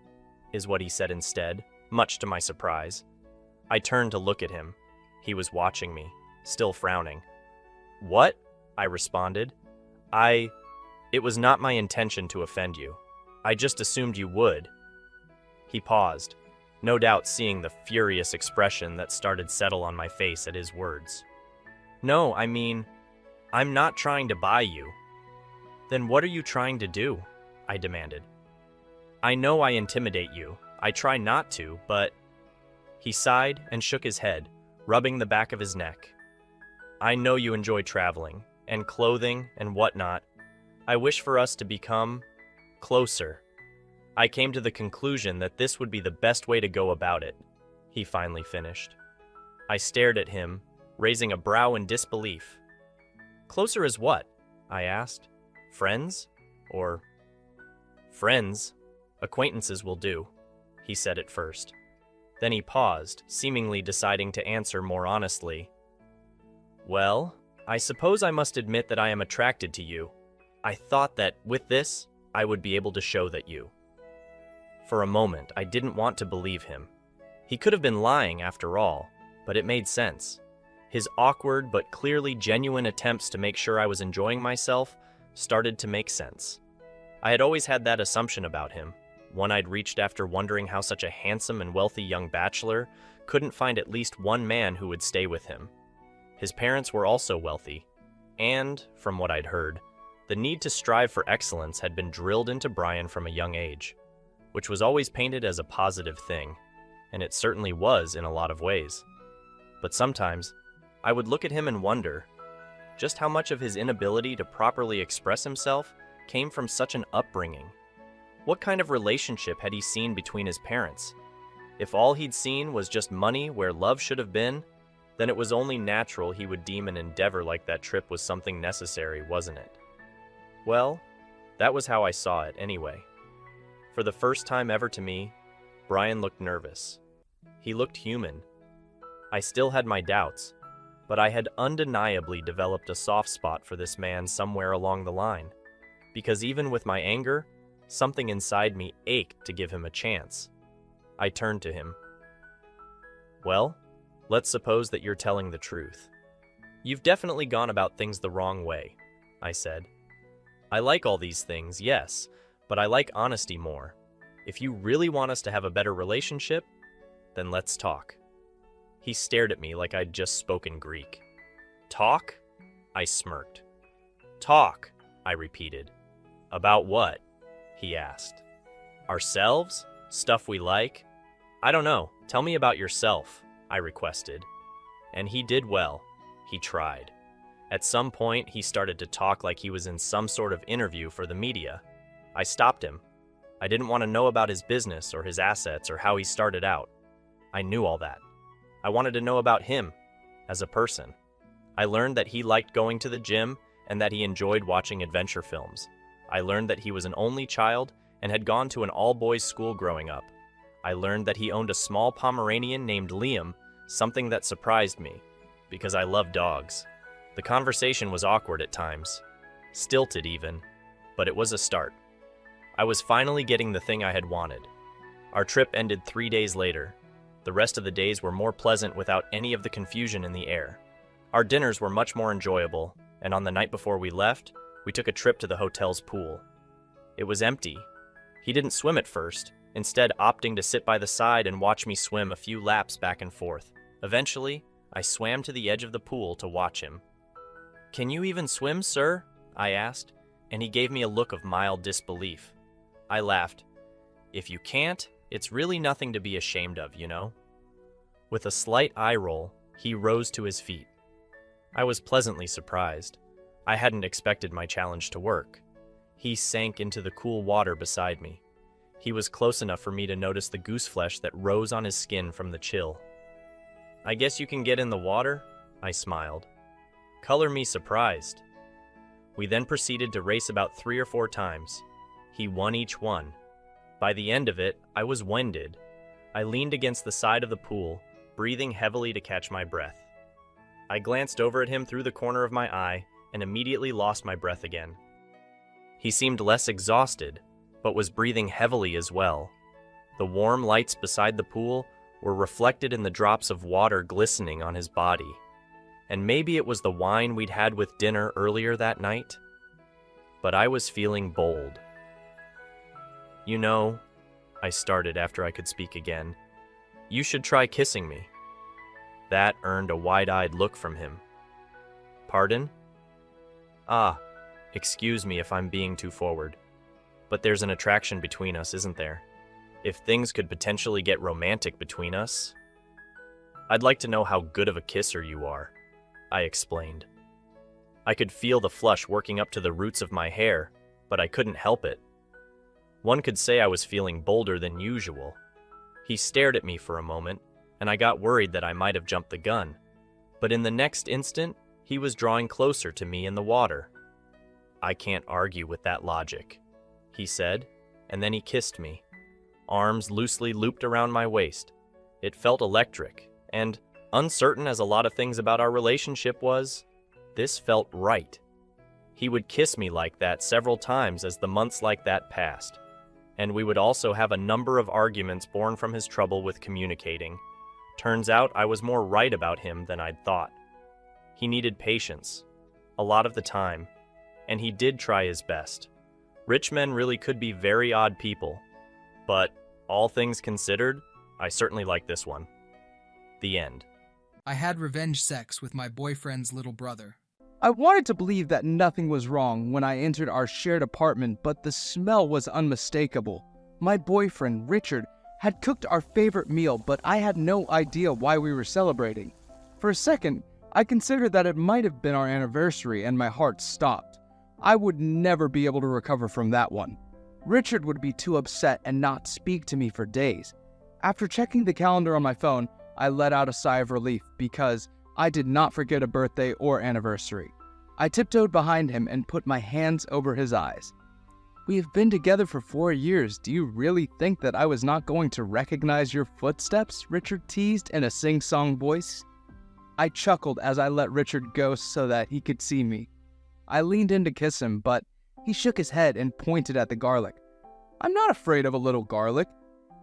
is what he said instead, much to my surprise. I turned to look at him. He was watching me, still frowning. What? I responded. It was not my intention to offend you. I just assumed you would. He paused, no doubt seeing the furious expression that started settle on my face at his words. No, I mean, I'm not trying to buy you. Then what are you trying to do? I demanded. I know I intimidate you. I try not to, but... He sighed and shook his head, rubbing the back of his neck. I know you enjoy traveling, and clothing, and whatnot. I wish for us to become... closer. I came to the conclusion that this would be the best way to go about it, he finally finished. I stared at him, raising a brow in disbelief. Closer as what? I asked. Friends? Or... Friends? Acquaintances will do, he said at first. Then he paused, seemingly deciding to answer more honestly. Well, I suppose I must admit that I am attracted to you. I thought that, with this, I would be able to show that you. For a moment, I didn't want to believe him. He could have been lying after all, but it made sense. His awkward but clearly genuine attempts to make sure I was enjoying myself started to make sense. I had always had that assumption about him, one I'd reached after wondering how such a handsome and wealthy young bachelor couldn't find at least one man who would stay with him. His parents were also wealthy, and, from what I'd heard, the need to strive for excellence had been drilled into Brian from a young age, which was always painted as a positive thing, and it certainly was in a lot of ways. But sometimes, I would look at him and wonder just how much of his inability to properly express himself came from such an upbringing. What kind of relationship had he seen between his parents? If all he'd seen was just money where love should have been, then it was only natural he would deem an endeavor like that trip was something necessary, wasn't it? Well, that was how I saw it anyway. For the first time ever to me, Brian looked nervous. He looked human. I still had my doubts, but I had undeniably developed a soft spot for this man somewhere along the line, because even with my anger, something inside me ached to give him a chance. I turned to him. Well, let's suppose that you're telling the truth. You've definitely gone about things the wrong way, I said. I like all these things, yes, but I like honesty more. If you really want us to have a better relationship, then let's talk. He stared at me like I'd just spoken Greek. Talk? I smirked. Talk, I repeated. About what? He asked. Ourselves? Stuff we like? I don't know. Tell me about yourself, I requested. And he did well. He tried. At some point, he started to talk like he was in some sort of interview for the media. I stopped him. I didn't want to know about his business or his assets or how he started out. I knew all that. I wanted to know about him as a person. I learned that he liked going to the gym and that he enjoyed watching adventure films. I learned that he was an only child and had gone to an all-boys school growing up. I learned that he owned a small Pomeranian named Liam, something that surprised me, because I love dogs. The conversation was awkward at times, stilted even, but it was a start. I was finally getting the thing I had wanted. Our trip ended 3 days later. The rest of the days were more pleasant without any of the confusion in the air. Our dinners were much more enjoyable, and on the night before we left, we took a trip to the hotel's pool. It was empty. He didn't swim at first, instead opting to sit by the side and watch me swim a few laps back and forth. Eventually, I swam to the edge of the pool to watch him. "Can you even swim, sir?" I asked, and he gave me a look of mild disbelief. I laughed. "If you can't, it's really nothing to be ashamed of, you know." With a slight eye roll, he rose to his feet. I was pleasantly surprised. I hadn't expected my challenge to work. He sank into the cool water beside me. He was close enough for me to notice the goose flesh that rose on his skin from the chill. "I guess you can get in the water?" I smiled. "Color me surprised." We then proceeded to race about 3 or 4 times. He won each one. By the end of it, I was winded. I leaned against the side of the pool, breathing heavily to catch my breath. I glanced over at him through the corner of my eye and immediately lost my breath again. He seemed less exhausted, but was breathing heavily as well. The warm lights beside the pool were reflected in the drops of water glistening on his body. And maybe it was the wine we'd had with dinner earlier that night. But I was feeling bold. "You know," I started after I could speak again, "you should try kissing me." That earned a wide-eyed look from him. "Pardon?" "Ah, excuse me if I'm being too forward. But there's an attraction between us, isn't there? If things could potentially get romantic between us, I'd like to know how good of a kisser you are," I explained. I could feel the flush working up to the roots of my hair, but I couldn't help it. One could say I was feeling bolder than usual. He stared at me for a moment, and I got worried that I might have jumped the gun. But in the next instant, he was drawing closer to me in the water. "I can't argue with that logic," he said, and then he kissed me. Arms loosely looped around my waist. It felt electric, and, uncertain as a lot of things about our relationship was, this felt right. He would kiss me like that several times as the months like that passed, and we would also have a number of arguments born from his trouble with communicating. Turns out I was more right about him than I'd thought. He needed patience, a lot of the time, and he did try his best. Rich men really could be very odd people, but all things considered, I certainly like this one. The end. I had revenge sex with my boyfriend's little brother. I wanted to believe that nothing was wrong when I entered our shared apartment, but the smell was unmistakable. My boyfriend, Richard, had cooked our favorite meal, but I had no idea why we were celebrating. For a second, I considered that it might have been our anniversary, and my heart stopped. I would never be able to recover from that one. Richard would be too upset and not speak to me for days. After checking the calendar on my phone, I let out a sigh of relief because I did not forget a birthday or anniversary. I tiptoed behind him and put my hands over his eyes. "We have been together for 4 years. Do you really think that I was not going to recognize your footsteps?" Richard teased in a sing-song voice. I chuckled as I let Richard go so that he could see me. I leaned in to kiss him, but he shook his head and pointed at the garlic. "I'm not afraid of a little garlic.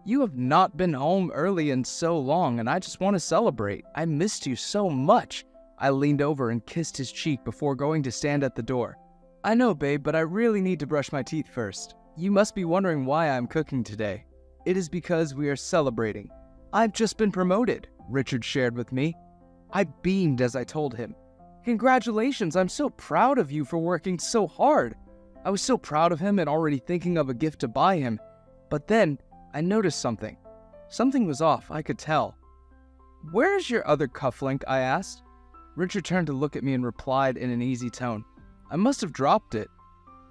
You have not been home early in so long, and I just want to celebrate. I missed you so much." I leaned over and kissed his cheek before going to stand at the door. "I know, babe, but I really need to brush my teeth first. You must be wondering why I'm cooking today. It is because we are celebrating. I've just been promoted," Richard shared with me. I beamed as I told him. "Congratulations, I'm so proud of you for working so hard." I was so proud of him and already thinking of a gift to buy him. But then, I noticed something. Something was off, I could tell. "Where's your other cufflink?" I asked. Richard turned to look at me and replied in an easy tone, "I must have dropped it."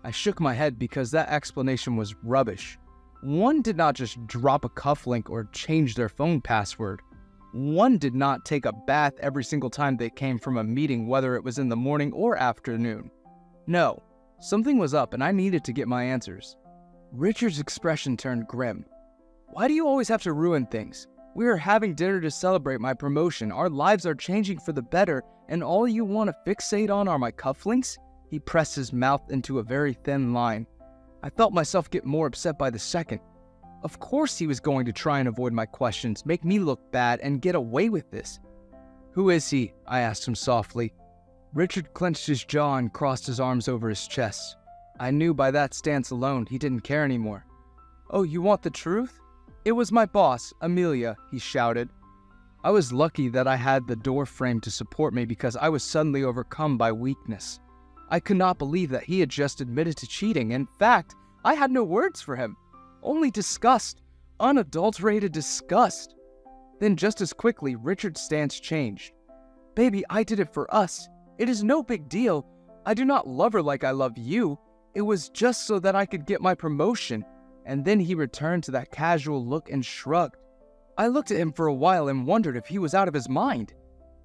I shook my head because that explanation was rubbish. One did not just drop a cufflink or change their phone password. One did not take a bath every single time they came from a meeting, whether it was in the morning or afternoon. No, something was up and I needed to get my answers. Richard's expression turned grim. "Why do you always have to ruin things? We are having dinner to celebrate my promotion. Our lives are changing for the better, and all you want to fixate on are my cufflinks?" He pressed his mouth into a very thin line. I felt myself get more upset by the second. Of course he was going to try and avoid my questions, make me look bad, and get away with this. "Who is he?" I asked him softly. Richard clenched his jaw and crossed his arms over his chest. I knew by that stance alone he didn't care anymore. "Oh, you want the truth? It was my boss, Amelia," he shouted. I was lucky that I had the door frame to support me because I was suddenly overcome by weakness. I could not believe that he had just admitted to cheating. In fact, I had no words for him. Only disgust, unadulterated disgust. Then just as quickly, Richard's stance changed. "Baby, I did it for us. It is no big deal. I do not love her like I love you. It was just so that I could get my promotion." And then he returned to that casual look and shrugged. I looked at him for a while and wondered if he was out of his mind.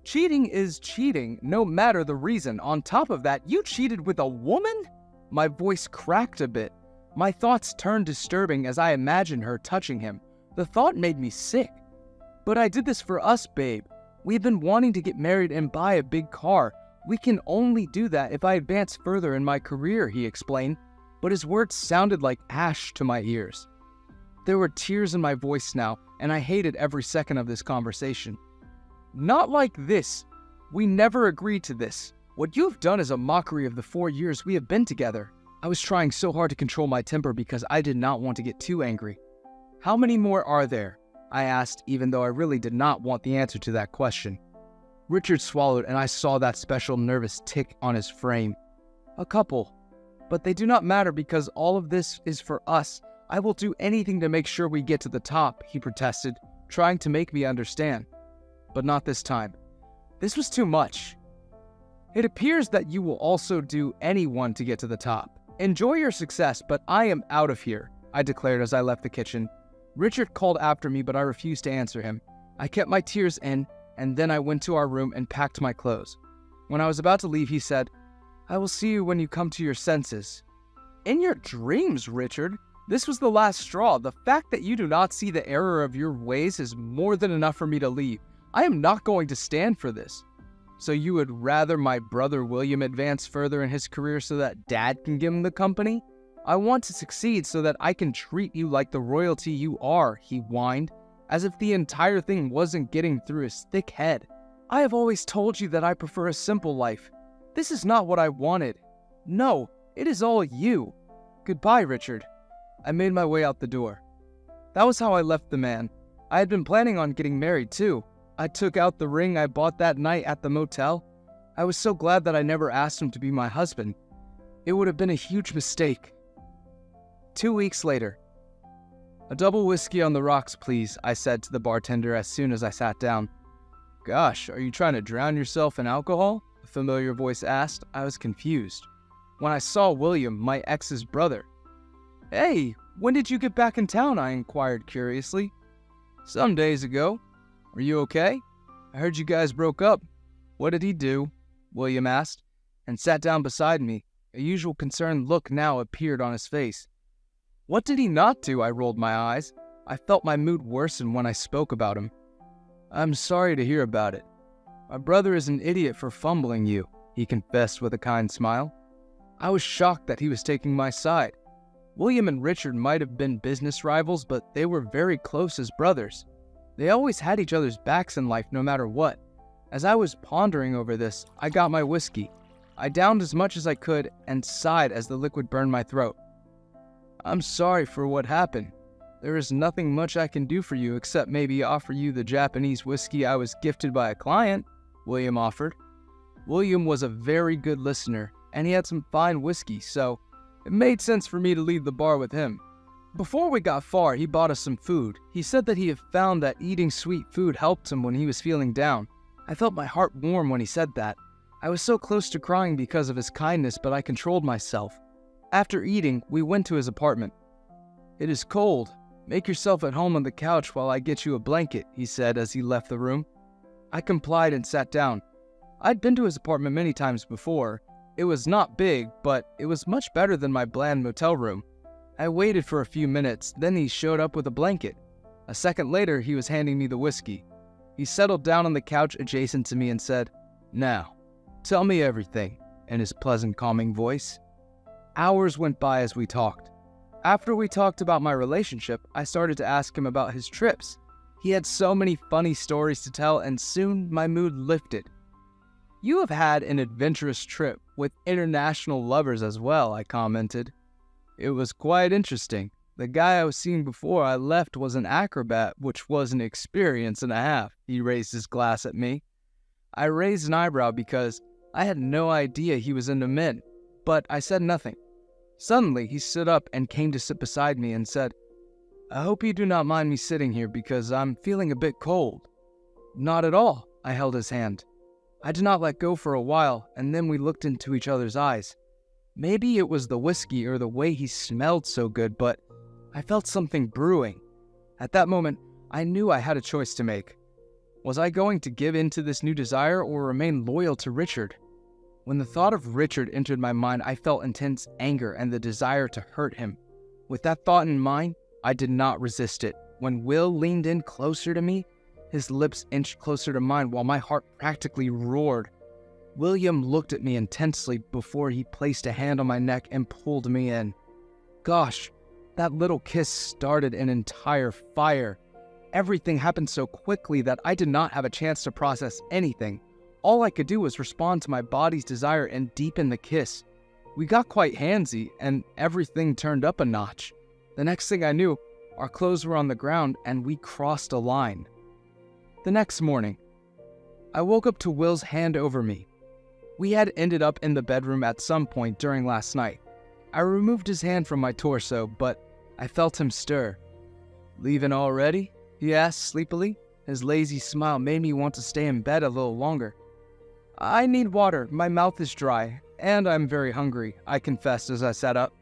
Cheating is cheating, no matter the reason. On top of that, you cheated with a woman? My voice cracked a bit. My thoughts turned disturbing as I imagined her touching him. The thought made me sick. "But I did this for us, babe. We've been wanting to get married and buy a big car. We can only do that if I advance further in my career," he explained. But his words sounded like ash to my ears. There were tears in my voice now, and I hated every second of this conversation. "Not like this. We never agreed to this. What you have done is a mockery of the 4 years we have been together." I was trying so hard to control my temper because I did not want to get too angry. "How many more are there?" I asked, even though I really did not want the answer to that question. Richard swallowed, and I saw that special nervous tick on his frame. "A couple. But they do not matter because all of this is for us. I will do anything to make sure we get to the top," he protested, trying to make me understand. But not this time. This was too much. "It appears that you will also do anyone to get to the top. Enjoy your success, but I am out of here," I declared as I left the kitchen. Richard called after me, but I refused to answer him. I kept my tears in, and then I went to our room and packed my clothes. When I was about to leave, he said, "I will see you when you come to your senses." In your dreams, Richard. This was the last straw. The fact that you do not see the error of your ways is more than enough for me to leave. I am not going to stand for this. "So you would rather my brother William advance further in his career so that Dad can give him the company? I want to succeed so that I can treat you like the royalty you are," he whined, as if the entire thing wasn't getting through his thick head. "I have always told you that I prefer a simple life. This is not what I wanted. No, it is all you. Goodbye, Richard." I made my way out the door. That was how I left the man. I had been planning on getting married too. I took out the ring I bought that night at the motel. I was so glad that I never asked him to be my husband. It would have been a huge mistake. 2 weeks later. "A double whiskey on the rocks, please," I said to the bartender as soon as I sat down. "Gosh, are you trying to drown yourself in alcohol?" a familiar voice asked. I was confused. When I saw William, my ex's brother. "Hey, when did you get back in town?" I inquired curiously. "Some days ago. Are you okay? I heard you guys broke up." "What did he do?" William asked, and sat down beside me. A usual concerned look now appeared on his face. "What did he not do?" I rolled my eyes. I felt my mood worsen when I spoke about him. "I'm sorry to hear about it. My brother is an idiot for fumbling you," he confessed with a kind smile. I was shocked that he was taking my side. William and Richard might have been business rivals, but they were very close as brothers. They always had each other's backs in life no matter what. As I was pondering over this, I got my whiskey. I downed as much as I could and sighed as the liquid burned my throat. "I'm sorry for what happened. There is nothing much I can do for you except maybe offer you the Japanese whiskey I was gifted by a client," William offered. William was a very good listener, and he had some fine whiskey, so it made sense for me to leave the bar with him. Before we got far, he bought us some food. He said that he had found that eating sweet food helped him when he was feeling down. I felt my heart warm when he said that. I was so close to crying because of his kindness, but I controlled myself. After eating, we went to his apartment. "It is cold. Make yourself at home on the couch while I get you a blanket," he said as he left the room. I complied and sat down. I'd been to his apartment many times before. It was not big, but it was much better than my bland motel room. I waited for a few minutes, then he showed up with a blanket. A second later, he was handing me the whiskey. He settled down on the couch adjacent to me and said, "Now, tell me everything," in his pleasant, calming voice. Hours went by as we talked. After we talked about my relationship, I started to ask him about his trips. He had so many funny stories to tell, and soon my mood lifted. "You have had an adventurous trip with international lovers as well," I commented. "It was quite interesting. The guy I was seeing before I left was an acrobat, which was an experience and a half." He raised his glass at me. I raised an eyebrow because I had no idea he was into men, but I said nothing. Suddenly, he stood up and came to sit beside me and said, "I hope you do not mind me sitting here because I'm feeling a bit cold." "Not at all," I held his hand. I did not let go for a while, and then we looked into each other's eyes. Maybe it was the whiskey or the way he smelled so good, but I felt something brewing. At that moment, I knew I had a choice to make. Was I going to give in to this new desire or remain loyal to Richard? When the thought of Richard entered my mind, I felt intense anger and the desire to hurt him. With that thought in mind, I did not resist it. When Will leaned in closer to me, his lips inched closer to mine while my heart practically roared. William looked at me intensely before he placed a hand on my neck and pulled me in. Gosh, that little kiss started an entire fire. Everything happened so quickly that I did not have a chance to process anything. All I could do was respond to my body's desire and deepen the kiss. We got quite handsy, and everything turned up a notch. The next thing I knew, our clothes were on the ground and we crossed a line. The next morning, I woke up to Will's hand over me. We had ended up in the bedroom at some point during last night. I removed his hand from my torso, but I felt him stir. "Leaving already?" he asked sleepily. His lazy smile made me want to stay in bed a little longer. "I need water, my mouth is dry, and I'm very hungry," I confessed as I sat up.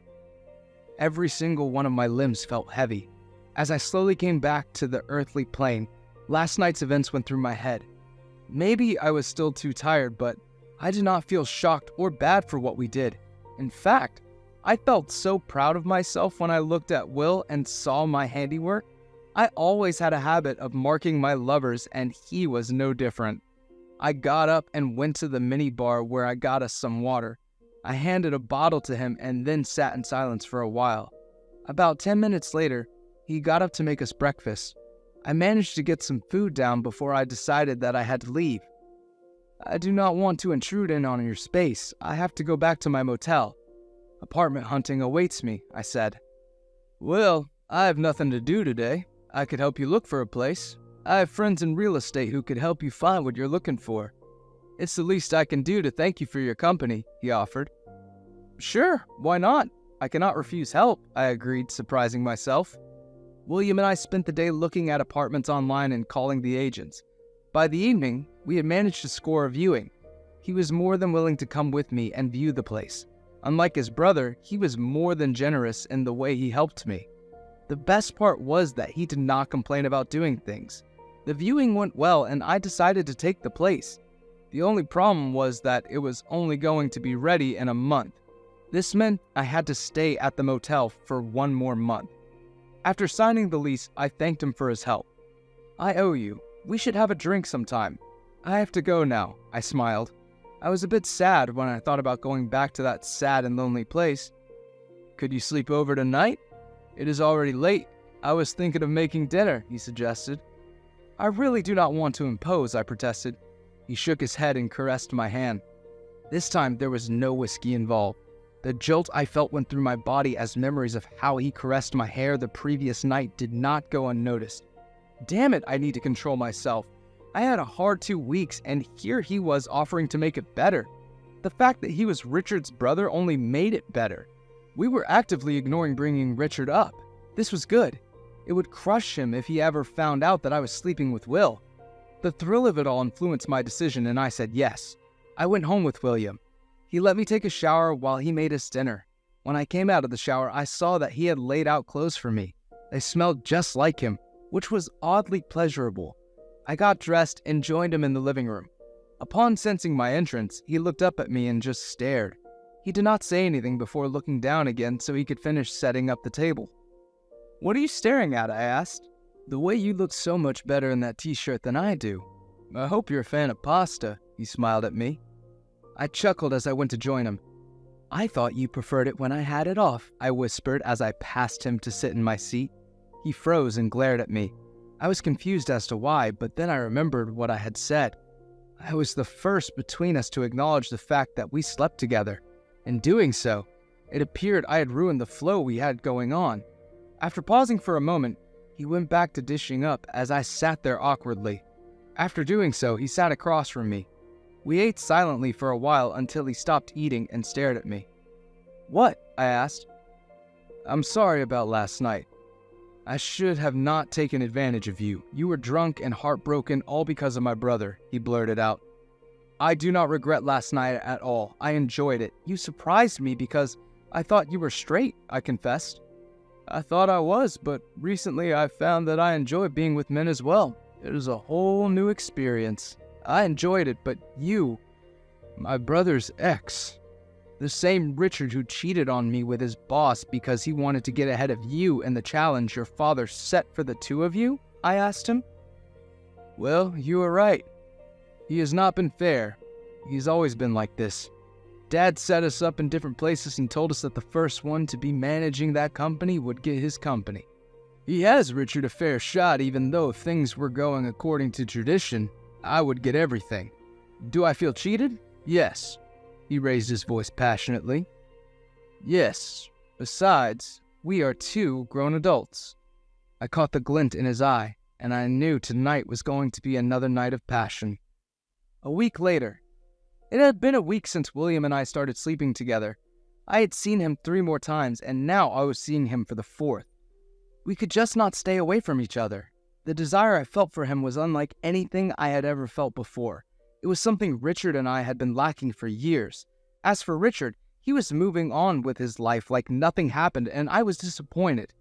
Every single one of my limbs felt heavy. As I slowly came back to the earthly plane, last night's events went through my head. Maybe I was still too tired, but I did not feel shocked or bad for what we did. In fact, I felt so proud of myself when I looked at Will and saw my handiwork. I always had a habit of marking my lovers, and he was no different. I got up and went to the mini bar where I got us some water. I handed a bottle to him and then sat in silence for a while. About 10 minutes later, he got up to make us breakfast. I managed to get some food down before I decided that I had to leave. "I do not want to intrude in on your space. I have to go back to my motel. Apartment hunting awaits me," I said. "Well, I have nothing to do today. I could help you look for a place. I have friends in real estate who could help you find what you're looking for. It's the least I can do to thank you for your company," he offered. "Sure, why not? I cannot refuse help," I agreed, surprising myself. William and I spent the day looking at apartments online and calling the agents. By the evening, we had managed to score a viewing. He was more than willing to come with me and view the place. Unlike his brother, he was more than generous in the way he helped me. The best part was that he did not complain about doing things. The viewing went well and I decided to take the place. The only problem was that it was only going to be ready in a month. This meant I had to stay at the motel for one more month. After signing the lease, I thanked him for his help. "I owe you. We should have a drink sometime. I have to go now," I smiled. I was a bit sad when I thought about going back to that sad and lonely place. "Could you sleep over tonight? It is already late. I was thinking of making dinner," he suggested. "I really do not want to impose," I protested. He shook his head and caressed my hand. This time there was no whiskey involved. The jolt I felt went through my body as memories of how he caressed my hair the previous night did not go unnoticed. Damn it, I need to control myself. I had a hard 2 weeks, and here he was offering to make it better. The fact that he was Richard's brother only made it better. We were actively ignoring bringing Richard up. This was good. It would crush him if he ever found out that I was sleeping with Will. The thrill of it all influenced my decision, and I said yes. I went home with William. He let me take a shower while he made us dinner. When I came out of the shower, I saw that he had laid out clothes for me. They smelled just like him, which was oddly pleasurable. I got dressed and joined him in the living room. Upon sensing my entrance, he looked up at me and just stared. He did not say anything before looking down again so he could finish setting up the table. "What are you staring at?" I asked. "The way you look so much better in that t-shirt than I do. I hope you're a fan of pasta," he smiled at me. I chuckled as I went to join him. "I thought you preferred it when I had it off," I whispered as I passed him to sit in my seat. He froze and glared at me. I was confused as to why, but then I remembered what I had said. I was the first between us to acknowledge the fact that we slept together. In doing so, it appeared I had ruined the flow we had going on. After pausing for a moment, he went back to dishing up as I sat there awkwardly. After doing so, he sat across from me. We ate silently for a while until he stopped eating and stared at me. "What?" I asked. "I'm sorry about last night. I should have not taken advantage of you. You were drunk and heartbroken all because of my brother," he blurted out. I do not regret last night at all. I enjoyed it. You surprised me because I thought you were straight, I confessed. I thought I was, but recently I found that I enjoy being with men as well. It is a whole new experience. I enjoyed it, but you, my brother's ex, the same Richard who cheated on me with his boss because he wanted to get ahead of you in the challenge your father set for the two of you? I asked him. Well, you were right. He has not been fair. He's always been like this. Dad set us up in different places and told us that the first one to be managing that company would get his company. He has Richard a fair shot, even though if things were going according to tradition, I would get everything. Do I feel cheated? Yes. He raised his voice passionately. Yes. Besides, we are two grown adults. I caught the glint in his eye, and I knew tonight was going to be another night of passion. A week later. It had been a week since William and I started sleeping together. I had seen him 3 more times, and now I was seeing him for the 4th. We could just not stay away from each other. The desire I felt for him was unlike anything I had ever felt before. It was something Richard and I had been lacking for years. As for Richard, he was moving on with his life like nothing happened, and I was disappointed.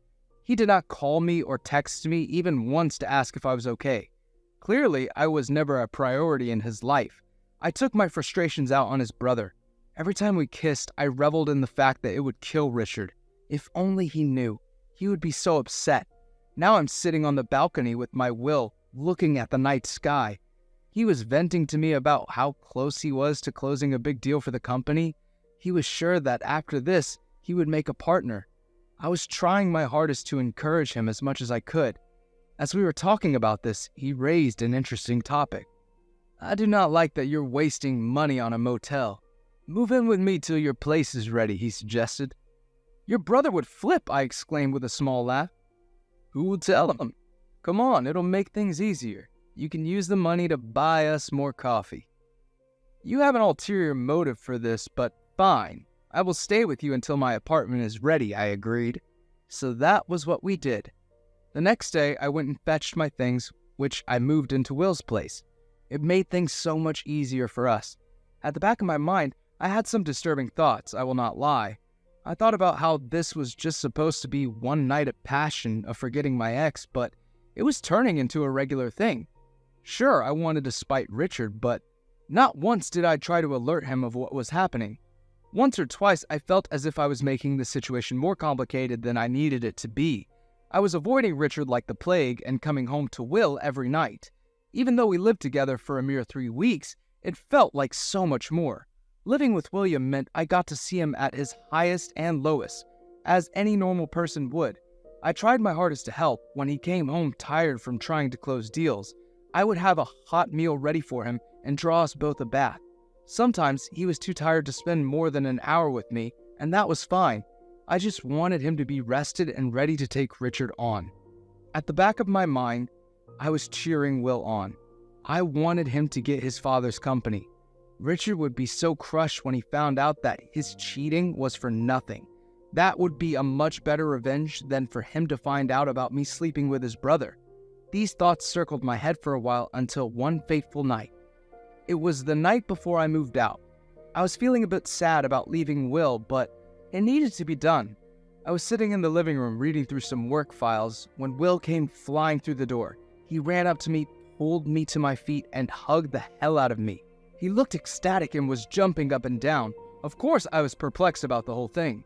He did not call me or text me even once to ask if I was okay. Clearly, I was never a priority in his life. I took my frustrations out on his brother. Every time we kissed, I reveled in the fact that it would kill Richard. If only he knew. He would be so upset. Now I'm sitting on the balcony with my Will, looking at the night sky. He was venting to me about how close he was to closing a big deal for the company. He was sure that after this, he would make a partner. I was trying my hardest to encourage him as much as I could. As we were talking about this, he raised an interesting topic. I do not like that you're wasting money on a motel. Move in with me till your place is ready, he suggested. Your brother would flip, I exclaimed with a small laugh. Who will tell him? Come on, it'll make things easier. You can use the money to buy us more coffee. You have an ulterior motive for this, but fine. I will stay with you until my apartment is ready, I agreed. So that was what we did. The next day, I went and fetched my things, which I moved into Will's place. It made things so much easier for us. At the back of my mind, I had some disturbing thoughts, I will not lie. I thought about how this was just supposed to be one night of passion of forgetting my ex, but it was turning into a regular thing. Sure, I wanted to spite Richard, but not once did I try to alert him of what was happening. Once or twice, I felt as if I was making the situation more complicated than I needed it to be. I was avoiding Richard like the plague and coming home to Will every night. Even though we lived together for a mere 3 weeks, it felt like so much more. Living with William meant I got to see him at his highest and lowest, as any normal person would. I tried my hardest to help. When he came home tired from trying to close deals, I would have a hot meal ready for him and draw us both a bath. Sometimes he was too tired to spend more than an hour with me, and that was fine. I just wanted him to be rested and ready to take Richard on. At the back of my mind, I was cheering Will on. I wanted him to get his father's company. Richard would be so crushed when he found out that his cheating was for nothing. That would be a much better revenge than for him to find out about me sleeping with his brother. These thoughts circled my head for a while until one fateful night. It was the night before I moved out. I was feeling a bit sad about leaving Will, but it needed to be done. I was sitting in the living room reading through some work files when Will came flying through the door. He ran up to me, pulled me to my feet, and hugged the hell out of me. He looked ecstatic and was jumping up and down. Of course, I was perplexed about the whole thing.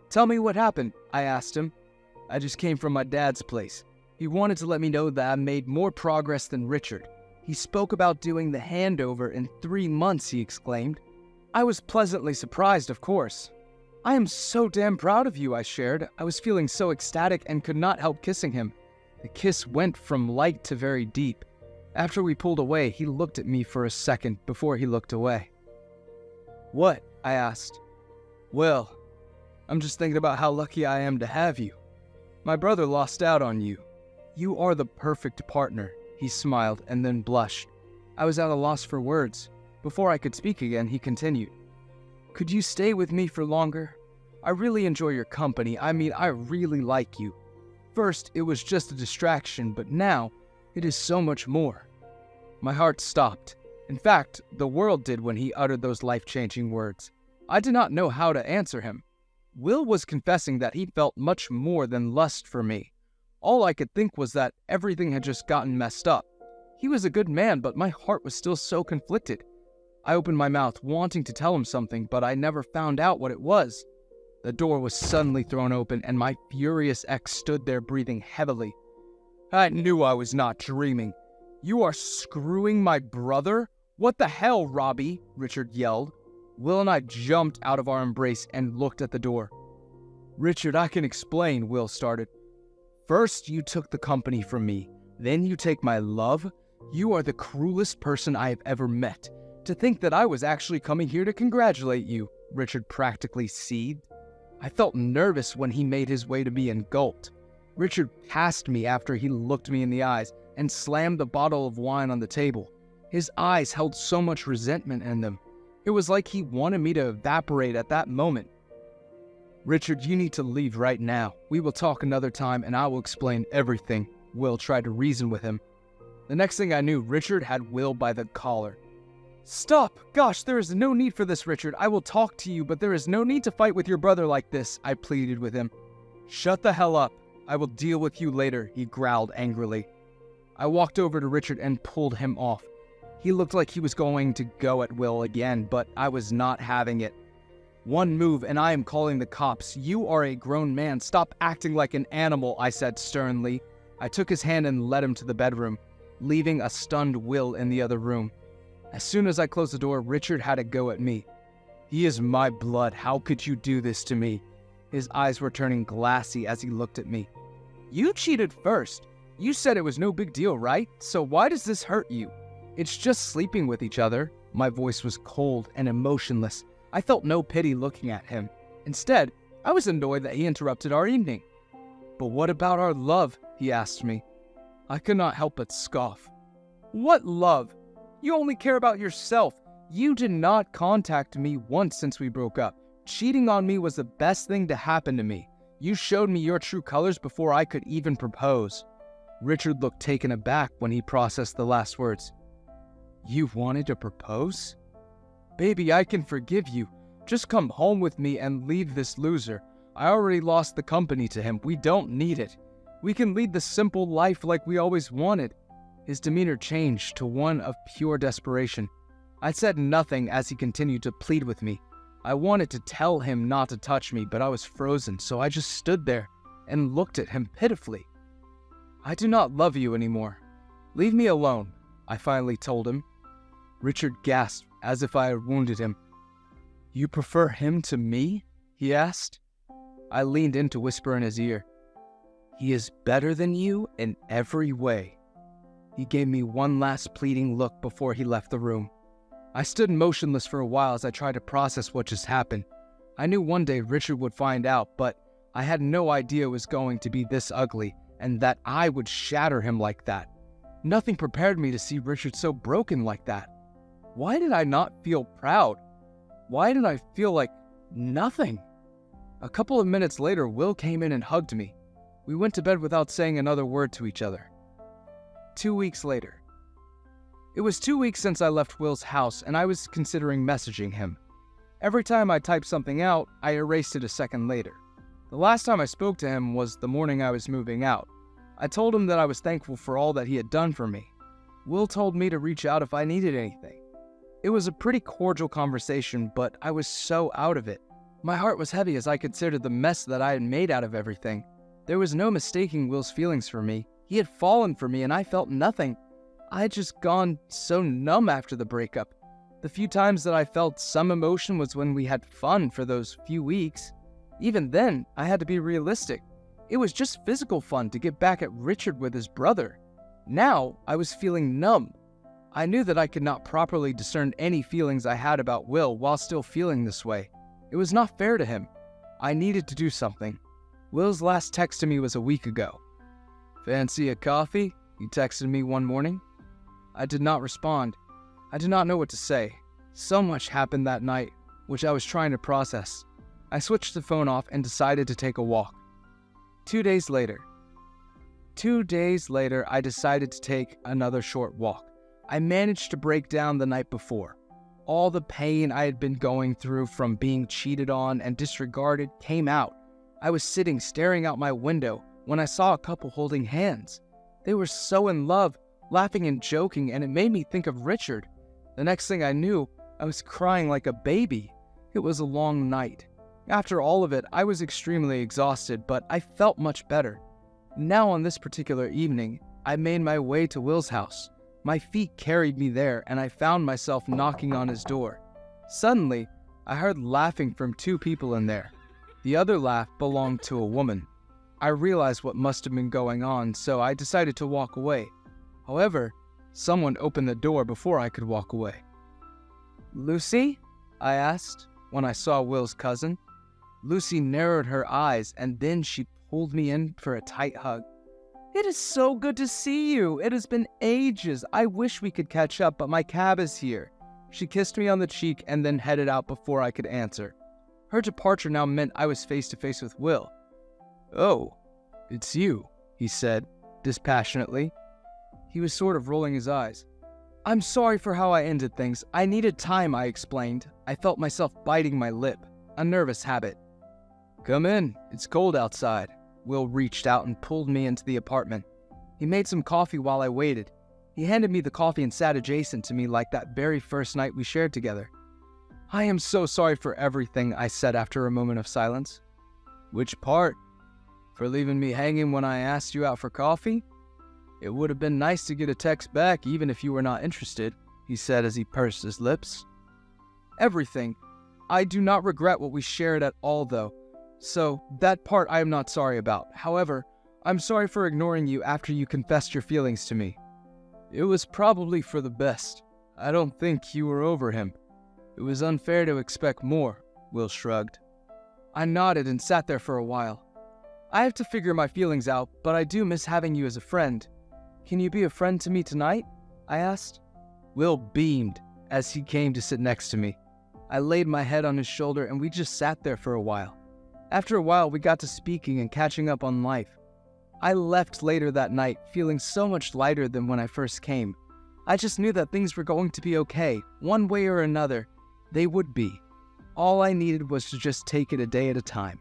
Tell me what happened, I asked him. I just came from my dad's place. He wanted to let me know that I made more progress than Richard. He spoke about doing the handover in 3 months, he exclaimed. I was pleasantly surprised, of course. I am so damn proud of you, I shared. I was feeling so ecstatic and could not help kissing him. The kiss went from light to very deep. After we pulled away, he looked at me for a second before he looked away. What? I asked. Well, I'm just thinking about how lucky I am to have you. My brother lost out on you. You are the perfect partner. He smiled and then blushed. I was at a loss for words. Before I could speak again, he continued. Could you stay with me for longer? I really enjoy your company. I really like you. First, it was just a distraction, but now, it is so much more. My heart stopped. In fact, the world did when he uttered those life-changing words. I did not know how to answer him. Will was confessing that he felt much more than lust for me. All I could think was that everything had just gotten messed up. He was a good man, but my heart was still so conflicted. I opened my mouth, wanting to tell him something, but I never found out what it was. The door was suddenly thrown open, and my furious ex stood there breathing heavily. I knew I was not dreaming. You are screwing my brother? What the hell, Robbie? Richard yelled. Will and I jumped out of our embrace and looked at the door. Richard, I can explain, Will started. First, you took the company from me. Then you take my love. You are the cruelest person I have ever met. To think that I was actually coming here to congratulate you, Richard practically seethed. I felt nervous when he made his way to me and gulped. Richard passed me after he looked me in the eyes and slammed the bottle of wine on the table. His eyes held so much resentment in them. It was like he wanted me to evaporate at that moment. Richard, you need to leave right now. We will talk another time and I will explain everything. Will tried to reason with him. The next thing I knew, Richard had Will by the collar. Stop! Gosh, there is no need for this, Richard. I will talk to you, but there is no need to fight with your brother like this, I pleaded with him. Shut the hell up. I will deal with you later, he growled angrily. I walked over to Richard and pulled him off. He looked like he was going to go at Will again, but I was not having it. One move and I am calling the cops. You are a grown man. Stop acting like an animal, I said sternly. I took his hand and led him to the bedroom, leaving a stunned Will in the other room. As soon as I closed the door, Richard had a go at me. He is my blood. How could you do this to me? His eyes were turning glassy as he looked at me. You cheated first. You said it was no big deal, right? So why does this hurt you? It's just sleeping with each other. My voice was cold and emotionless. I felt no pity looking at him. Instead, I was annoyed that he interrupted our evening. But what about our love? He asked me. I could not help but scoff. What love? You only care about yourself. You did not contact me once since we broke up. Cheating on me was the best thing to happen to me. You showed me your true colors before I could even propose. Richard looked taken aback when he processed the last words. You wanted to propose? Baby, I can forgive you. Just come home with me and leave this loser. I already lost the company to him. We don't need it. We can lead the simple life like we always wanted. His demeanor changed to one of pure desperation. I said nothing as he continued to plead with me. I wanted to tell him not to touch me, but I was frozen, so I just stood there and looked at him pitifully. I do not love you anymore. Leave me alone, I finally told him. Richard gasped as if I had wounded him. You prefer him to me? He asked. I leaned in to whisper in his ear. He is better than you in every way. He gave me one last pleading look before he left the room. I stood motionless for a while as I tried to process what just happened. I knew one day Richard would find out, but I had no idea it was going to be this ugly and that I would shatter him like that. Nothing prepared me to see Richard so broken like that. Why did I not feel proud? Why did I feel like nothing? A couple of minutes later, Will came in and hugged me. We went to bed without saying another word to each other. 2 weeks later. It was 2 weeks since I left Will's house, and I was considering messaging him. Every time I typed something out, I erased it a second later. The last time I spoke to him was the morning I was moving out. I told him that I was thankful for all that he had done for me. Will told me to reach out if I needed anything. It was a pretty cordial conversation, but I was so out of it. My heart was heavy as I considered the mess that I had made out of everything. There was no mistaking Will's feelings for me. He had fallen for me and I felt nothing. I had just gone so numb after the breakup. The few times that I felt some emotion was when we had fun for those few weeks. Even then, I had to be realistic. It was just physical fun to get back at Richard with his brother. Now, I was feeling numb. I knew that I could not properly discern any feelings I had about Will while still feeling this way. It was not fair to him. I needed to do something. Will's last text to me was a week ago. Fancy a coffee? He texted me one morning. I did not respond. I did not know what to say. So much happened that night, which I was trying to process. I switched the phone off and decided to take a walk. 2 days later, I decided to take another short walk. I managed to break down the night before. All the pain I had been going through from being cheated on and disregarded came out. I was sitting staring out my window when I saw a couple holding hands. They were so in love, laughing and joking, and it made me think of Richard. The next thing I knew, I was crying like a baby. It was a long night. After all of it, I was extremely exhausted, but I felt much better. Now on this particular evening, I made my way to Will's house. My feet carried me there, and I found myself knocking on his door. Suddenly, I heard laughing from two people in there. The other laugh belonged to a woman. I realized what must have been going on, so I decided to walk away. However, someone opened the door before I could walk away. "Lucy?" I asked when I saw Will's cousin. Lucy narrowed her eyes, and then she pulled me in for a tight hug. "It is so good to see you. It has been ages. I wish we could catch up, but my cab is here." She kissed me on the cheek and then headed out before I could answer. Her departure now meant I was face to face with Will. "Oh, it's you," he said, dispassionately. He was sort of rolling his eyes. "I'm sorry for how I ended things. I needed time," I explained. I felt myself biting my lip, a nervous habit. "Come in. It's cold outside." Will reached out and pulled me into the apartment. He made some coffee while I waited. He handed me the coffee and sat adjacent to me like that very first night we shared together. "I am so sorry for everything," I said after a moment of silence. "Which part? For leaving me hanging when I asked you out for coffee? It would have been nice to get a text back even if you were not interested," he said as he pursed his lips. "Everything. I do not regret what we shared at all, though. So, that part I am not sorry about. However, I'm sorry for ignoring you after you confessed your feelings to me." "It was probably for the best. I don't think you were over him. It was unfair to expect more," Will shrugged. I nodded and sat there for a while. "I have to figure my feelings out, but I do miss having you as a friend. Can you be a friend to me tonight?" I asked. Will beamed as he came to sit next to me. I laid my head on his shoulder and we just sat there for a while. After a while, we got to speaking and catching up on life. I left later that night feeling so much lighter than when I first came. I just knew that things were going to be okay, one way or another. They would be. All I needed was to just take it a day at a time.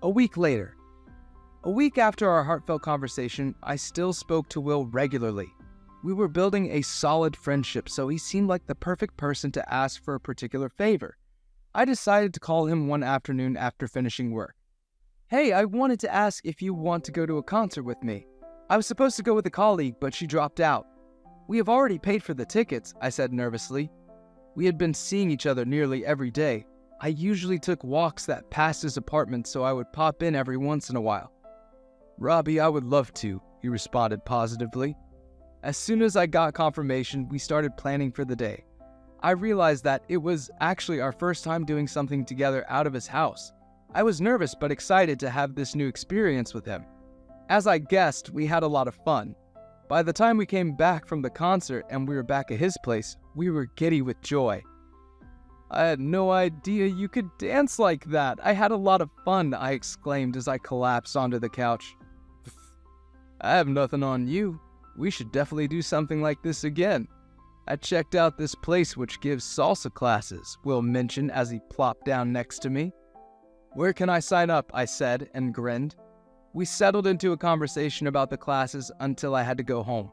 A week later. A week after our heartfelt conversation, I still spoke to Will regularly. We were building a solid friendship, so he seemed like the perfect person to ask for a particular favor. I decided to call him one afternoon after finishing work. "Hey, I wanted to ask if you want to go to a concert with me. I was supposed to go with a colleague, but she dropped out." "We have already paid for the tickets," I said nervously. We had been seeing each other nearly every day. I usually took walks that passed his apartment, so I would pop in every once in a while. "Robbie, I would love to," he responded positively. As soon as I got confirmation, we started planning for the day. I realized that it was actually our first time doing something together out of his house. I was nervous but excited to have this new experience with him. As I guessed, we had a lot of fun. By the time we came back from the concert and we were back at his place, we were giddy with joy. "I had no idea you could dance like that. I had a lot of fun," I exclaimed as I collapsed onto the couch. "I have nothing on you. We should definitely do something like this again. I checked out this place which gives salsa classes," Will mentioned as he plopped down next to me. "Where can I sign up?" I said and grinned. We settled into a conversation about the classes until I had to go home.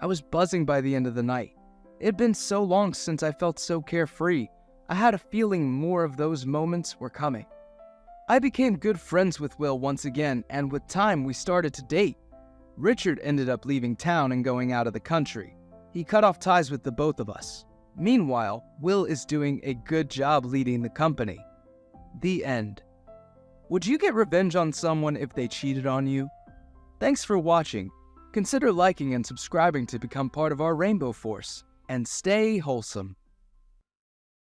I was buzzing by the end of the night. It had been so long since I felt so carefree. I had a feeling more of those moments were coming. I became good friends with Will once again, and with time we started to date. Richard ended up leaving town and going out of the country. He cut off ties with the both of us. Meanwhile, Will is doing a good job leading the company. The end. Would you get revenge on someone if they cheated on you? Thanks for watching. Consider liking and subscribing to become part of our Rainbow Force. And stay wholesome.